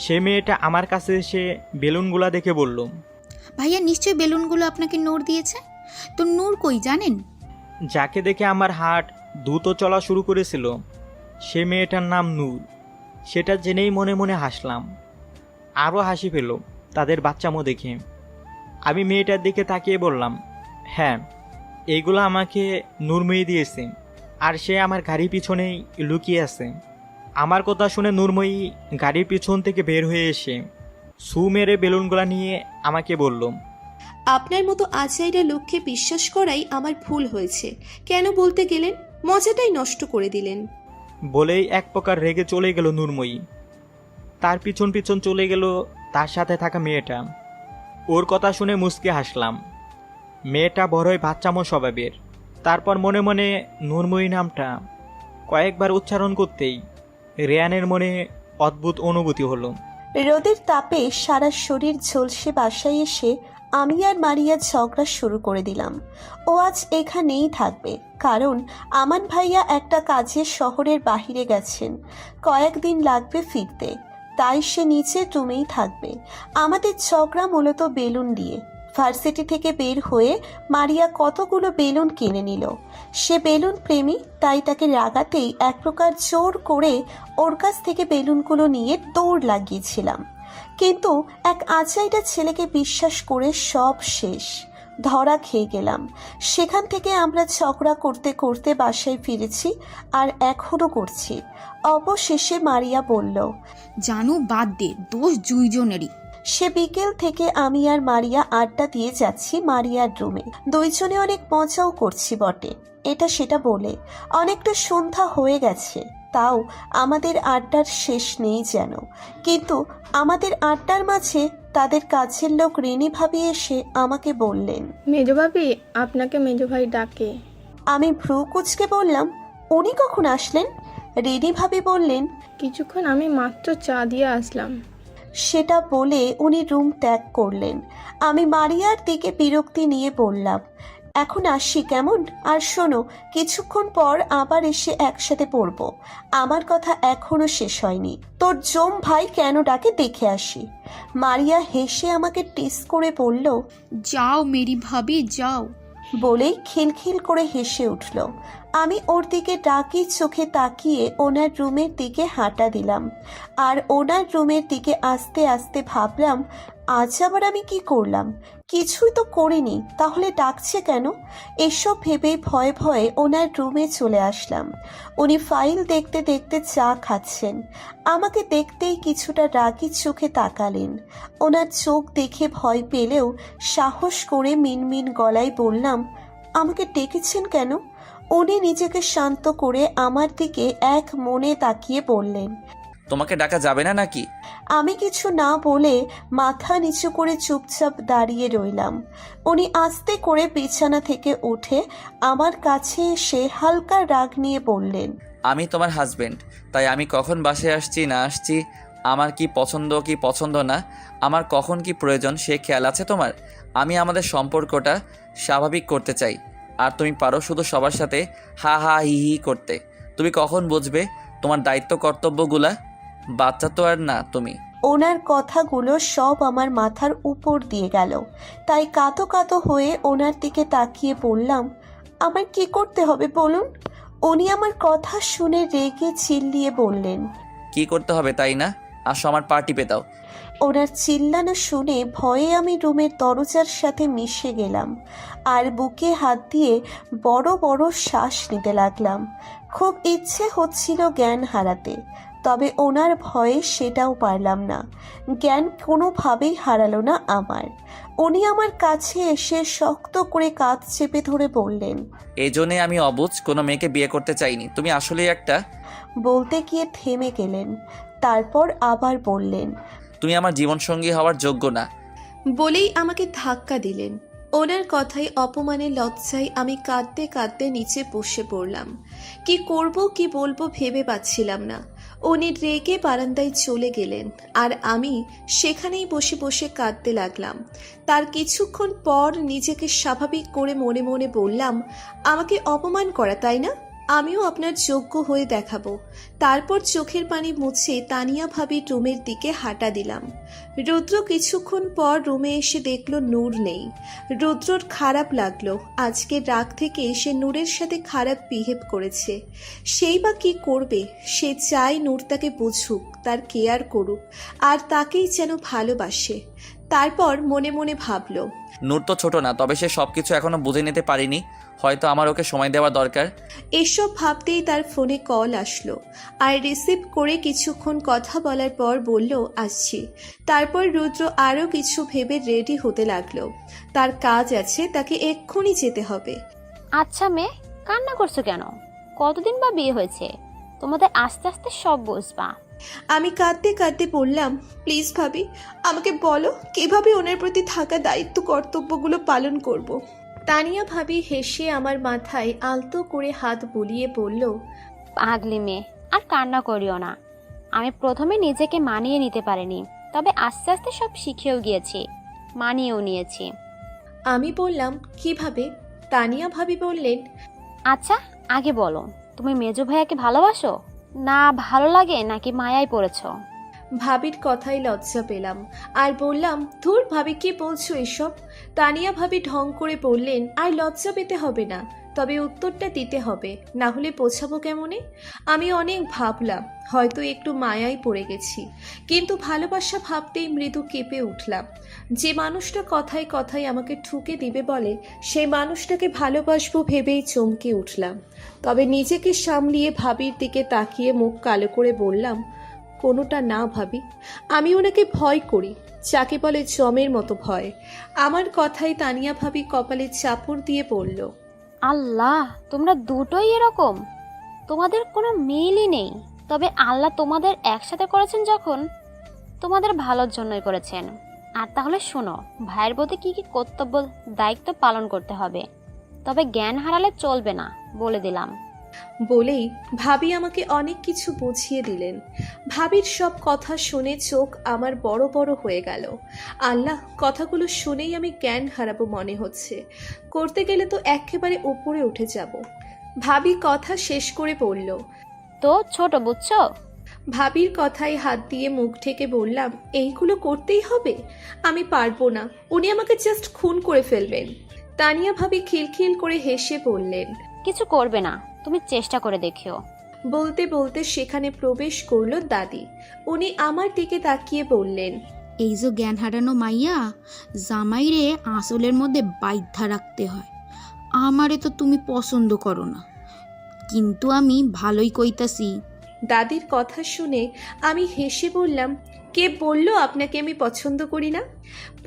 সে মেয়েটা আমার কাছে এসে বেলুনগুলা দেখে বলল, ভাইয়া নিশ্চয়ই বেলুনগুলো আপনাকে নূর দিয়েছে। তো নূর কই জানেন? যাকে দেখে আমার হার্ট দ্রুত চলা শুরু করেছিল সে মেয়েটার নাম নূর। সেটা জেনেই মনে মনে হাসলাম। আরও হাসি পেল তাদের বাচ্চামো দেখে। আমি মেয়েটার দিকে তাকিয়ে বললাম, হ্যাঁ এইগুলো আমাকে নূরময়ী দিয়েছে, আর সে আমার গাড়ির পিছনেই লুকিয়ে আছে। আমার কথা শুনে নূরময়ী গাড়ির পিছন থেকে বের হয়ে এসে সু মেরে বেলুনগুলা নিয়ে আমাকে বলল, আপনার মতো আচাইরা লোককে বিশ্বাস করাই আমার ভুল হয়েছে। কেন বলতে গেলেন? মজাটাই নষ্ট করে দিলেন। বলেই এক প্রকার রেগে চলে গেল নূরময়ী। তার পিছন পিছন চলে গেল তার সাথে থাকা মেয়েটা। ওর কথা শুনে মুচকে হাসলাম। মেয়েটা বড়ই বাচ্চামো স্বভাবের। তারপর মনে মনে নূরময়ী নামটা কয়েকবার উচ্চারণ করতেই রেয়ানের মনে অদ্ভুত অনুভূতি হলো। রোদের তাপে সারা শরীর ঝলসে বাসায় এসে আমি আর মারিয়া ঝগড়া শুরু করে দিলাম। ও আজ এখানেই থাকবে, কারণ আমান ভাইয়া একটা কাজে শহরের বাহিরে গেছেন। কয়েকদিন লাগবে ফিরতে, তাই সে নিচের রুমেই থাকবে। আমাদের ঝগড়া মূলত বেলুন দিয়ে। ভার্সিটি থেকে বের হয়ে মারিয়া কতগুলো বেলুন কিনে নিল। সে বেলুন প্রেমী, তাই তাকে রাগাতেই এক প্রকার জোর করে ওর কাছ থেকে বেলুনগুলো নিয়ে দৌড় লাগিয়েছিলাম। কিন্তু এক আচাইটা ছেলেকে বিশ্বাস করে সব শেষ, ধরা খেয়ে গেলাম। সেখান থেকে আমরা ঝগড়া করতে করতে বাসায় ফিরেছি, আর এখনও করছি। অবশেষে মারিয়া বলল, জানু বাদ দে, দোষ দুইজনেরই। সে বিকেল থেকে আমি আর মারিয়া আড্ডা দিয়ে যাচ্ছি মারিয়ার রুমে। দুইজনে অনেক মজাও করছি বটে, এটা সেটা বলে। অনেকটা সন্ধ্যা হয়ে গেছে, তাও আমাদের আড্ডার শেষ নেই যেন। কিন্তু আমাদের আড্ডার মাঝে তাদের কাছের লোক রিনি ভাবি এসে আমাকে বললেন, মেজো ভাবি আপনাকে মেজো ভাই ডাকে। আমি ভ্রু কুচকে বললাম, উনি কখন আসলেন? রিনি ভাবি বললেন, কিছুক্ষণ আমি মাত্র চা দিয়ে আসলাম। সেটা বলে উনি রুম ত্যাগ করলেন। আমি মারিয়ার দিকে বিরক্তি নিয়ে বললাম, এখন আসি কেমন? আর শোনো, কিছুক্ষণ পর আবার এসে একসাথে পড়বো। আমার কথা এখনো শেষ হয়নি। তোর জম ভাই কেন ডাকে দেখে আসি। মারিয়া হেসে আমাকে টিস করে বলল, যাও মেরি ভাবি যাও। বলেই খিলখিল করে হেসে উঠল। আমি ওর দিকে ডাকি চোখে তাকিয়ে ওনার রুমের দিকে হাঁটা দিলাম। আর ওনার রুমের দিকে আস্তে আস্তে ভাবলাম, আজ আবার আমি কি করলাম? কিছুই তো করিনি, তাহলে ডাকছে কেন? এসব ভেবেই ভয়ে ভয়ে ওনার রুমে চলে আসলাম। উনি ফাইল দেখতে দেখতে চা খাচ্ছেন। আমাকে দেখতেই কিছুটা রাগি চোখে তাকালেন। ওনার চোখ দেখে ভয় পেলেও সাহস করে মিনমিন গলায় বললাম, আমাকে ডেকেছেন কেন? উনি নিজেকে শান্ত করে আমার দিকে এক মনে তাকিয়ে বললেন, তোমাকে ডাকা যাবে না নাকি? আমি কিছু না বলে মাথা নিচু করে চুপচাপ দাঁড়িয়ে রইলাম। উনি আস্তে করে বিছানা থেকে উঠে আমার কাছে এসে হালকা রাগ নিয়ে বললেন, আমি তোমার হাজবেন্ড, তাই আমি কখন বাসায় আসছি না আসছি, আমার কি পছন্দ না, আমার কখন কি প্রয়োজন সে খেয়াল আছে তোমার? আমি আমাদের সম্পর্কটা স্বাভাবিক করতে চাই, আর তুমি পারো শুধু সবার সাথে হা হা হি হি করতে। তুমি কখন বুঝবে তোমার দায়িত্ব কর্তব্যগুলা? বাচ্চা তো আর না তুমি। ওনার কথাগুলো সব আমার মাথার উপর দিয়ে গেল। তাই কাতো কাতো হয়ে ওনার দিকে তাকিয়ে বললাম, আমার কি করতে হবে বলুন? উনি আমার কথা শুনে রেগে চিল্লিয়ে বললেন। কি করতে হবে তাই না? আসো আমার পার্টি পেতাও। ওনার চিল্লানো শুনে ভয়ে আমি রুমের দরজার সাথে মিশে গেলাম আর বুকে হাত দিয়ে বড় বড় শ্বাস নিতে লাগলাম। খুব ইচ্ছে হচ্ছিল জ্ঞান হারাতে, তবে ওনার ভয়ে সেটাও পারলাম না। জ্ঞান কোনোভাবেই হারালো না আমার। উনি আমার কাছে এসে শক্ত করে কাঁধ চেপে ধরে বললেন। এই জন্যে আমি অবুঝ কোনো মেয়েকে বিয়ে করতে চাইনি। তুমি আসলেই একটা। বলতে গিয়ে থেমে গেলেন, তারপর আবার বললেন, তুমি আমার জীবনসঙ্গী হওয়ার যোগ্য না। বলেই আমাকে ধাক্কা দিলেন। ওনার কথায় অপমানে লজ্জায় আমি কাঁদতে কাঁদতে নিচে বসে পড়লাম। কি করব কি বলবো ভেবে পাচ্ছিলাম না। উনি রেগে বারান্দায় চলে গেলেন আর আমি সেখানেই বসে বসে কাঁদতে লাগলাম। তার কিছুক্ষণ পর নিজেকে স্বাভাবিক করে মনে মনে বললাম, আমাকে অপমান করা তাই না? আমিও আপনার যোগ্য হয়ে দেখাবো। তারপর চোখের পানি মুছে তানিয়া ভাবির রুমের দিকে হাঁটা দিলাম। রুদ্র কিছুক্ষণ পর রুমে এসে দেখলো নূর নেই। রুদ্রর খারাপ লাগলো। আজকে রাগ থেকে সে নূরের সাথে খারাপ বিহেভ করেছে। সেই বা কি করবে? সে চায় নূর তাকে বুঝুক, তার কেয়ার করুক আর তাকেই যেন ভালোবাসে। তারপর মনে মনে ভাবলো, নূর তো ছোট না, তবে সে সবকিছু এখনো বুঝে নিতে পারিনি। হয়তো আমার ওকে সময় দেওয়া দরকার। এসব ভাবতেই তার ফোনে কল আসলো আর রিসিভ করে কিছুক্ষণ কথা বলার পর বলল আসছি। তারপর রুদ্র আরও কিছু ভেবে রেডি হতে লাগলো। তার কাজ আছে, তাকে এক্ষুনি যেতে হবে। আচ্ছা মেয়ে, কান্না করছো কেন? কতদিন বা বিয়ে হয়েছে? তোমাদের আস্তে আস্তে সব বুঝবা। আমি কাঁদতে কাঁদতে বললাম, প্লিজ ভাবি, আমাকে বলো কিভাবে ওনার প্রতি থাকা দায়িত্ব কর্তব্যগুলো পালন করব। তানিয়া ভাবি হেসে আমার মাথায় আলতো করে হাত বুলিয়ে বলল, পাগলি মেয়ে, আর কান্না করিও না। আমি প্রথমে নিজেকে মানিয়ে নিতে পারিনি, তবে আস্তে আস্তে সব শিখেও গিয়েছি, মানিয়েও নিয়েছি। আমি বললাম, কিভাবে? তানিয়া ভাবি বললেন, আচ্ছা আগে বলো, তুমি মেজো ভাইয়াকে ভালোবাসো না ভালো লাগে নাকি মায়ায় পড়েছো? ভাবির কথাই লজ্জা পেলাম আর বললাম, ধুর ভাবি, কি বলছো এসব? তানিয়া ভাবি ঢং করে বললেন, আর লজ্জা পেতে হবে না, তবে উত্তরটা দিতে হবে, না হলে বোঝাবো কেমনে? আমি অনেক ভাবলাম, হয়তো একটু মায়ায় পড়ে গেছি, কিন্তু ভালোবাসা ভাবতেই মৃদু কেঁপে উঠলাম। যে মানুষটা কথায় কথায় আমাকে ঠুকে দিবে বলে, সেই মানুষটাকে ভালোবাসবো ভেবেই চমকে উঠলাম। তবে নিজেকে সামলিয়ে ভাবির দিকে তাকিয়ে মুখ কালো করে বললাম, কোনোটা না ভাবি, আমি ওনাকে ভয় করি, যাকে বলে জমের মতো ভয়। আমার কথায় তানিয়া ভাবি কপালে চাপড় দিয়ে বলল, আল্লাহ, তোমরা দুটোই এরকম, তোমাদের কোনো মিলই নেই। তবে আল্লাহ তোমাদের একসাথে করেছেন যখন, তোমাদের ভালোর জন্যই করেছেন। আর তাহলে শোনো, ভাইয়ের প্রতি কি কি কর্তব্য দায়িত্ব পালন করতে হবে, তবে জ্ঞান হারালে চলবে না, বলে দিলাম। বলেই ভাবি আমাকে অনেক কিছু বুঝিয়ে দিলেন। ভাবির সব কথা শুনে চোখ আমার বড় বড় হয়ে গেল। আল্লাহ, কথাগুলো শুনেই আমি জ্ঞান হারাবো মনে হচ্ছে। করতে গেলে তো একেবারে উপরে উঠে যাব। ভাবি কথা শেষ করে বলল, তো ছোট বুঝছো? ভাবির কথায় হাত দিয়ে মুখ ঢেকে বললাম, এইগুলো করতেই হবে? আমি পারবো না, উনি আমাকে জাস্ট খুন করে ফেলবেন। তানিয়া ভাবি খিলখিল করে হেসে বললেন, কিছু করবে না, তুমি চেষ্টা করে দেখিও। বলতে বলতে সেখানে প্রবেশ করলো দাদি। উনি আমার দিকে তাকিয়ে বললেন, এই যে জ্ঞান হারানো মাইয়া, জামাইরে আঁচলের মধ্যে বাইধ্যা রাখতে হয়। আমারে তো তুমি পছন্দ করো না, কিন্তু আমি ভালোই কইতাছি। দাদির কথা শুনে আমি হেসে বললাম, কে বলল আপনাকে আমি পছন্দ করি না?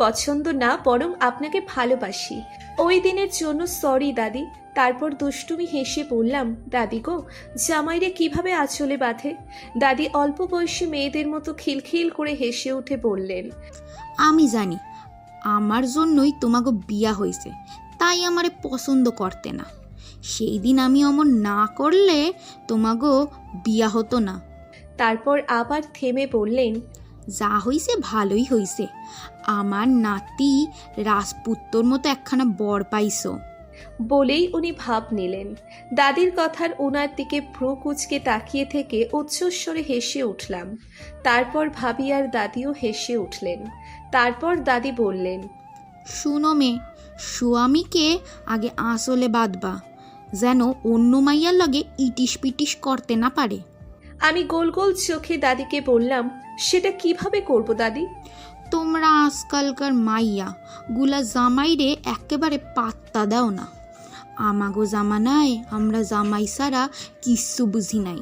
পছন্দ না, বরং আপনাকে ভালোবাসি। ওই দিনের জন্য সরি দাদি। তারপর দুষ্টুমি হেসে বললাম, দাদি গো, জামাইরে কিভাবে আঁচলে বাঁধে? দাদি অল্প বয়সী মেয়েদের মতো খিলখিল করে হেসে উঠে বললেন, আমি জানি আমার জন্যই তোমাকে বিয়া হয়েছে, তাই আমারে পছন্দ করতে না। সেই দিন আমি অমন না করলে তোমাকে বিয়া হতো না। তারপর আবার থেমে বললেন, যা হইছে ভালোই হইছে, আমার নাতি রাজপুত্তর মতো একখানা বর পাইছো। বলেই উনি ভাব নিলেন। দাদির কথার ওনার দিকে ভ্রু কুচকে তাকিয়ে থেকে উচ্চস্বরে হেসে উঠলাম। তারপর ভাবি আর দাদিও হেসে উঠলেন। তারপর দাদি বললেন, শুনো মে, স্বামীকে আগে আঁচলে বাঁধবা, যেন অন্য মাইয়ার লগে ইটিস পিটিস করতে না পারে। আমি গোল গোল চোখে দাদিকে বললাম, সেটা কিভাবে করব দাদি? তোমরা আজকালকার মাইয়া গুলা জামাইরে একেবারে পাত্তা দাও না। আমাগো জামানায় আমরা জামাই ছাড়া কিচ্ছু বুঝি নাই।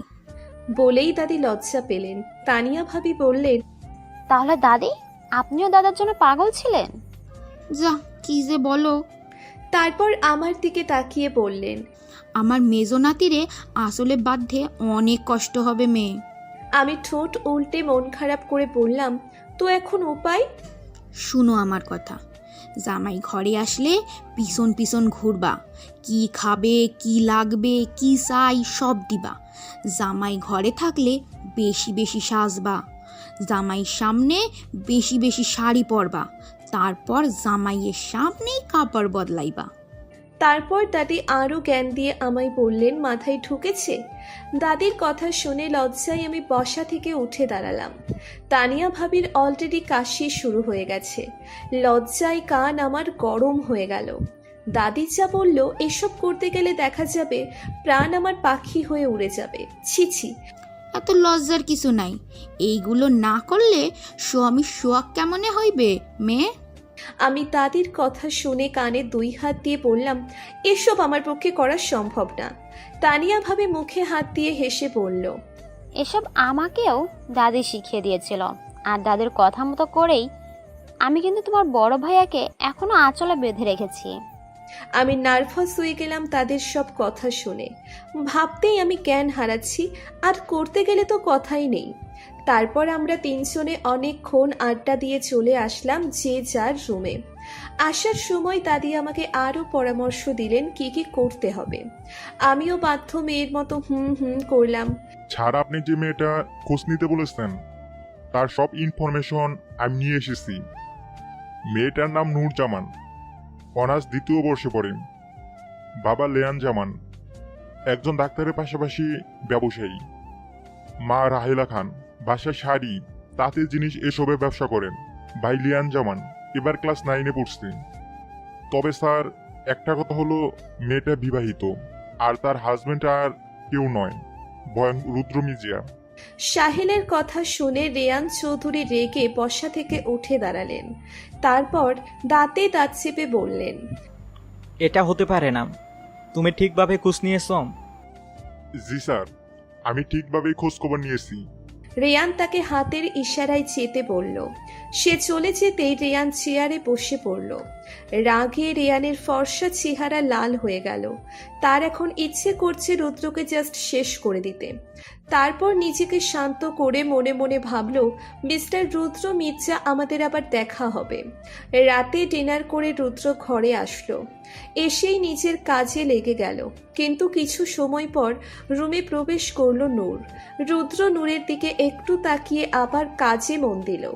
বলেই দাদি লজ্জা পেলেন। তানিয়া ভাবি বললেন, তাহলে দাদি, আপনিও দাদার জন্য পাগল ছিলেন? যা কি যে বলো। তারপর আমার দিকে তাকিয়ে বললেন, আমার মেজো নাতিরে আসলে বাধ্যে অনেক কষ্ট হবে মেয়ে। আমি ঠোঁট উল্টে মন খারাপ করে বললাম, তো এখন উপায়? শুনো আমার কথা, জামাই ঘরে আসলে পিছন পিছন ঘুরবা, কি খাবে কি লাগবে কি চাই সব দিবা। জামাই ঘরে থাকলে বেশি বেশি সাজবা, জামাইয়ের সামনে বেশি বেশি শাড়ি পরবা, তারপর জামাইয়ের সামনেই কাপড় বদলাইবা। তারপর দাদি আরও জ্ঞান দিয়ে আমায় বললেন, মাথায় ঢুকেছে? দাদির কথা শুনে লজ্জায় আমি বসা থেকে উঠে দাঁড়ালাম। তানিয়া ভাবির অলরেডি কাশি শুরু হয়ে গেছে। লজ্জায় কান আমার গরম হয়ে গেল। দাদি যা বলল, এসব করতে গেলে দেখা যাবে প্রাণ আমার পাখি হয়ে উড়ে যাবে। ছি ছি। এত লজ্জার কিছু নাই, এইগুলো না করলে স্বামী সোয়াগ কেমনে হইবে মেয়ে? আমি দাদির কথা শুনে কানে 2 হাত দিয়ে বললাম, এসব আমার পক্ষে করা সম্ভব না। তানিয়া ভাবে মুখে হাত দিয়ে হেসে বলল, এসব আমাকেও দাদি শিখিয়ে দিয়েছিল, আর দাদির কথা মতো করেই আমি কিন্তু তোমার বড় ভাইয়াকে এখনো আঁচলে বেঁধে রেখেছি। আমি নার্ভাস হয়ে গেলাম তাদের সব কথা শুনে। ভাবতেই আমি জ্ঞান হারাচ্ছি, আর করতে গেলে তো কথাই নেই। তারপর আমরা 3 জনে অনেকক্ষণ আড্ডা দিয়ে চলে আসলাম যে যার রুমে। আসার সময় দাদি আমাকে আরও পরামর্শ দিলেন কি কি করতে হবে। আমিও বাধ্য মেয়ের মতো হুম হুম করলাম। ছাড়া আপনি যে মেয়েটা খোঁজ নিতে বলেছেন তার সব ইনফরমেশন আমি নিয়ে এসেছি। মেয়েটার নাম নূর জামান, অনার্স 2য় বর্ষে পড়েন। বাবা লেয়ান জামান, একজন ডাক্তারের পাশাপাশি ব্যবসায়ী। মা রাহেলা খান, বাসায় শাড়ি তাঁতের জিনিস এসবের ব্যবসা করেন। ভাই লিয়ান জামান এবার ক্লাস 9-এ পড়ছেন। তবে স্যার, একটা কথা হলো মেয়েটা বিবাহিত, আর তার হাজবেন্ড আর কেউ নয়, বয়ং রুদ্র মিজিয়া। সাহেলের কথা শুনে রেয়ান চৌধুরী রেগে বসা থেকে উঠে দাঁড়ালেন। তারপর দাঁতে দাঁত চেপে বললেন, এটা হতে পারে না। তুমি ঠিকভাবে খোঁজ নিয়েছ? জি স্যার, আমি ঠিকভাবেই খোঁজ খবর নিয়েছি। রেয়ান তাকে হাতের ইশারায় যেতে বলল। সে চলে যেতেই রেয়ান চেয়ারে বসে পড়ল। রাগে রেয়ানের ফর্সা চেহারা লাল হয়ে গেল। তার এখন ইচ্ছে করছে রুদ্রকে জাস্ট শেষ করে দিতে। তারপর নিজেকে শান্ত করে মনে মনে ভাবল, মিস্টার রুদ্র মির্জা, আমাদের আবার দেখা হবে। রাতে ডিনার করে রুদ্র ঘরে আসলো। এসেই নিজের কাজে লেগে গেল। কিন্তু কিছু সময় পর রুমে প্রবেশ করলো নূর। রুদ্র নূরের দিকে একটু তাকিয়ে আবার কাজে মন দিল।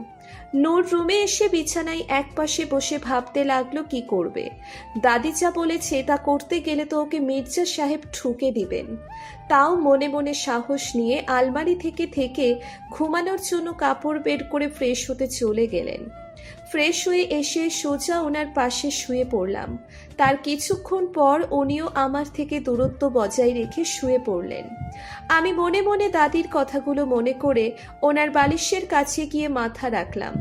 নূর রুমে এসে বিছানায় একপাশে বসে ভাবতে লাগলো কি করবে। দাদি যা বলেছে তা করতে গেলে তো ওকে মির্জা সাহেব ঠুকে দিবেন। তাও মনে মনে সাহস নিয়ে আলমারি থেকে ঘুমানোর জন্য কাপড় বের করে ফ্রেশ হতে চলে গেলেন। ফ্রেশ হয়ে এসে সোজা ওনার পাশে শুয়ে পড়লাম। তার কিছুক্ষণ পর উনিও আমার থেকে দূরত্ব বজায় রেখে শুয়ে পড়লেন। আমি মনে মনে দাদির কথাগুলো মনে করে ওনার বালিশের কাছে গিয়ে মাথা রাখলাম।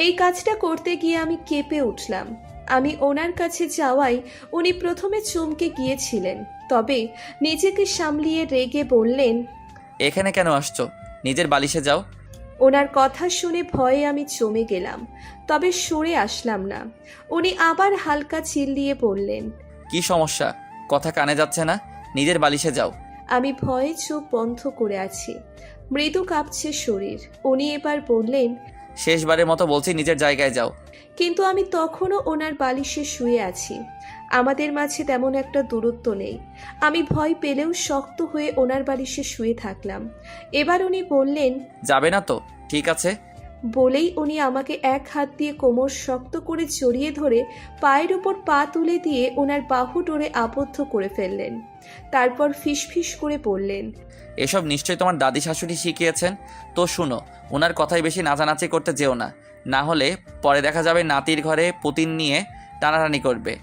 এই কাজটা করতে গিয়ে আমি কেঁপে উঠলাম। আমি ওনার কাছে যাওয়ায় উনি প্রথমে চমকে গিয়েছিলেন, তবে নিজেকে সামলিয়ে রেগে বললেন, এখানে কেন আসছো? নিজের বালিশে যাও। ওনার কথা শুনে ভয়ে আমি জমে গেলাম, তবে সরে আসলাম না। উনি আবার হালকা চিল্লিয়ে বললেন, কি সমস্যা? কথা কানে যাচ্ছে না? নিজের বালিশে যাও। আমি ভয়ে চোখ বন্ধ করে আছি। মৃদু কাঁপছে শরীর। উনি এবার বললেন, শেষবারের মতো বলছি, নিজের জায়গায় যাও। কিন্তু আমি তখনও ওনার বালিশে শুয়ে আছি। আমাদের মাঝে তেমন একটা দূরত্ব নেই। আমি ভয় পেলেও শক্ত হয়ে ওনার বালিশে শুয়ে থাকলাম। এবার উনি বললেন, যাবে না তো? ঠিক আছে। বলেই উনি আমাকে এক হাত দিয়ে কোমর শক্ত করে জড়িয়ে ধরে পায়ের উপর পা তুলে দিয়ে ওনার বাহু ডোরে আবদ্ধ করে ফেললেন। তারপর ফিসফিস করে বললেন, এসব নিশ্চয়ই তোমার দাদি শাশুড়ি শিখিয়েছেন। তো শুনো, ওনার কথাই বেশি নাচানাচি করতে যেও না, না হলে পরে দেখা যাবে নাতির ঘরে পুতিন নিয়ে টানাটানি করবে।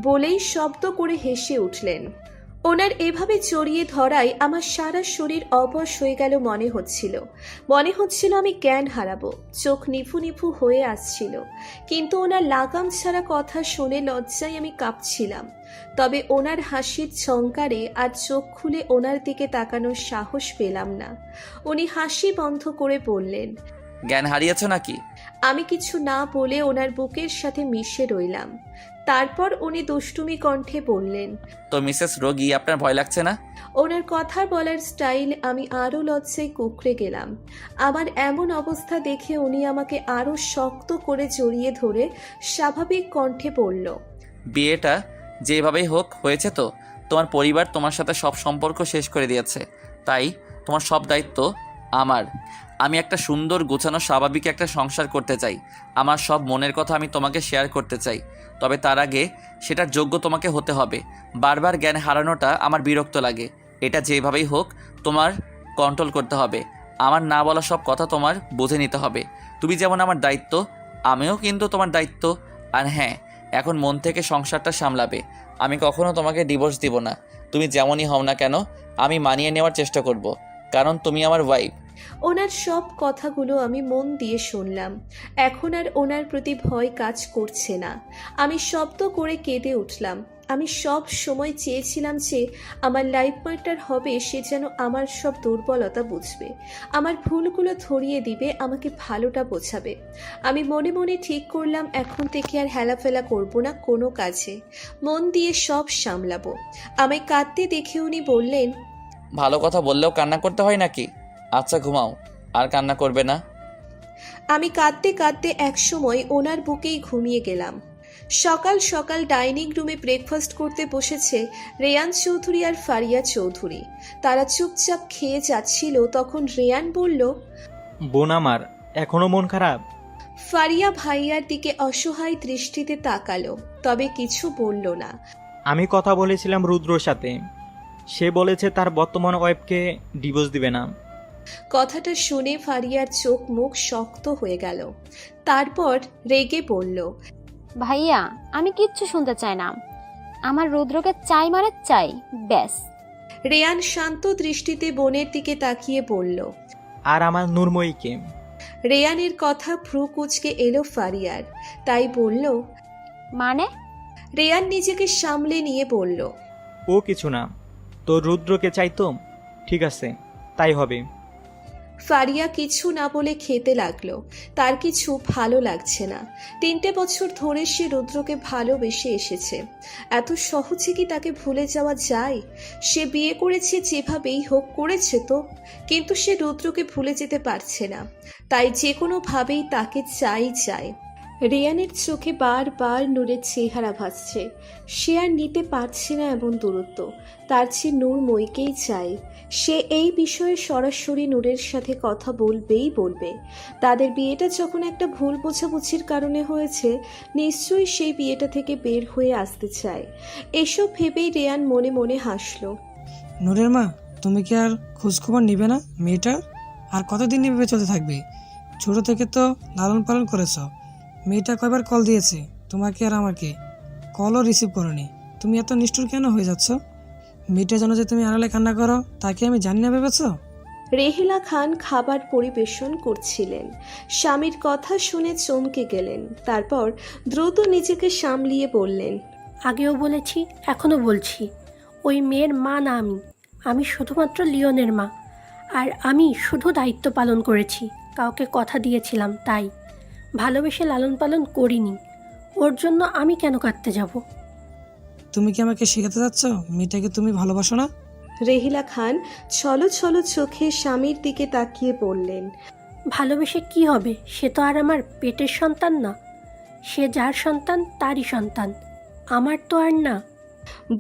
বলেই শব্দ করে হেসে উঠলেন। ওনার এভাবে জড়িয়ে ধরায় আমার সারা শরীর অবশ হয়ে গেল মনে হচ্ছিল আমি জ্ঞান হারাবো, চোখ নিভু নিভু হয়ে আসছিল। কিন্তু ওনার লাগাম ছাড়া কথা শুনে লজ্জায় আমি কাঁপছিলাম। তবে ওনার হাসির ঝংকারে আর চোখ খুলে ওনার দিকে তাকানোর সাহস পেলাম না। উনি হাসি বন্ধ করে বললেন, জ্ঞান হারিয়েছ নাকি? আমি কিছু না বলে ওনার বুকের সাথে মিশে রইলাম। তারপর উনি দুষ্টুমি কণ্ঠে বললেন, তো মিসেস রোগী, আপনার ভয় লাগছে না? ওনার কথা বলার স্টাইল আমি আরও লজ্জায় কুঁকড়ে গেলাম। আমার এমন অবস্থা দেখে উনি আমাকে আরও শক্ত করে জড়িয়ে ধরে স্বাভাবিক কণ্ঠে বলল, বিয়েটা যেভাবেই হোক হয়েছে তো? তোমার পরিবার তোমার সাথে সব সম্পর্ক শেষ করে দিয়েছে, তাই তোমার সব দায়িত্ব আমার। আমি একটা সুন্দর গোছানো স্বাভাবিক একটা সংসার করতে চাই। আমার সব মনের কথা আমি তোমাকে শেয়ার করতে চাই, তবে তার আগে সেটার যোগ্য তোমাকে হতে হবে। বারবার জ্ঞান হারানোটা আমার বিরক্ত লাগে। এটা যেভাবেই হোক তোমার কন্ট্রোল করতে হবে। আমার না বলা সব কথা তোমার বুঝে নিতে হবে। তুমি যেমন আমার দায়িত্ব, আমিও কিন্তু তোমার দায়িত্ব। আর হ্যাঁ, এখন মন থেকে সংসারটা সামলাবে। আমি কখনো তোমাকে ডিভোর্স দিব না। তুমি যেমনই হও না কেন, আমি মানিয়ে নেওয়ার চেষ্টা করব, কারণ তুমি আমার ওয়াইফ। ওনার সব কথাগুলো আমি মন দিয়ে শুনলাম। এখন আর ওনার প্রতি ভয় কাজ করছে না। আমি শব্দ করে কেঁদে উঠলাম। আমি সব সময় চেয়েছিলাম যে আমার লাইফ পার্টনার হবে সে যেন আমার সব দুর্বলতা বুঝবে, আমার ভুলগুলো ধরিয়ে দিবে, আমাকে ভালোটা বোঝাবে। আমি মনে মনে ঠিক করলাম এখন থেকে আর হেলাফেলা করব না কোনো কাজে, মন দিয়ে সব সামলাবো। আমায় কাঁদতে দেখে উনি বললেন, ভালো কথা বললেও কান্না করতে হয় নাকি? আচ্ছা ঘুমাও, আর কান্না করবে না। আমি কাঁদতে কাঁদতে একসময় ওনার বুকেই ঘুমিয়ে গেলাম। সকাল সকাল ডাইনিং রুমে ব্রেকফাস্ট করতে বসেছে রেয়ান চৌধুরী আর ফারিয়া চৌধুরী। তারা চুপচাপ খেয়ে যাচ্ছিল। তখন রেয়ান বলল, বোন আমার এখনো মন খারাপ? ফারিয়া ভাইয়ার দিকে অসহায় দৃষ্টিতে তাকালো, তবে কিছু বলল না। আমি কথা বলেছিলাম রুদ্রর সাথে, সে বলেছে তার বর্তমান ওয়াইফকে ডিভোর্স দিবে না। কথাটা শুনে ফারিয়ার চোখ মুখ শক্ত হয়ে গেল। তারপর রেগে বলল, ভাইয়া, আমি কিচ্ছু শুনতে চাই না। আমার রুদ্রকে চাই মানে চাই, ব্যাস। রেয়ান শান্ত দৃষ্টিতে বোনের দিকে তাকিয়ে বলল, আর আমার নূরময়ীকে। রেয়ানের কথা ভ্রু কুঁচকে এলো ফারিয়ার, তাই বলল, মানে? রেয়ান নিজেকে সামলে নিয়ে বলল, ও কিছু না, তো রুদ্রকে চাইতো, ঠিক আছে তাই হবে। ফারিয়া কিছু না বলে খেতে লাগলো। তার কিছু ভালো লাগছে না। 3টে বছর ধরে সে রুদ্রকে ভালোবেসে এসেছে। এত সহজে কি তাকে ভুলে যাওয়া যায়? সে বিয়ে করেছে, যেভাবেই হোক করেছে তো, কিন্তু সে রুদ্রকে ভুলে যেতে পারছে না। তাই যে কোনোভাবেই তাকে চাই। রেয়ানের চোখে বারবার নূরের চেহারা ভাসছে। সে আর নিতে পারছে না এমন দূরত্ব। তার চেয়ে নূর মইকেই চায়। সে এই বিষয়ে সরাসরি নূরের সাথে কথা বলবে। তাদের বিয়েটা যখন একটা ভুল বোঝাবুঝির কারণে হয়েছে, নিশ্চয়ই সেই বিয়েটা থেকে বের হয়ে আসতে চায়। এসব ভেবেই রেয়ান মনে মনে হাসল। নূরের মা, তুমি কি আর খোঁজখবর নিবে না মেয়েটার? আর কতদিন এভাবে চলতে থাকবে? ছোট থেকে তো লালন পালন করেছ। মেয়েটা কয়বার কল দিয়েছে তোমাকে আর আমাকে, কলও রিসিভ করোনি। তুমি এত নিষ্ঠুর কেন হয়ে যাচ্ছ? মেয়েটা যেন যে তুমি আড়ালে কান্না করো তাকে আমি জানি না ভেবেছ? রেহেলা খান খাবার পরিবেশন করছিলেন। স্বামীর কথা শুনে চমকে গেলেন। তারপর দ্রুত নিজেকে সামলিয়ে বললেন, আগেও বলেছি, এখনও বলছি, ওই মেয়ের মা না আমি শুধুমাত্র লিওনের মা। আর আমি শুধু দায়িত্ব পালন করেছি, কাউকে কথা দিয়েছিলাম তাই। ভালোবেসে লালন পালন করিনি। ওর জন্য আমি কেন কাঁদতে যাব? তুমি কি আমাকে শেখাতে যাচ্ছ মেয়েটাকে তুমি ভালোবাসো না? রেহিলা খান ছলো ছলো চোখে স্বামীর দিকে তাকিয়ে বললেন, ভালোবেসে কি হবে? সে তো আর আমার পেটের সন্তান না। সে যার সন্তান তারই সন্তান, আমার তো আর না।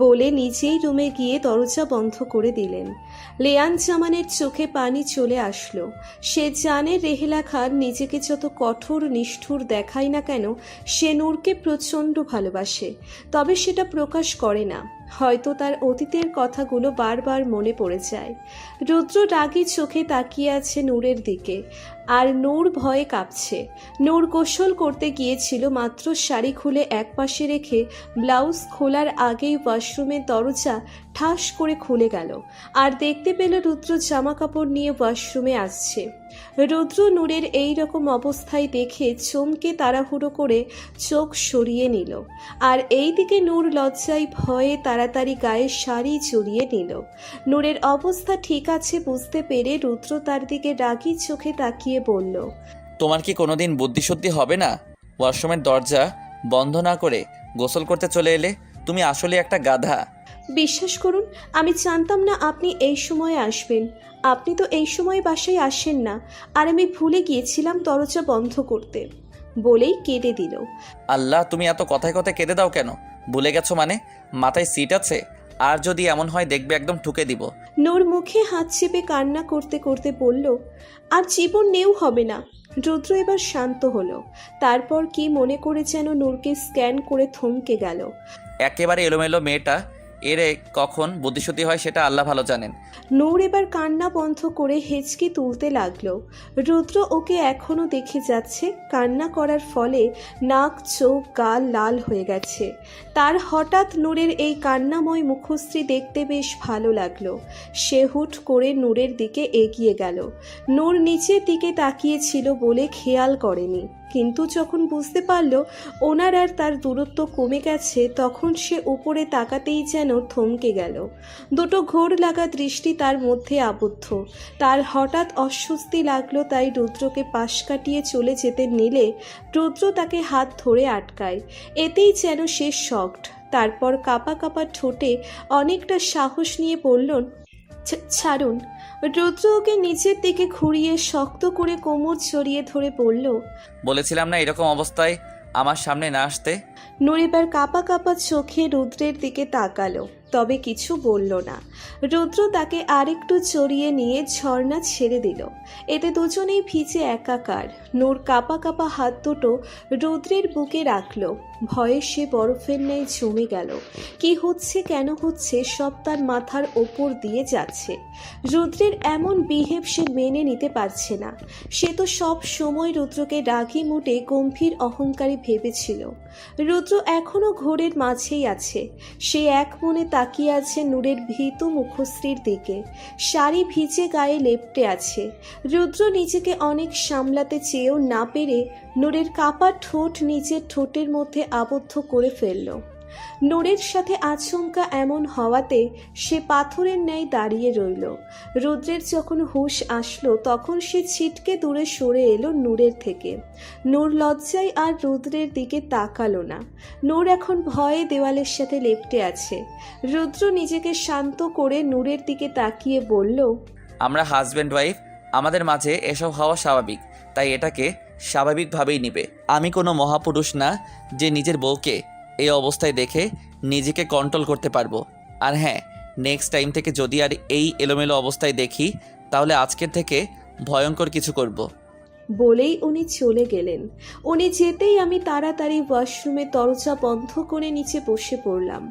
বলে নিজেই রুমে গিয়ে দরজা বন্ধ করে দিলেন। লেয়ান জামানের চোখে পানি চলে আসলো। সে জানে রেহেলা খান নিজেকে যত কঠোর নিষ্ঠুর দেখায় না কেন, সে নূরকে প্রচণ্ড ভালোবাসে, তবে সেটা প্রকাশ করে না। হয়তো তার অতীতের কথাগুলো বারবার মনে পড়ে যায়। রুদ্র রাগী চোখে তাকিয়ে আছে নূরের দিকে, আর নূর ভয়ে কাঁপছে। নূর গোসল করতে গিয়েছিল, মাত্র শাড়ি খুলে একপাশে রেখে ব্লাউজ খোলার আগেই ওয়াশরুমের দরজা ঠাস করে খুলে গেল, আর দেখতে পেল রুদ্র জামা কাপড় নিয়ে ওয়াশরুমে আসছে। রুদ্র নূরের এই রকম অবস্থায় দেখে চমকে তাড়াহুড়ো করে চোখ সরিয়ে নিল, আর এইদিকে নূর লজ্জায় ভয়ে তাড়াতাড়ি গায়ে শাড়ি জড়িয়ে নিল। নূরের অবস্থা ঠিক আছে বুঝতে পেরে রুদ্র তার দিকে রাগী চোখে তাকিয়ে বলল, তোমার কি কোনোদিন বুদ্ধিশুদ্ধি হবে না? ওয়াশরুমের দরজা বন্ধ না করে গোসল করতে চলে এলে। তুমি আসলে একটা গাধা। বিশ্বাস করুন, আমি জানতাম না আপনি এই সময়ে আসবেন। আপনি তো এই সময় বাসায় আসেন না, আর আমি ভুলে গিয়েছিলাম দরজা বন্ধ করতে, বলেই কেঁদে দিল। আল্লাহ, তুমি এত কথায় কথায় কেঁদে দাও কেন? ভুলে গেছো মানে? মাথায় সিট আছে? আর যদি এমন হয় দেখবে একদম ঠুকে দিব। নূর মুখে হাত চেপে কান্না করতে করতে বলল, আর জীবন নেও হবে না। রুদ্র এবার শান্ত হলো, তারপর কি মনে করে যেন নূরকে স্ক্যান করে থমকে গেল। একেবারে এলোমেলো মেয়েটা, এরে কখন বুদ্ধিশুদ্ধি হয় সেটা আল্লাহ ভালো জানেন। নূর এবার কান্না বন্ধ করে হেঁচকি তুলতে লাগলো। রুদ্র ওকে এখনো দেখে যাচ্ছে। কান্না করার ফলে নাক, চোখ, গাল লাল হয়ে গেছে। তার হঠাৎ নূরের এই কান্নাময় মুখশ্রী দেখতে বেশ ভালো লাগলো। সে হুট করে নূরের দিকে এগিয়ে গেল। নূর নিচের দিকে তাকিয়েছিল বলে খেয়াল করেনি, কিন্তু যখন বুঝতে পারল ওনার আর তার দূরত্ব কমে গেছে, তখন সে উপরে তাকাতেই যেন থমকে গেল। দুটো ঘোর লাগা দৃষ্টি তার মধ্যে আবদ্ধ। তার হঠাৎ অস্বস্তি লাগলো, তাই রুদ্রকে পাশ কাটিয়ে চলে যেতে নিলে রুদ্র তাকে হাত ধরে আটকায়। এতেই যেন সে শকড। তারপর কাঁপা কাঁপা ঠোঁটে অনেকটা সাহস নিয়ে বলল, ছাড়ুন। রুদ্র ওকে নিচের দিকে ঘুরিয়ে শক্ত করে কোমর জড়িয়ে ধরে বলল, বলেছিলাম না এরকম অবস্থায় আমার সামনে না আসতে। নূর এবার কাঁপা কাঁপা চোখে রুদ্রের দিকে তাকালো, তবে কিছু বলল না। রুদ্র তাকে আরেকটু চড়িয়ে নিয়ে ঝর্ণা ছেড়ে দিল। এতে দুজনেই ভিজে একাকার। নূর কাঁপা কাঁপা হাত দুটো রুদ্রের বুকে রাখলো। ভয়ে সে বরফের ন্যায় জমে গেল। কি হচ্ছে, কেন হচ্ছে, সব তার মাথার ওপর দিয়ে যাচ্ছে। রুদ্রের এমন বিহেভ সে মেনে নিতে পারছে না। সে তো সব সময় রুদ্রকে রাগী মুডে গম্ভীর অহংকারী ভেবেছিল। রুদ্র এখনো ঘোরের মাঝেই আছে। সে এক মনে তাকিয়ে আছে নূরের ভীত মুখশ্রীর দিকে। শাড়ি ভিজে গায়ে লেপ্টে আছে। রুদ্র নিজেকে অনেক সামলাতে চেয়েও না পেরে নূরের কাপা ঠোঁট নিজের ঠোঁটের মধ্যে আবদ্ধ করে ফেলল। নূরের সাথে আচমকা এমন হওয়াতে সে পাথরের ন্যায় দাঁড়িয়ে রইল। রুদ্রের যখন হুঁশ আসলো তখন সে ছিটকে দূরে সরে এলো নূরের থেকে। নূর লজ্জায় আর রুদ্রের দিকে তাকালো না। নূর এখন ভয়ে দেওয়ালের সাথে লেপ্টে আছে। রুদ্র নিজেকে শান্ত করে নূরের দিকে তাকিয়ে বলল, আমরা হাজব্যান্ড ওয়াইফ, আমাদের মাঝে এসব হওয়া স্বাভাবিক, তাই এটাকে স্বাভাবিকভাবেই নিবে। আমি কোনো মহাপুরুষ না যে নিজের বউকে এই অবস্থায় দেখে নিজেকে কন্ট্রোল করতে পারবো। আর হ্যাঁ, নেক্সট টাইম থেকে যদি আর এই এলোমেলো অবস্থায় দেখি তাহলে আজকের থেকে ভয়ঙ্কর কিছু করব। বলেই উনি চলে গেলেন। উনি যেতেই আমি তাড়াতাড়ি ওয়াশরুমের দরজা বন্ধ করে নিচে বসে পড়লাম।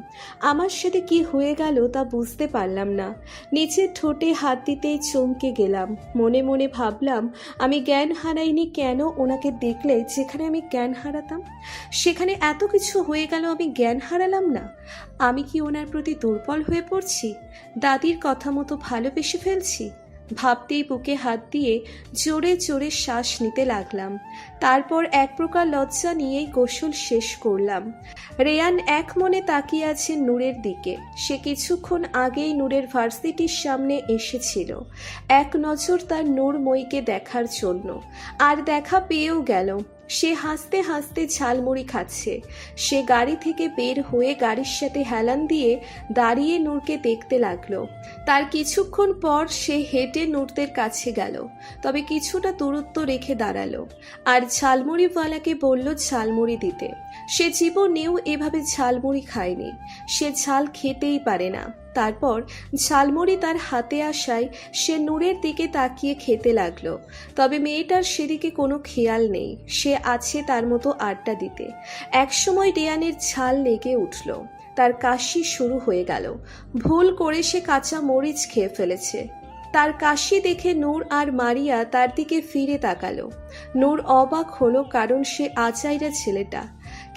আমার সাথে কি হয়ে গেল তা বুঝতে পারলাম না। নিচের ঠোঁটে হাত দিতেই চমকে গেলাম। মনে মনে ভাবলাম, আমি জ্ঞান হারাইনি কেন? ওনাকে দেখলে যেখানে আমি জ্ঞান হারাতাম সেখানে এত কিছু হয়ে গেল, আমি জ্ঞান হারালাম না। আমি কি ওনার প্রতি দুর্বল হয়ে পড়ছি? দাদির কথা মতো ভালোবেসে ফেলছি? ভাবতেই বুকে হাত দিয়ে জোরে জোরে শ্বাস নিতে লাগলাম। তারপর এক প্রকার লজ্জা নিয়েই গোসল শেষ করলাম। রেয়ান এক মনে তাকিয়ে আছে নূরের দিকে। সে কিছুক্ষণ আগেই নূরের ভার্সিটির সামনে এসেছিল এক নজর তার নূরময়ীকে দেখার জন্য, আর দেখা পেয়েও গেল। সে হাসতে হাসতে ঝালমুড়ি খাচ্ছে। সে গাড়ি থেকে বের হয়ে গাড়ির সাথে হেলান দিয়ে দাঁড়িয়ে নূরকে দেখতে লাগলো। তার কিছুক্ষণ পর সে হেঁটে নূরদের কাছে গেল, তবে কিছুটা দূরত্ব রেখে দাঁড়ালো, আর ঝালমুড়িওয়ালাকে বলল ঝালমুড়ি দিতে। সে জীবনেও এভাবে ঝালমুড়ি খায়নি। সে ঝাল খেতেই পারে না। তারপর ঝালমুড়ি তার হাতে আসায় সে নূরের দিকে তাকিয়ে খেতে লাগলো। তবে মেয়েটার সেদিকে কোনো খেয়াল নেই। সে আছে তার মতো আড্ডা দিতে। একসময় রেয়ানের ঝাল লেগে উঠল। তার কাশি শুরু হয়ে গেল। ভুল করে সে কাঁচা মরিচ খেয়ে ফেলেছে। তার কাশি দেখে নূর আর মারিয়া তার দিকে ফিরে তাকালো। নূর অবাক হলো, কারণ সে আচাইরা ছেলেটা,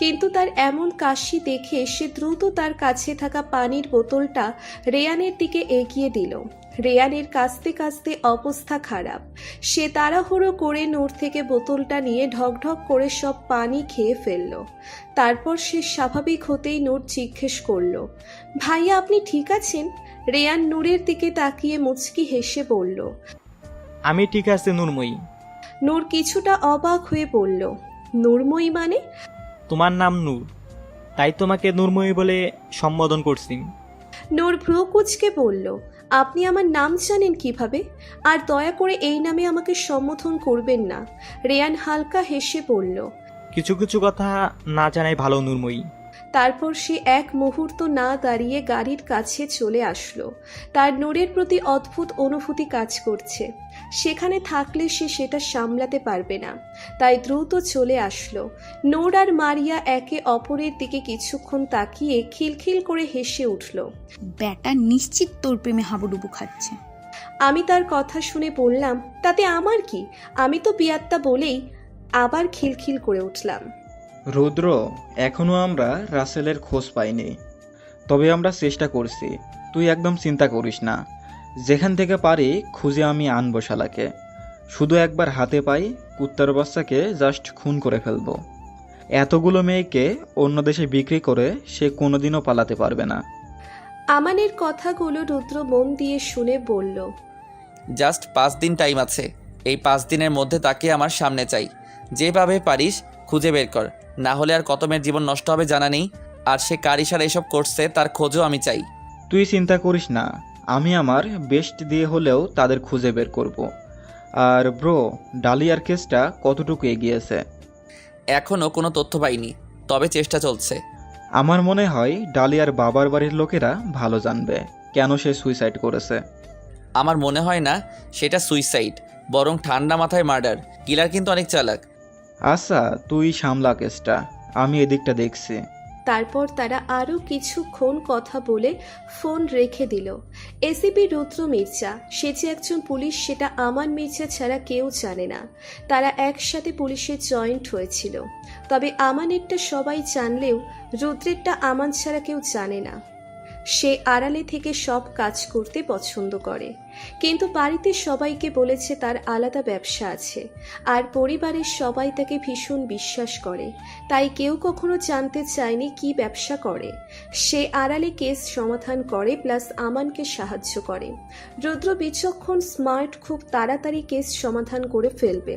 কিন্তু তার এমন কাশি দেখে সে দ্রুত তার কাছে থাকা পানির বোতলটা রেয়ানের দিকে এগিয়ে দিল। রেয়ানের কাঁচতে কাঁচতে অবস্থা খারাপ। সে তাড়াহুড়ো করে নূর থেকে বোতলটা নিয়ে ঢকঢক করে সব পানি খেয়ে ফেলল। তারপর সে স্বাভাবিক হতেই নূর জিজ্ঞেস করলো, ভাইয়া আপনি ঠিক আছেন? রেয়ান নূরের দিকে তাকিয়ে মুচকি হেসে বলল। আমি ঠিক আছে নূরময়ী। নূর কিছুটা অবাক হয়ে বলল, নূরময়ী মানে? তোমার নাম নূর, তাই তোমাকে নূরময়ী বলে সম্বোধন করছি। নূর ভ্রু কুচকে বলল, আপনি আমার নাম জানেন কিভাবে? আর দয়া করে এই নামে আমাকে সম্বোধন করবেন না। রেয়ান হালকা হেসে বলল। কিছু কিছু কথা না জানাই ভালো নূরময়ী। তারপর সে এক মুহূর্ত না দাঁড়িয়ে গাড়ির কাছে চলে আসলো। তার নূরের প্রতি অদ্ভুত অনুভূতি কাজ করছে। সেখানে থাকলে সে সেটা সামলাতে পারবে না, তাই দ্রুত চলে আসলো। নূর আর মারিয়া একে অপরের দিকে কিছুক্ষণ তাকিয়ে খিলখিল করে হেসে উঠল। ব্যাটা নিশ্চিত তোর প্রেমে হাবুডুবু খাচ্ছে। আমি তার কথা শুনে বললাম, তাতে আমার কি? আমি তো বিয়াত্তা বলেই আবার খিলখিল করে উঠলাম। রুদ্র, এখনো আমরা রাসেলের খোঁজ পাইনি, তবে আমরা চেষ্টা করছি। তুই একদম চিন্তা করিস না, যেখান থেকে পারি খুঁজে আমি আনবো শালাকে। শুধু একবার হাতে পাই কুত্তার বাচ্চাকে জাস্ট খুন করে ফেলবো। এতগুলো মেয়েকে অন্য দেশে বিক্রি করে সে কোনোদিনও পালাতে পারবে না। আমানের কথাগুলো রুদ্র মন দিয়ে শুনে বলল, জাস্ট 5 দিন টাইম আছে। এই 5 দিনের মধ্যে তাকে আমার সামনে চাই। যেভাবে পারিস খুঁজে বের কর, না হলে আর কত মেয়ের জীবন নষ্ট হবে জানা নেই। আর সে কার ইশারা এসব করছে তার খোঁজও আমি চাই। তুই চিন্তা করিস না, আমি আমার বেস্ট দিয়ে হলেও তাদের খুঁজে বের করব। আর ব্রো, ডালিয়ার কেসটা কতটুকু এগিয়েছে? এখনও কোনো তথ্য পাইনি, তবে চেষ্টা চলছে। আমার মনে হয় ডালিয়ার বাবার বাড়ির লোকেরা ভালো জানবে কেন সে সুইসাইড করেছে। আমার মনে হয় না সেটা সুইসাইড, বরং ঠান্ডা মাথায় মার্ডার। কিলার কিন্তু অনেক চালাক। আচ্ছা, তুই সামলা কেসটা, আমি এদিকটা দেখছি। তারপর তারা আরও কিছুক্ষণ কথা বলে ফোন রেখে দিল। এসিপি রুদ্র মির্জা, সে যে একজন পুলিশ সেটা আমান মির্জা ছাড়া কেউ জানে না। তারা একসাথে পুলিশে জয়েন্ট হয়েছিল, তবে আমানেরটা সবাই জানলেও রুদ্রেরটা আমান ছাড়া কেউ জানে না। সে আড়ালে থেকে সব কাজ করতে পছন্দ করে, কিন্তু বাড়িতে সবাইকে বলেছে তার আলাদা ব্যবসা আছে, আর পরিবারের সবাই তাকে ভীষণ বিশ্বাস করে, তাই কেউ কখনো জানতে চায়নি কি ব্যবসা করে। সে আড়ালে কেস সমাধান করে, প্লাস আমানকে সাহায্য করে। রুদ্র বিচক্ষণ, স্মার্ট, খুব তাড়াতাড়ি কেস সমাধান করে ফেলবে।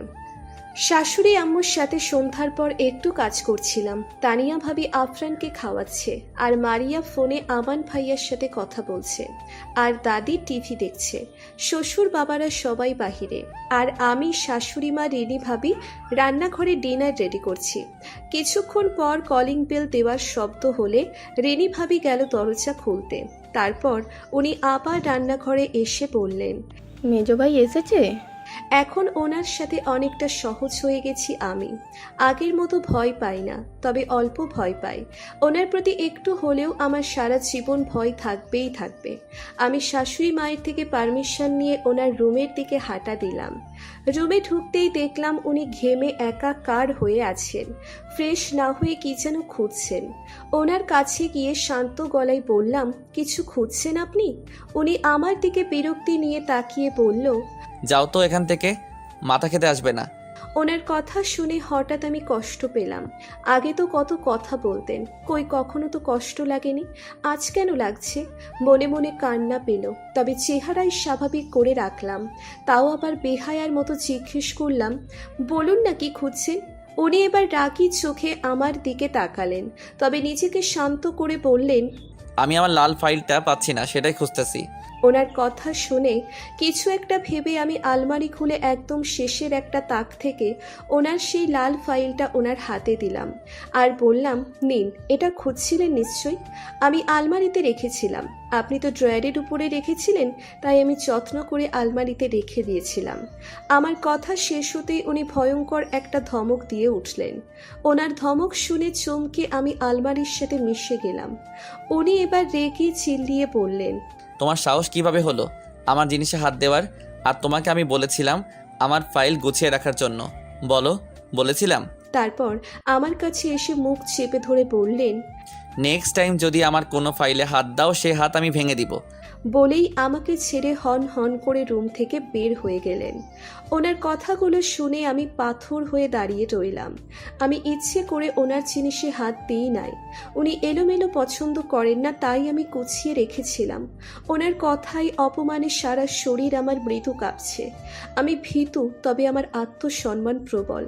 শাশুড়ি আম্মুর সাথে সন্ধ্যার পর একটু কাজ করছিলাম। তানিয়া ভাবি আফরানকে খাওয়াচ্ছে, আর মারিয়া ফোনে আমান ভাইয়ার সাথে কথা বলছে, আর দাদি টিভি দেখছে। শ্বশুর বাবারা সবাই বাহিরে, আর আমি, শাশুড়ি মা, রেনি ভাবি রান্নাঘরে ডিনার রেডি করছি। কিছুক্ষণ পর কলিং বেল দেওয়ার শব্দ হলে রেনি ভাবি গেল দরজা খুলতে। তারপর উনি আবার রান্নাঘরে এসে বললেন, মেজো ভাই এসেছে? এখন ওনার সাথে অনেকটা সহজ হয়ে গেছি আমি। আগের মতো ভয় পাই না, তবে অল্প ভয় পাই। ওনার প্রতি একটু হলেও আমার সারা জীবন ভয় থাকবেই থাকবে। আমি শাশুড়ি মায়ের থেকে পারমিশন নিয়ে ওনার রুমের দিকে হাঁটা দিলাম। রুমে ঢুকতেই দেখলাম উনি ঘেমে একাকার হয়ে আছেন, ফ্রেশ না হয়ে কি যেন খুঁজছেন। ওনার কাছে গিয়ে শান্ত গলায় বললাম, কিছু খুঁজছেন আপনি? উনি আমার দিকে বিরক্তি নিয়ে তাকিয়ে বলল, যাও তো এখান থেকে, মাথা খেতে আসবে না। ওনার কথা শুনে হঠাৎ আমি কষ্ট পেলাম। আগে তো কত কথা বলতেন, কই কখনো তো কষ্ট লাগেনি, আজ কেন লাগছে? মনে মনে কান্না পেল, তবে চেহারাই স্বাভাবিক করে রাখলাম। তাও আবার বেহায়ার মতো জিজ্ঞেস করলাম, বলুন না কি খুঁজছেন? উনি এবার রাগী চোখে আমার দিকে তাকালেন, তবে নিজেকে শান্ত করে বললেন, আমি আমার লাল ফাইলটা পাচ্ছি না, সেটাই খুঁজতেছি। ওনার কথা শুনে কিছু একটা ভেবে আমি আলমারি খুলে একদম শেষের একটা তাক থেকে ওনার সেই লাল ফাইলটা ওনার হাতে দিলাম আর বললাম, নিন, এটা খুঁজছিলেন নিশ্চয়ই। আমি আলমারিতে রেখেছিলাম, আপনি তো ড্রয়ারের উপরে রেখেছিলেন, তাই আমি যত্ন করে আলমারিতে রেখে দিয়েছিলাম। আমার কথা শেষ হতেই উনি ভয়ঙ্কর একটা ধমক দিয়ে উঠলেন। ওনার ধমক শুনে চমকে আমি আলমারির সাথে মিশে গেলাম। উনি এবার রেগে চিল্লিয়ে বললেন, তোমার সাহস কিভাবে হলো আমার জিনিসে হাত দেওয়ার? আর তোমাকে আমি বলেছিলাম আমার ফাইল গুছিয়ে রাখার জন্য। বলো, বলেছিলাম? তারপর আমার কাছে এসে মুখ চেপে ধরে বললেন, নেক্সট টাইম যদি আমার কোনো ফাইলে হাত দাও সে হাত আমি ভেঙে দিব। বলেই আমাকে ছেড়ে হন হন করে রুম থেকে বের হয়ে গেলেন। ওনার কথাগুলো শুনে আমি পাথর হয়ে দাঁড়িয়ে রইলাম। আমি ইচ্ছে করে ওনার জিনিসে হাত দিই নাই। উনি এলোমেলো পছন্দ করেন না, তাই আমি গুছিয়ে রেখেছিলাম। ওনার কথাই অপমানে সারা শরীর আমার মৃদু কাঁপছে। আমি ভীতু, তবে আমার আত্মসম্মান প্রবল।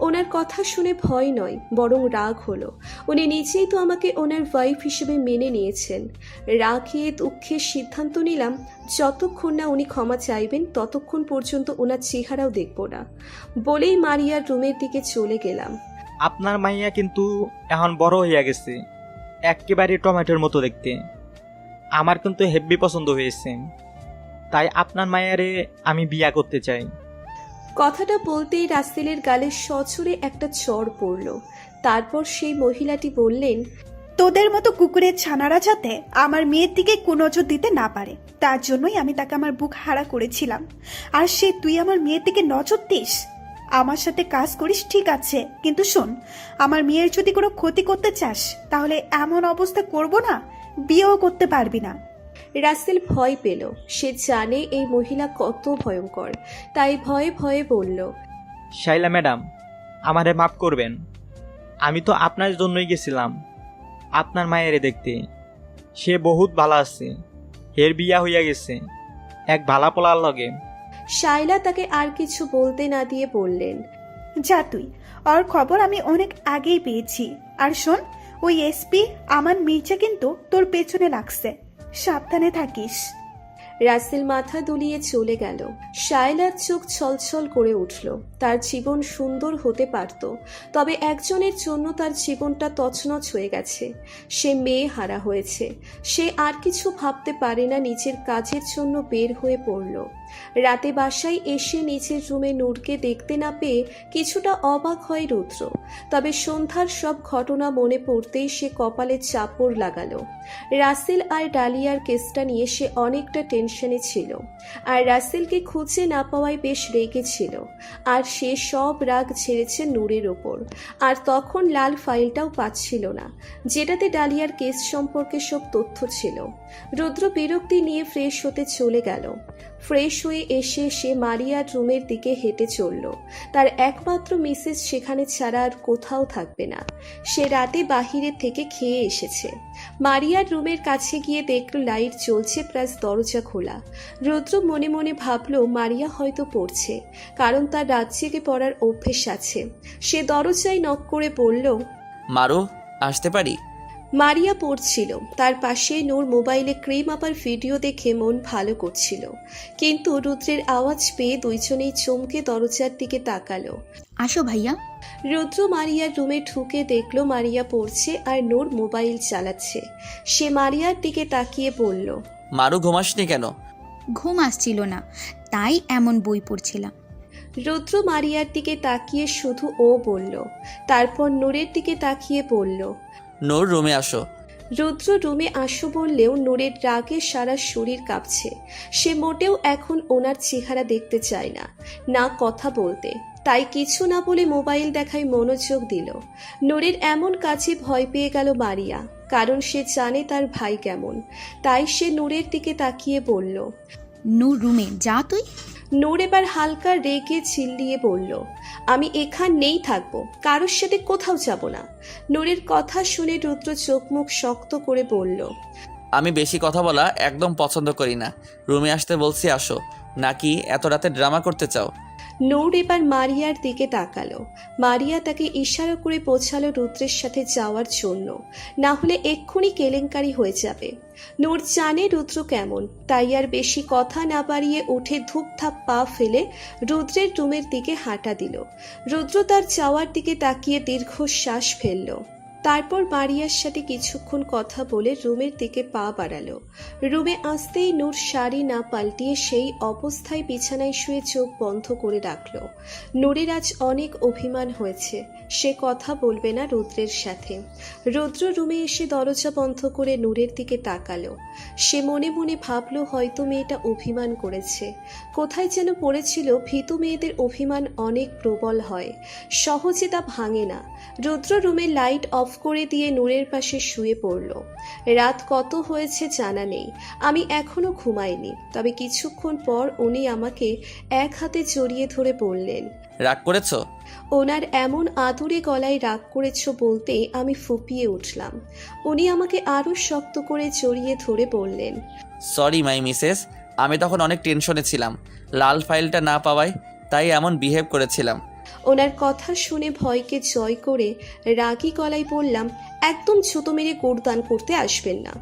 ওনার কথা শুনে ভয় নয়, বরং রাগ হলো। উনি নিজেই তো আমাকে ওনার ওয়াইফ হিসেবে মেনে নিয়েছেন। রাগে দুঃখে সিদ্ধান্ত নিলাম, যতক্ষণ না উনি ক্ষমা চাইবেন ততক্ষণ পর্যন্ত ওনার চেহারাও দেখব না। বলেই মারিয়ার রুমের দিকে চলে গেলাম। আপনার মাইয়া কিন্তু এখন বড় হইয়া গেছে, একেবারে টমেটোর মতো দেখতে। আমার কিন্তু হেব্বি পছন্দ হয়েছে, তাই আপনার মায়ারে আমি বিয়া করতে চাই। কথাটা বলতেই রাসেলের গালে সজোরে একটা চড় পড়ল। তারপর সেই মহিলাটি বললেন, তোদের মতো কুকুরের ছানারা যাতে আমার মেয়ের দিকে কুনজর দিতে না পারে, তার জন্যই আমি তাকে আমার বুক হারা করেছিলাম। আর সে তুই আমার মেয়ের দিকে নজর দিস, আমার সাথে কাজ করিস ঠিক আছে, কিন্তু শোন, আমার মেয়ের যদি কোনো ক্ষতি করতে চাস তাহলে এমন অবস্থা করব না, বিয়েও করতে পারবি না। রাসেল ভয় পেল। সে জানে এই মহিলা কত ভয়ঙ্কর, তাই ভয়ে ভয়ে বলল, শাইলা ম্যাডাম, আমারে মাফ করবেন। আমি তো আপনার জন্যই গেছিলাম আপনার মায়েরে দেখতে। সে বহুত ভালো আছে, এর বিয়া হইয়া গেছে এক ভালা পোলার লগে। শাইলা তাকে আর কিছু বলতে না দিয়ে বললেন, যা তুই, ওর খবর আমি অনেক আগেই পেয়েছি। আর শোন, ওই এসপি আমান মির্জা কিন্তু তোর পেছনে লাগছে, সাবধানে থাকিস। রাসেল মাথা দুলিয়ে চলে গেল। শায়লার চোখ ছলছল করে উঠল। তার জীবন সুন্দর হতে পারত, তবে একজনের জন্য তার জীবনটা তছনছ হয়ে গেছে। সে মেয়ে হারা হয়েছে। সে আর কিছু ভাবতে পারে না, নিজের কাজের জন্য বের হয়ে পড়ল। রাতে বাসায় এসে নিচের রুমে নূরকে দেখতে না পেয়ে কিছুটা অবাক হয় রুদ্র। তবে সন্ধ্যার সব ঘটনা মনে পড়তেই সে কপালে চাপড় লাগালো। রাসেল আর ডালিয়ার কেসটা নিয়ে সে অনেকটা টেনশনে ছিল, আর রাসেলকে খুঁজে না পাওয়ায় বেশ রেগেছিল। আর সে সব রাগ ছেড়েছে নূরের ওপর। আর তখন লাল ফাইলটাও পাচ্ছিল না, যেটাতে ডালিয়ার কেস সম্পর্কে সব তথ্য ছিল। রুদ্র বিরক্তি নিয়ে ফ্রেশ হতে চলে গেল। ফ্রেশ হয়ে এসে সে মারিয়ার রুমের দিকে হেঁটে চলল। তার একমাত্র মিসেস সেখানে ছাড়া আর কোথাও থাকবে না। সে রাতে বাহিরে থেকে খেয়ে এসেছে। মারিয়ার রুমের কাছে গিয়ে দেখল লাইট জ্বলছে, প্লাস দরজা খোলা। রুদ্র মনে মনে ভাবল মারিয়া হয়তো পড়ছে, কারণ তার রাত জেগে পড়ার অভ্যেস আছে। সে দরজায় নক করে বলল, মারু, আসতে পারি? মারিয়া পড়ছিল। তার পাশে নূর মোবাইলে ক্রিম আপার ভিডিও দেখে মন ভালো করছিল, কিন্তু রুদ্রের আওয়াজ পেয়ে দুইজনেই চমকে দরজার দিকে তাকালো। আসো ভাইয়া। রুদ্র মারিয়ার রুমে ঢুকে দেখলো মারিয়া পড়ছে আর নূর মোবাইল চালাচ্ছে। সে মারিয়ার দিকে তাকিয়ে বলল, মারু, ঘুমাসনি কেন? ঘুম আসছিল না, তাই এমন বই পড়ছিলাম। রুদ্র মারিয়ার দিকে তাকিয়ে শুধু ও বলল, তারপর নূরের দিকে তাকিয়ে বলল, নূর, রুমে আসো। রুদ্র রুমে আসো বললেও নূরের রাগে সারা শরীর কাঁপছে। সে মোটেও এখন ওনার চেহারা দেখতে চায় না, না কথা বলতে। তাই কিছু না বলে মোবাইল দেখায় মনোযোগ দিল। নূরের এমন কাছে ভয় পেয়ে গেল মারিয়া, কারণ সে জানে তার ভাই কেমন। তাই সে নূরের দিকে তাকিয়ে বলল, নূর, রুমে যা তুই। নূর এবার হালকা রেগে চিল্লিয়ে বলল, আমি এখানেই থাকবো, কারোর সাথে কোথাও যাব না। নূরের কথা শুনে রুদ্র চোখ মুখ শক্ত করে বলল, আমি বেশি কথা বলা একদম পছন্দ করি না। রুমে আসতে বলছি, আসো। নাকি এত রাতে ড্রামা করতে চাও? নূর এবার মারিয়ার দিকে তাকালো। মারিয়া তাকে ইশারা করে বোঝালো রুদ্রের সাথে যাওয়ার জন্য, না হলে এক্ষুনি কেলেঙ্কারি হয়ে যাবে। নূর জানে রুদ্র কেমন, তাই আর বেশি কথা না বাড়িয়ে উঠে ধূপধাপ পা ফেলে রুদ্রের রুমের দিকে হাঁটা দিল। রুদ্র তার যাওয়ার দিকে তাকিয়ে দীর্ঘশ্বাস ফেলল। তারপর মারিয়ার সাথে কিছুক্ষণ কথা বলে রুমের দিকে পা বাড়ালো। রুমে আসতেই নূর শাড়ি না পাল্টিয়ে সেই অবস্থায় বিছানায় শুয়ে চোখ বন্ধ করে রাখল। নূরের আজ অনেক অভিমান হয়েছে, সে কথা বলবে না রুদ্রের সাথে। রুদ্র রুমে এসে দরজা বন্ধ করে নূরের দিকে তাকালো। সে মনে মনে ভাবল হয়তো মেয়েটা অভিমান করেছে। কোথায় যেন পড়েছিল ভীতু মেয়েদের অভিমান অনেক প্রবল হয়, সহজে তা ভাঙে না। রুদ্র রুমের লাইট অফ করে দিয়ে নূরের পাশে শুয়ে পড়ল। রাত কত হয়েছে জানা নেই, আমি এখনো ঘুমাইনি। তবে কিছুক্ষণ পর উনি আমাকে এক হাতে জড়িয়ে ধরে বললেন, রাগ করেছো? ওনার এমন আদুরে গলায় রাগ করেছো বলতে আমি ফুপিয়ে উঠলাম। উনি আমাকে আরো শক্ত করে জড়িয়ে ধরে বললেন, সরি মাই মিসেস, আমি তখন অনেক টেনশনে ছিলাম, লাল ফাইলটা না পাওয়ায় তাই এমন বিহেভ করেছিলাম। ওনার কথা শুনে ভয়কে জয় করে রাগী গলায় বললাম, একদম ছুতো মেরে গোড়দান করতে আসবেন না।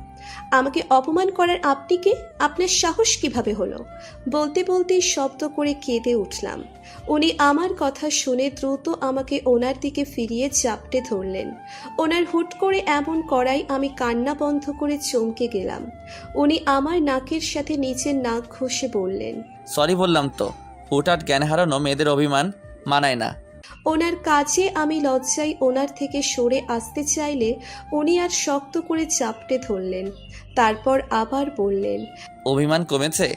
আমাকে অপমান করার আপনি কে? আপনার সাহস কিভাবে হলো? বলতে বলতেই শব্দ করে কেঁদে উঠলাম। উনি আমার কথা শুনে দ্রুত আমাকে ওনার দিকে ফিরিয়ে চাপটে ধরলেন। ওনার হুট করে এমন করায় আমি কান্না বন্ধ করে চমকে গেলাম। উনি আমার নাকের সাথে নিচের নাক ঘষে বললেন, সরি বললাম তো, হুটহাট জ্ঞান হারানো মেয়েদের অভিমান মানায় না। ওনার কাছে আমি লজ্জায় ওনার থেকে সরে আসতে চাইলে উনি আর শক্ত করে চাপটে ধরলেন। তারপর আবার বললেন, অভিমান কমেছে?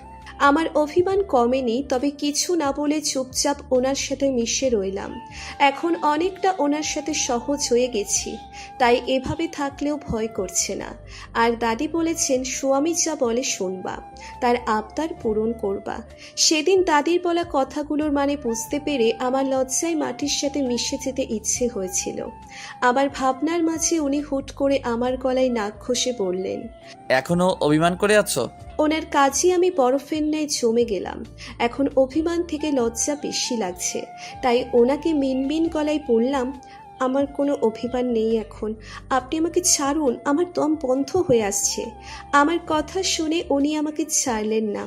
আমার অভিমান কমেনি, তবে কিছু না বলে চুপচাপ ওনার সাথে মিশে রইলাম। এখন অনেকটা ওনার সাথে সহজ হয়ে গেছি, তাই এভাবে থাকলেও ভয় করছে না। আর দাদি বলেছেন স্বামী যা বলে শুনবা, তার আবদার পূরণ করবা। সেদিন দাদির বলা কথাগুলোর মানে বুঝতে পেরে আমার লজ্জায় মাটির সাথে মিশে যেতে ইচ্ছে হয়েছিল। আমার ভাবনার মাঝে উনি হুট করে আমার গলায় নাক ঘষে বললেন, এখনো অভিমান করে আছো? ওনার কাজে আমি বরফের ন্যায় জমে গেলাম। এখন অভিমান থেকে লজ্জা বেশি লাগছে, তাই ওনাকে মিনমিন গলায় বললাম, আমার কোনো অভিমান নেই এখন, আপনি আমাকে ছাড়ুন, আমার দম বন্ধ হয়ে আসছে। আমার কথা শুনে উনি আমাকে ছাড়লেন না,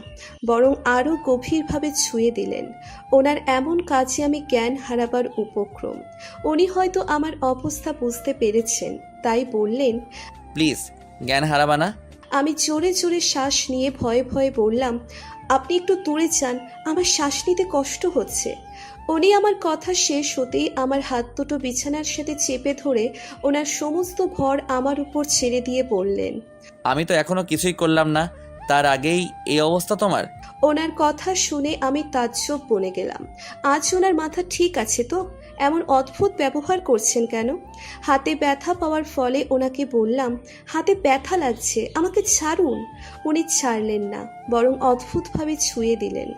বরং আরও গভীরভাবে ছুঁয়ে দিলেন। ওনার এমন কাজে আমি জ্ঞান হারাবার উপক্রম। উনি হয়তো আমার অবস্থা বুঝতে পেরেছেন, তাই বললেন, প্লিজ জ্ঞান হারাবা না। আমি জোরে জোরে শ্বাস নিয়ে ভয়ে ভয়ে বললাম, আপনি একটু দূরে যান, আমার শ্বাস নিতে কষ্ট হচ্ছে। উনি আমার কথা শেষ হতেই আমার হাত দুটো বিছানার সাথে চেপে ধরে ওনার সমস্ত ভর আমার উপর ছেড়ে দিয়ে বললেন, আমি তো এখনো কিছুই করলাম না, তার আগেই এই অবস্থা তোমার? ওনার কথা শুনে আমি তাজ্জব বনে গেলাম। আজ ওনার মাথা ঠিক আছে তো? এমন অদ্ভুত ব্যবহার করছেন কেন? হাতে ব্যথা পাওয়ার ফলে ওনাকে বললাম, হাতে ব্যথা লাগছে, আমাকে ছাড়ুন। উনি ছাড়লেন না, বরং অদ্ভুতভাবে ছুঁয়ে দিলেন।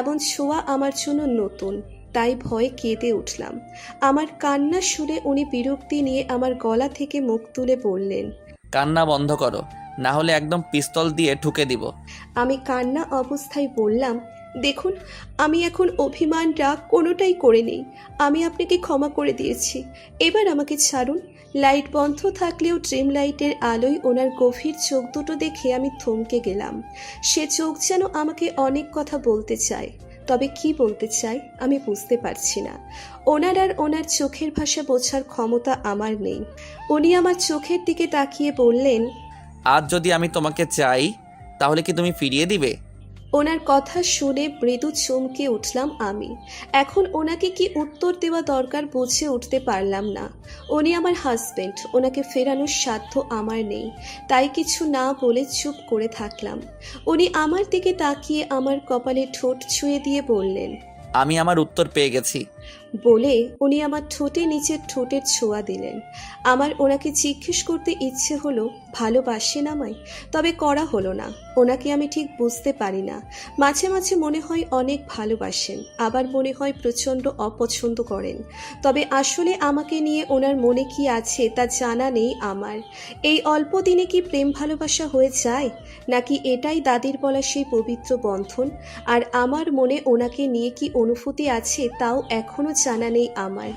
এমন ছোঁয়া আমার জন্য নতুন, তাই ভয়ে কেঁদে উঠলাম। আমার কান্না শুনে উনি বিরক্তি নিয়ে আমার গলা থেকে মুখ তুলে বললেন, কান্না বন্ধ করো, না হলে একদম পিস্তল দিয়ে ঠুকে দিব। আমি কান্না অবস্থায় বললাম, দেখুন, আমি এখন অভিমান রাগ কোনোটাই করে নেই। আমি আপনাকে ক্ষমা করে দিয়েছি, এবার আমাকে ছাড়ুন। লাইট বন্ধ থাকলেও ড্রিম লাইটের আলোয় ওনার গভীর চোখ দুটো দেখে আমি থমকে গেলাম। সে চোখ যেন আমাকে অনেক কথা বলতে চায়, তবে কি বলতে চাই আমি বুঝতে পারছি না। ওনার আর ওনার চোখের ভাষা বোঝার ক্ষমতা আমার নেই। উনি আমার চোখের দিকে তাকিয়ে বললেন, আজ যদি আমি তোমাকে চাই তাহলে কি তুমি ফিরিয়ে দিবে? ওনার কথা শুনে মৃদু চমকে উঠলাম আমি। এখন ওনাকে কি উত্তর দেওয়া দরকার বুঝে উঠতে পারলাম না। উনি আমার হাজবেন্ড, ওনাকে ফেরানোর সাধ্য আমার নেই, তাই কিছু না বলে চুপ করে থাকলাম। উনি আমার দিকে তাকিয়ে আমার কপালে ঠোঁট ছুঁয়ে দিয়ে বললেন, আমি আমার উত্তর পেয়ে গেছি। বলে উনি আমার ঠোঁটে নিচের ঠোঁটের ছোঁয়া দিলেন। আমার ওনাকে জিজ্ঞেস করতে ইচ্ছে হলো ভালোবাসেন আমায়, তবে করা হলো না। ওনাকে আমি ঠিক বুঝতে পারি না। মাঝে মাঝে মনে হয় অনেক ভালোবাসেন, আবার মনে হয় প্রচণ্ড অপছন্দ করেন। তবে আসলে আমাকে নিয়ে ওনার মনে কি আছে তা জানা নেই আমার। এই অল্প দিনে কি প্রেম ভালোবাসা হয়ে যায়, নাকি এটাই দাদির বলা সেই পবিত্র বন্ধন? আর আমার মনে ওনাকে নিয়ে কি অনুভূতি আছে তাও এখনও জানা নেই আমার।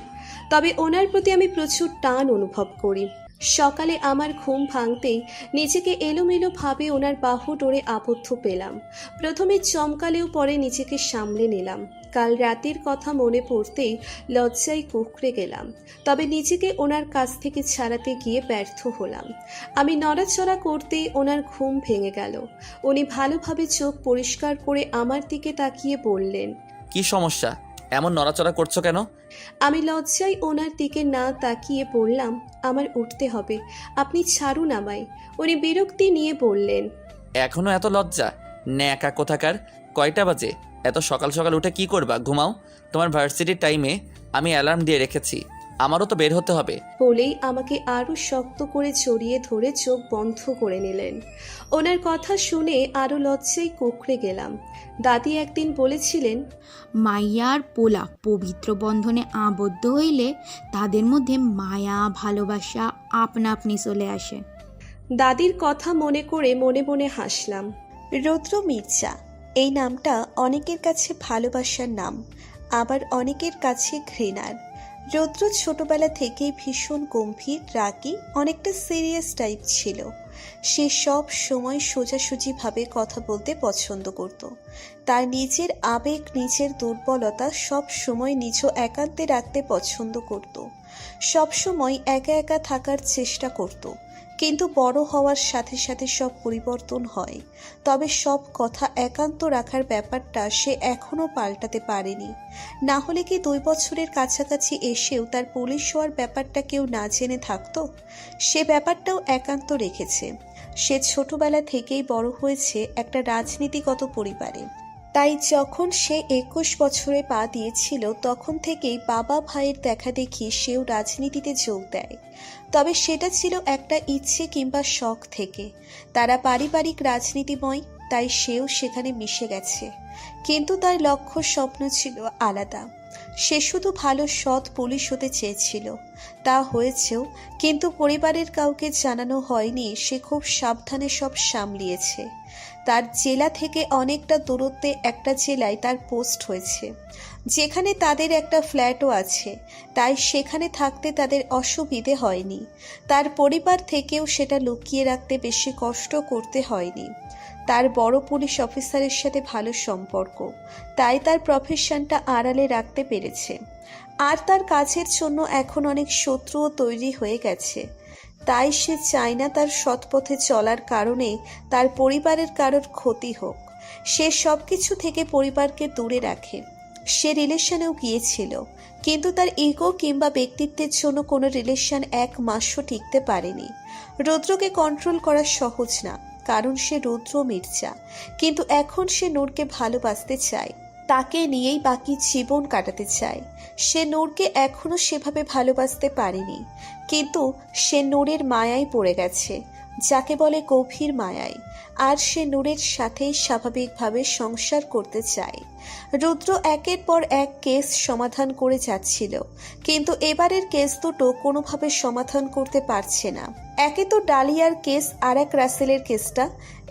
তবে ওনার প্রতি আমি প্রচুর টান অনুভব করি। সকালে আমার ঘুম ভাঙতেই নিজেকে এলোমেলো ভাবে ওনার বাহু ডোরে আবদ্ধ পেলাম। প্রথমে চমকালেও পরে নিজেকে সামলে নিলাম। কাল রাতের কথা মনে পড়তেই লজ্জায় কুঁকড়ে গেলাম। তবে নিজেকে ওনার কাছ থেকে ছাড়াতে গিয়ে ব্যর্থ হলাম। আমি নড়াচড়া করতেই ওনার ঘুম ভেঙে গেল। উনি ভালোভাবে চোখ পরিষ্কার করে আমার দিকে তাকিয়ে বললেন, কি সমস্যা? এমন নড়াচড়া করছো কেন? আমি লজ্জায় ওনার দিকে না তাকিয়ে বললাম, আমার উঠতে হবে, আপনি ছাড়ুন আমায়। উনি বিরক্তি নিয়ে বললেন, এখনো এত লজ্জা? ন্যাকা কোথাকার! কয়টা বাজে? এত সকাল সকাল উঠে কি করবা? ঘুমাও। তোমার ভার্সিটির টাইমে আমি অ্যালার্ম দিয়ে রেখেছি, আমারও তো বের হতে হবে। বলেই আমাকে আরো শক্ত করে জড়িয়ে ধরে চোখ বন্ধ করে নিলেন। ওনার কথা শুনে আরো লজ্জায় কুঁকড়ে গেলাম। দাদি একদিন বলেছিলেন, মাইয়ার পোলা পবিত্র বন্ধনে আবদ্ধ হইলে তাদের মধ্যে মায়া ভালোবাসা আপনা আপনি চলে আসে। দাদির কথা মনে করে মনে মনে হাসলাম। রৌদ্র মির্জা এই নামটা অনেকের কাছে ভালোবাসার নাম, আবার অনেকের কাছে ঘৃণার। রৌদ্র ছোটবেলা থেকেই ভীষণ গম্ভীর, রাগী, অনেকটা সিরিয়াস টাইপ ছিল। সে সব সময় সোজাসুজিভাবে কথা বলতে পছন্দ করত। তার নিজের আবেগ, নিজের দুর্বলতা সব সময় নিজ একান্তে রাখতে পছন্দ করত। সব সময় একা একা থাকার চেষ্টা করত। কিন্তু বড় হওয়ার সাথে সাথে সব পরিবর্তন হয়। তবে সব কথা একান্ত রাখার ব্যাপারটা সে এখনও পাল্টাতে পারেনি। না হলে কি 2 বছরের কাছাকাছি এসেও তার পুলিশ হওয়ার ব্যাপারটা কেউ না জেনে থাকতো? সে ব্যাপারটাও একান্ত রেখেছে। সে ছোটবেলা থেকেই বড় হয়েছে একটা রাজনীতিগত পরিবারে। তাই যখন সে 21 বছরে পা দিয়েছিল তখন থেকেই বাবা ভাইয়ের দেখা দেখি সেও রাজনীতিতে যোগ দেয়। তবে সেটা ছিল একটা ইচ্ছে কিংবা শখ থেকে। তারা পারিবারিক রাজনীতিময়, তাই সেও সেখানে মিশে গেছে। কিন্তু তার লক্ষ্য স্বপ্ন ছিল আলাদা। সে শুধু ভালো সৎ পুলিশ হতে চেয়েছিল, তা হয়েছেও। কিন্তু পরিবারের কাউকে জানানো হয়নি। সে খুব সাবধানে সব সামলিয়েছে। তার জেলা থেকে অনেকটা দূরত্বে একটা জেলায় তার পোস্ট হয়েছে, যেখানে তাদের একটা ফ্ল্যাটও আছে। তাই সেখানে থাকতে তাদের অসুবিধে হয়নি। তার পরিবার থেকেও সেটা লুকিয়ে রাখতে বেশি কষ্ট করতে হয়নি। তার বড় পুলিশ অফিসারের সাথে ভালো সম্পর্ক, তাই তার প্রফেশনটা আড়ালে রাখতে পেরেছে। আর তার কাজের জন্য এখন অনেক শত্রুও তৈরি হয়ে গেছে। তাই সে চায় না তার সৎপথে চলার কারণে তার পরিবারের কারোর ক্ষতি হোক। সে সব কিছু থেকে পরিবারকে দূরে রাখে। সে রিলেশনেও গিয়েছিল, কিন্তু তার ইগো কিংবা ব্যক্তিত্বের জন্য কোনো রিলেশন 1 মাসও টিকতে পারেনি। রুদ্রকে কন্ট্রোল করা সহজ না, কারণ সে রুদ্র মির্জা। কিন্তু এখন সে নূরকে ভালোবাসতে চায়, তাকে নিয়েই বাকি জীবন কাটাতে চায়। সে নূরকে এখনো সেভাবে ভালোবাসতে পারেনি, কিন্তু সে নূরের মায়ায় পড়ে গেছে, যাকে বলে গভীর মায়ায়। আর সে নূরের সাথেই স্বাভাবিকভাবে সংসার করতে চায়। রুদ্র একের পর এক কেস সমাধান করে যাচ্ছিল, কিন্তু এবারের কেস দুটো কোনোভাবে সমাধান করতে পারছে না। একে তো ডালিয়ার কেস, আর এক রাসেলের কেসটা।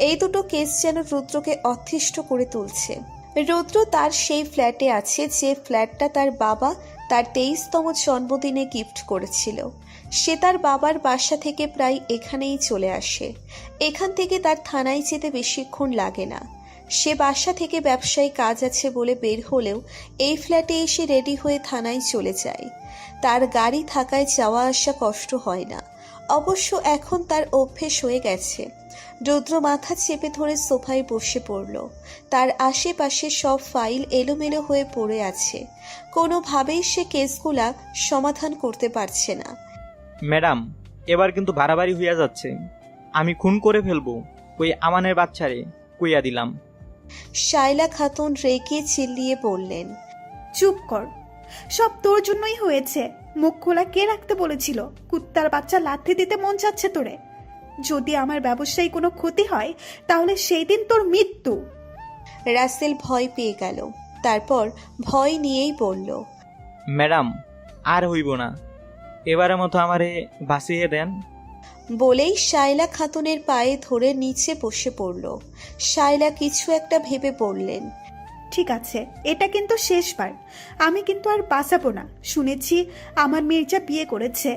এই দুটো কেস যেন রুদ্রকে অতিষ্ঠ করে তুলছে। রুদ্র তার সেই ফ্ল্যাটে আছে যে ফ্ল্যাটটা তার বাবা তার 23তম জন্মদিনে গিফট করেছিল। সে তার বাবার বাসা থেকে প্রায় এখানেই চলে আসে। এখান থেকে তার থানায় যেতে বেশিক্ষণ লাগে না। সে বাসা থেকে ব্যবসায়ী কাজ আছে বলে বের হলেও এই ফ্ল্যাটে এসে রেডি হয়ে থানায় চলে যায়। তার গাড়ি থাকায় যাওয়া আসা কষ্ট হয় না। অবশ্য এখন তার অভ্যেস হয়ে গেছে। রুদ্র মাথা চেপে ধরে সোফায় বসে পড়ল। তার আশেপাশে সব ফাইল এলোমেলো হয়ে পড়ে আছে। কোনোভাবেই সে কেসগুলা সমাধান করতে পারছে না। ম্যাডাম, এবার কিন্তু বাড়াবাড়ি হইয়া যাচ্ছে। আমি খুন করে ফেলবো, ওই আমানের বাচ্চারে কইয়া দিলাম। শায়লা খাতুন রেগে চিল্লিয়ে বললেন, চুপ কর, সব তোর জন্যই হয়েছে। মুখ খোলা কে রাখতে বলেছিল? কুত্তার বাচ্চা লাথি দিতে মন চাচ্ছে তোরে। যদি আমার ব্যবসায় কোনো ক্ষতি হয় তাহলে সেই দিন তোর মৃত্যু। রাসেল ভয় পেয়ে গেল, তারপর ভয় নিয়েই বলল, ম্যাডাম, আর হইব না, এবারের মতো আমারে বাঁচিয়ে দেন। বলেই শায়লা খাতুনের পায়ে ধরে নিচে বসে পড়ল। শায়লা কিছু একটা ভেবে বললেন, ঠিক আছে, এটা কিন্তু শেষবার। আমি কিন্তু আর বাঁচাবো না। শুনেছি আমার মির্জা বিয়ে করেছে।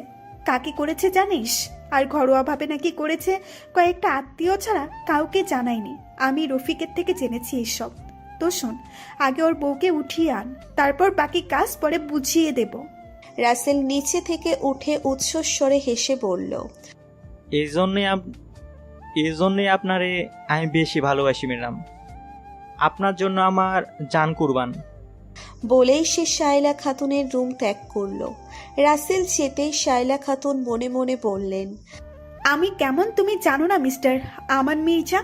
কাকে করেছে জানিস? আর ঘরোয়াভাবে নাকি করেছে, কয়েকটা আত্মীয় ছাড়া কাউকে জানায়নি। আমি রফিকের থেকে জেনেছি এইসব। তো শোন, আগে ওর বউকে উঠিয়ে আন, তারপর বাকি কাজ পরে বুঝিয়ে দেব। রাসেল নিচে থেকে উঠে উচ্চস্বরে হেসে বলল, এই জন্যই আপনারে আমি বেশি ভালোবাসি ম্যাডাম। আপনার জন্য আমার জান কুরবান। বলেই সে শায়লা খাতুনের রুম ত্যাগ করল। রাসেল যেতেই শায়লা খাতুন মনে মনে বললেন, আমি কেমন তুমি জানো না মিস্টার আমান মির্জা।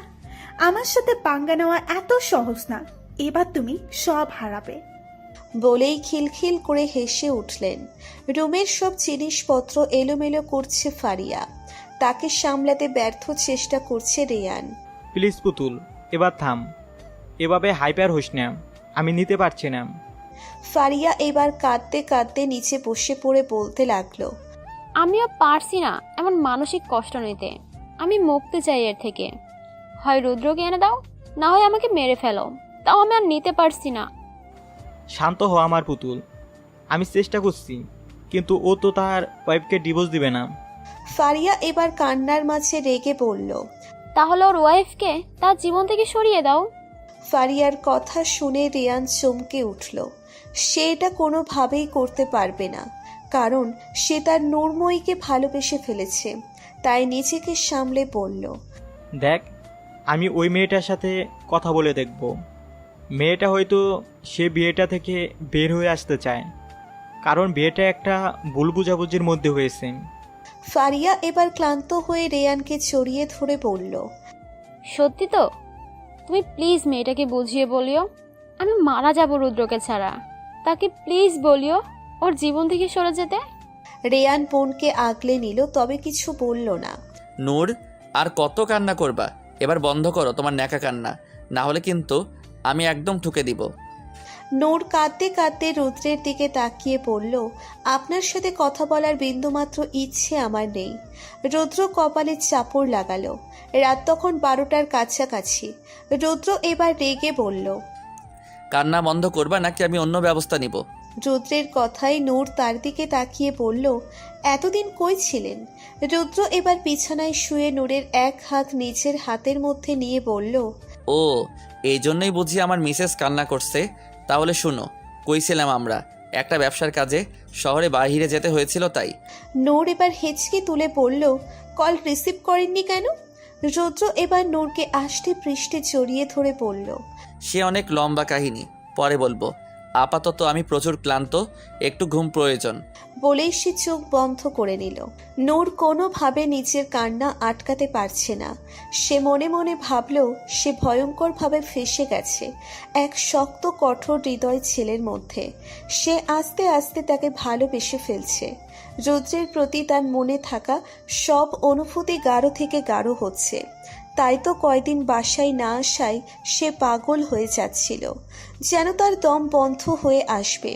আমার সাথে পাঙ্গা নেওয়া এত সহজ না। এবার তুমি সব হারাবে। বলেই খিলখিল করে হেসে উঠলেন। রুমের সব জিনিসপত্র এলোমেলো করছে ফারিয়া। তাকে সামলাতে ব্যর্থ চেষ্টা করছে রেয়ান। প্লিজ পুতুল, এবার থাম। এভাবে হাইপার হোস না, আমি নিতে পারছি না। ফারিয়া এবার কাঁদতে কাঁদতে নিচে বসে পড়ে বলতে লাগলো, আমিও পারছি না এমন মানসিক কষ্ট নিতে। আমি মুক্তি চাই এর থেকে। হয় রুদ্রকে এনে দাও, না হয় আমাকে মেরে ফেলো, তাও আমি আর নিতে পারছি না। শান্ত হ আমার পুতুল, আমি চেষ্টা করছি, কিন্তু ও তো তার ওয়াইফকে ডিভোর্স দিবে না। ফারিয়া এবার কান্নার মাঝে রেগে বলল, তাহলে ওর ওয়াইফকে তার জীবন থেকে সরিয়ে দাও। ফারিয়ার কথা শুনে রেয়ান চমকে উঠল। সে এটা কোনোভাবেই করতে পারবে না, কারণ সে তার নূরময়ীকে ভালোবেসে ফেলেছে। তাই নিজেকে সামলে বলল, দেখ, আমি ওই মেয়েটার সাথে কথা বলে দেখব। মেয়েটা হয়তো সে বিয়েটা থেকে বের হয়ে আসতে চায়, কারণ বিয়েটা একটা ভুল বুঝাবুঝির মধ্যে হয়েছে। ফারিয়া এবার ক্লান্ত হয়ে রেয়ানকে জড়িয়ে ধরে বলল, সত্যি তো? তুমি প্লিজ মেয়েটাকে বুঝিয়ে বলিও আমি মারা যাব রুদ্রকে ছাড়া। তাকে প্লিজ বলিও ওর জীবন থেকে সরে যেতে। রেয়ান বোনকে আগলে নিল, তবে কিছু বলল না। নূর, আর কত কান্না করবা? এবার বন্ধ করো তোমার ন্যাকা কান্না, না হলে কিন্তু আমি একদম ঠুকে দিব। নূর কাঁদতে কাঁদতে রুদ্রের দিকে তাকিয়ে বলল, আপনার সাথে কথা বলার বিন্দুমাত্র ইচ্ছে আমার নেই। রুদ্র কপালে চাপড় লাগালো। রাত তখন 12টার কাছাকাছি। রুদ্র এবার রেগে বলল, কান্না বন্ধ করবা নাকি আমি অন্য ব্যবস্থা নিব? রুদ্রের কথায় নূর তার দিকে তাকিয়ে বলল, এতদিন কই ছিলেন? রুদ্র এবার বিছানায় শুয়ে নূরের এক হাত নিজের হাতের মধ্যে নিয়ে বলল, ও, এই জন্যই বুঝি আমার মিসেস কান্না করছে। তাহলে শুনো, কইছিলাম আমরা একটা ব্যবসার কাজে শহরে বাইরে যেতে হয়েছিল তাই। নূর এবার হেঁচকি তুলে বলল, কল রিসিভ করেননি কেন? রুদ্র এবার নূরকে আষ্টে পৃষ্ঠে জড়িয়ে ধরে বলল, সে অনেক লম্বা কাহিনী, পরে বলবো। আপাতত আমি প্রচুর ক্লান্ত, একটু ঘুম প্রয়োজন। বলেই সে চোখ বন্ধ করে নিল। নূর কোনোভাবে নিজের কান্না আটকাতে পারছে না। সে মনে মনে ভাবল সে ভয়ঙ্করভাবে ফেঁসে গেছে এক শক্ত কঠোর হৃদয় ছেলের মধ্যে। সে আস্তে আস্তে তাকে ভালোবেসে ফেলছে। রুদ্রের প্রতি তার মনে থাকা সব অনুভূতি গাঢ় থেকে গাঢ় হচ্ছে। তাই তো কয়দিন বাসায় না আসায় সে পাগল হয়ে যাচ্ছিল, যেন তার দম বন্ধ হয়ে আসবে।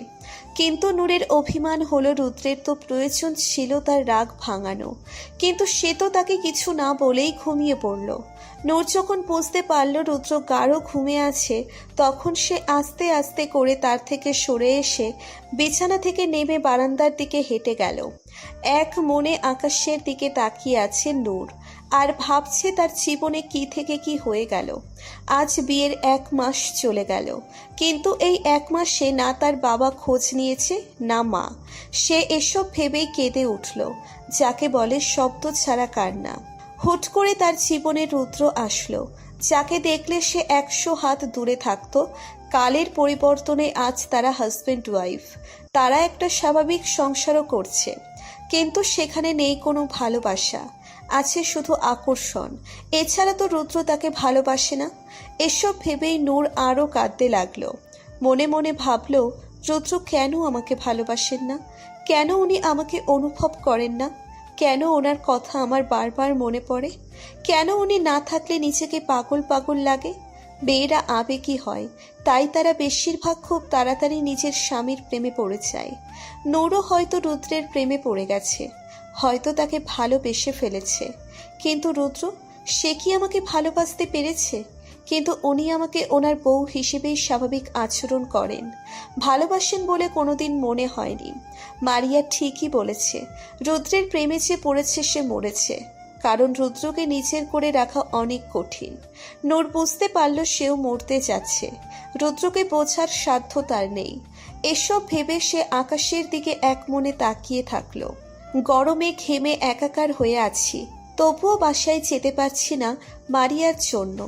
কিন্তু নূরের অভিমান হলো রুদ্রের তো প্রয়োজন ছিল তার রাগ ভাঙানো, কিন্তু সে তো তাকে কিছু না বলেই ঘুমিয়ে পড়ল। নূর যখন বুঝতে পারল রুদ্র গাঢ় ঘুমে আছে, তখন সে আস্তে আস্তে করে তার থেকে সরে এসে বিছানা থেকে নেমে বারান্দার দিকে হেঁটে গেল। এক মনে আকাশের দিকে তাকিয়ে আছে নূর, আর ভাবছে তার জীবনে কি থেকে কি হয়ে গেল। আজ বিয়ের 1 মাস চলে গেল, কিন্তু এই 1 মাসে না তার বাবা খোঁজ নিয়েছে না মা। সে এসব ভেবেই কেঁদে উঠল, যাকে বলে শব্দ ছাড়া কান্না। হুট করে তার জীবনে রুদ্র আসলো, যাকে দেখলে সে 100 হাত দূরে থাকতো। কালের পরিবর্তনে আজ তারা হাজব্যান্ড ওয়াইফ। তারা একটা স্বাভাবিক সংসারও করছে, কিন্তু সেখানে নেই কোনো ভালোবাসা, আছে শুধু আকর্ষণ। এছাড়া তো রুদ্র তাকে ভালোবাসে না। এসব ভেবেই নূর আরও কাঁদতে লাগলো। মনে মনে ভাবল রুদ্র কেন আমাকে ভালোবাসেন না? কেন উনি আমাকে অনুভব করেন না? কেন ওনার কথা আমার বারবার মনে পড়ে? কেন উনি না থাকলে নিজেকে পাগল পাগল লাগে? মেয়েরা আবেগী হয়, তাই তারা বেশিরভাগ খুব তাড়াতাড়ি নিজের স্বামীর প্রেমে পড়ে যায়। নূরও হয়তো রুদ্রের প্রেমে পড়ে গেছে, হয়তো তাকে ভালোবেসে ফেলেছে। কিন্তু রুদ্র, সে কি আমাকে ভালোবাসতে পেরেছে? কিন্তু উনি আমাকে ওনার বউ হিসেবেই স্বাভাবিক আচরণ করেন, ভালোবাসেন বলে কোনোদিন মনে হয়নি। মারিয়া ঠিকই বলেছে, রুদ্রের প্রেমে যে পড়েছে সে মরেছে, কারণ রুদ্রকে নিজের করে রাখা অনেক কঠিন। নূর বুঝতে পারল সেও মরতে যাচ্ছে, রুদ্রকে বোঝার সাধ্য তার নেই। এসব ভেবে সে আকাশের দিকে এক মনে তাকিয়ে থাকলো। গরমে ঘেমে একাকার হয়ে আছি, তবুও বাসায় যেতে পারছি না মারিয়ার জন্য।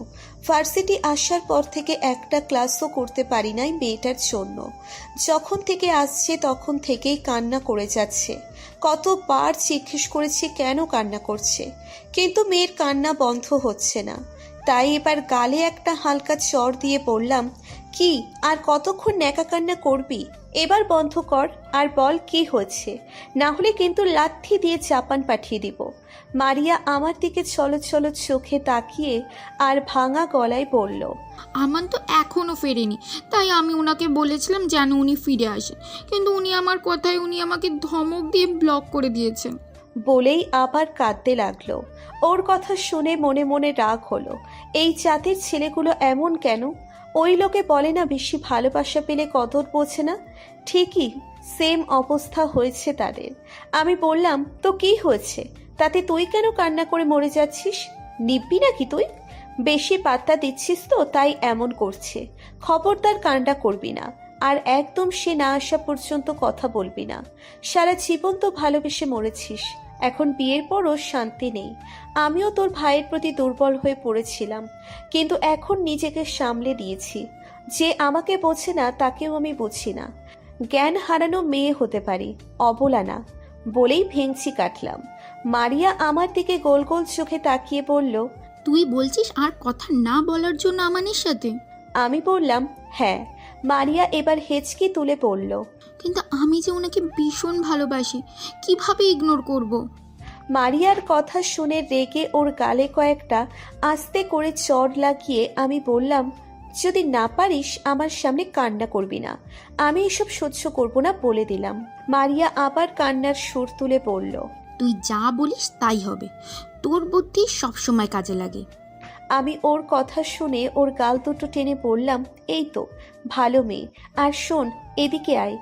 ভার্সিটি আসার পর থেকে একটা ক্লাসও করতে পারি নাই মেয়েটার জন্য। যখন থেকে আসছে তখন থেকেই কান্না করে যাচ্ছে। কতবার জিজ্ঞেস করেছি কেন কান্না করছে, কিন্তু মেয়ের কান্না বন্ধ হচ্ছে না। তাই এবার গালে একটা হালকা চড় দিয়ে বললাম, কি আর কতক্ষণ ন্যাকা কান্না করবি? এবার বন্ধ কর আর বল কি হয়েছে, না হলে কিন্তু লাথি দিয়ে জাপান পাঠিয়ে দিব। মারিয়া আমার দিকে ছলো ছলো চোখে তাকিয়ে আর ভাঙা গলায় বলল, আমান তো এখনও ফেরেনি, তাই আমি ওনাকে বলেছিলাম যেন উনি ফিরে আসে, কিন্তু উনি আমার কথায় উনি আমাকে ধমক দিয়ে ব্লক করে দিয়েছেন। বলেই আবার কাঁদতে লাগলো। ওর কথা শুনে মনে মনে রাগ হলো, এই জাতের ছেলেগুলো এমন কেন? ওই লোকে বলে না বেশি ভালোবাসা পেলে কদর বোঝে না, ঠিকই সেম অবস্থা হয়েছে তাদের। আমি বললাম, তো কি হয়েছে তাতে? তুই কেন কান্না করে মরে যাচ্ছিস? নিবি নাকি তুই? বেশি পাত্তা দিচ্ছিস তো তাই এমন করছে। খবরদার কান্না করবি না, আর একদম সে না আসা পর্যন্ত কথা বলবি না। সারা জীবন তো ভালোবেসে মরেছিস, এখন বিয়ের পরও শান্তি নেই। আমিও তোর ভাইয়ের প্রতি দুর্বল হয়ে পড়েছিলাম, কিন্তু এখন নিজেকে সামলে দিয়েছি। যে আমাকে বোঝে না তাকেও আমি বুঝি না। জ্ঞান হারানো মেয়ে হতে পারি, অবলা না। বলেই ভেঙচি কাটলাম। মারিয়া আমার দিকে গোল গোল চোখে তাকিয়ে বলল, তুই বলছিস আর কথা না বলার জন্য আমানের সাথে? আমি বললাম, হ্যাঁ। মারিয়া এবার হেঁচকি তুলে বলল, কিন্তু আমি যে ওনাকে ভীষণ ভালোবাসি, কিভাবে ইগনোর করব? মারিয়ার কথা শুনে রেগে ওর গালে কয়েকটা আস্তে করে চড় লাগিয়ে আমি বললাম, যদি না পারিস আমার সামনে কান্না করবি না, আমি এসব সহ্য করব না বলে দিলাম। মারিয়া আবার কান্নার সুর তুলে বলল, তুই যা বলিস তাই হবে, তোর বুদ্ধি সবসময় কাজে লাগে। আমি ওর কথা শুনে ওর গাল দুটো টেনে বললাম, এই তো ভালো মেয়ে। আর শোন, এদিকে আয়।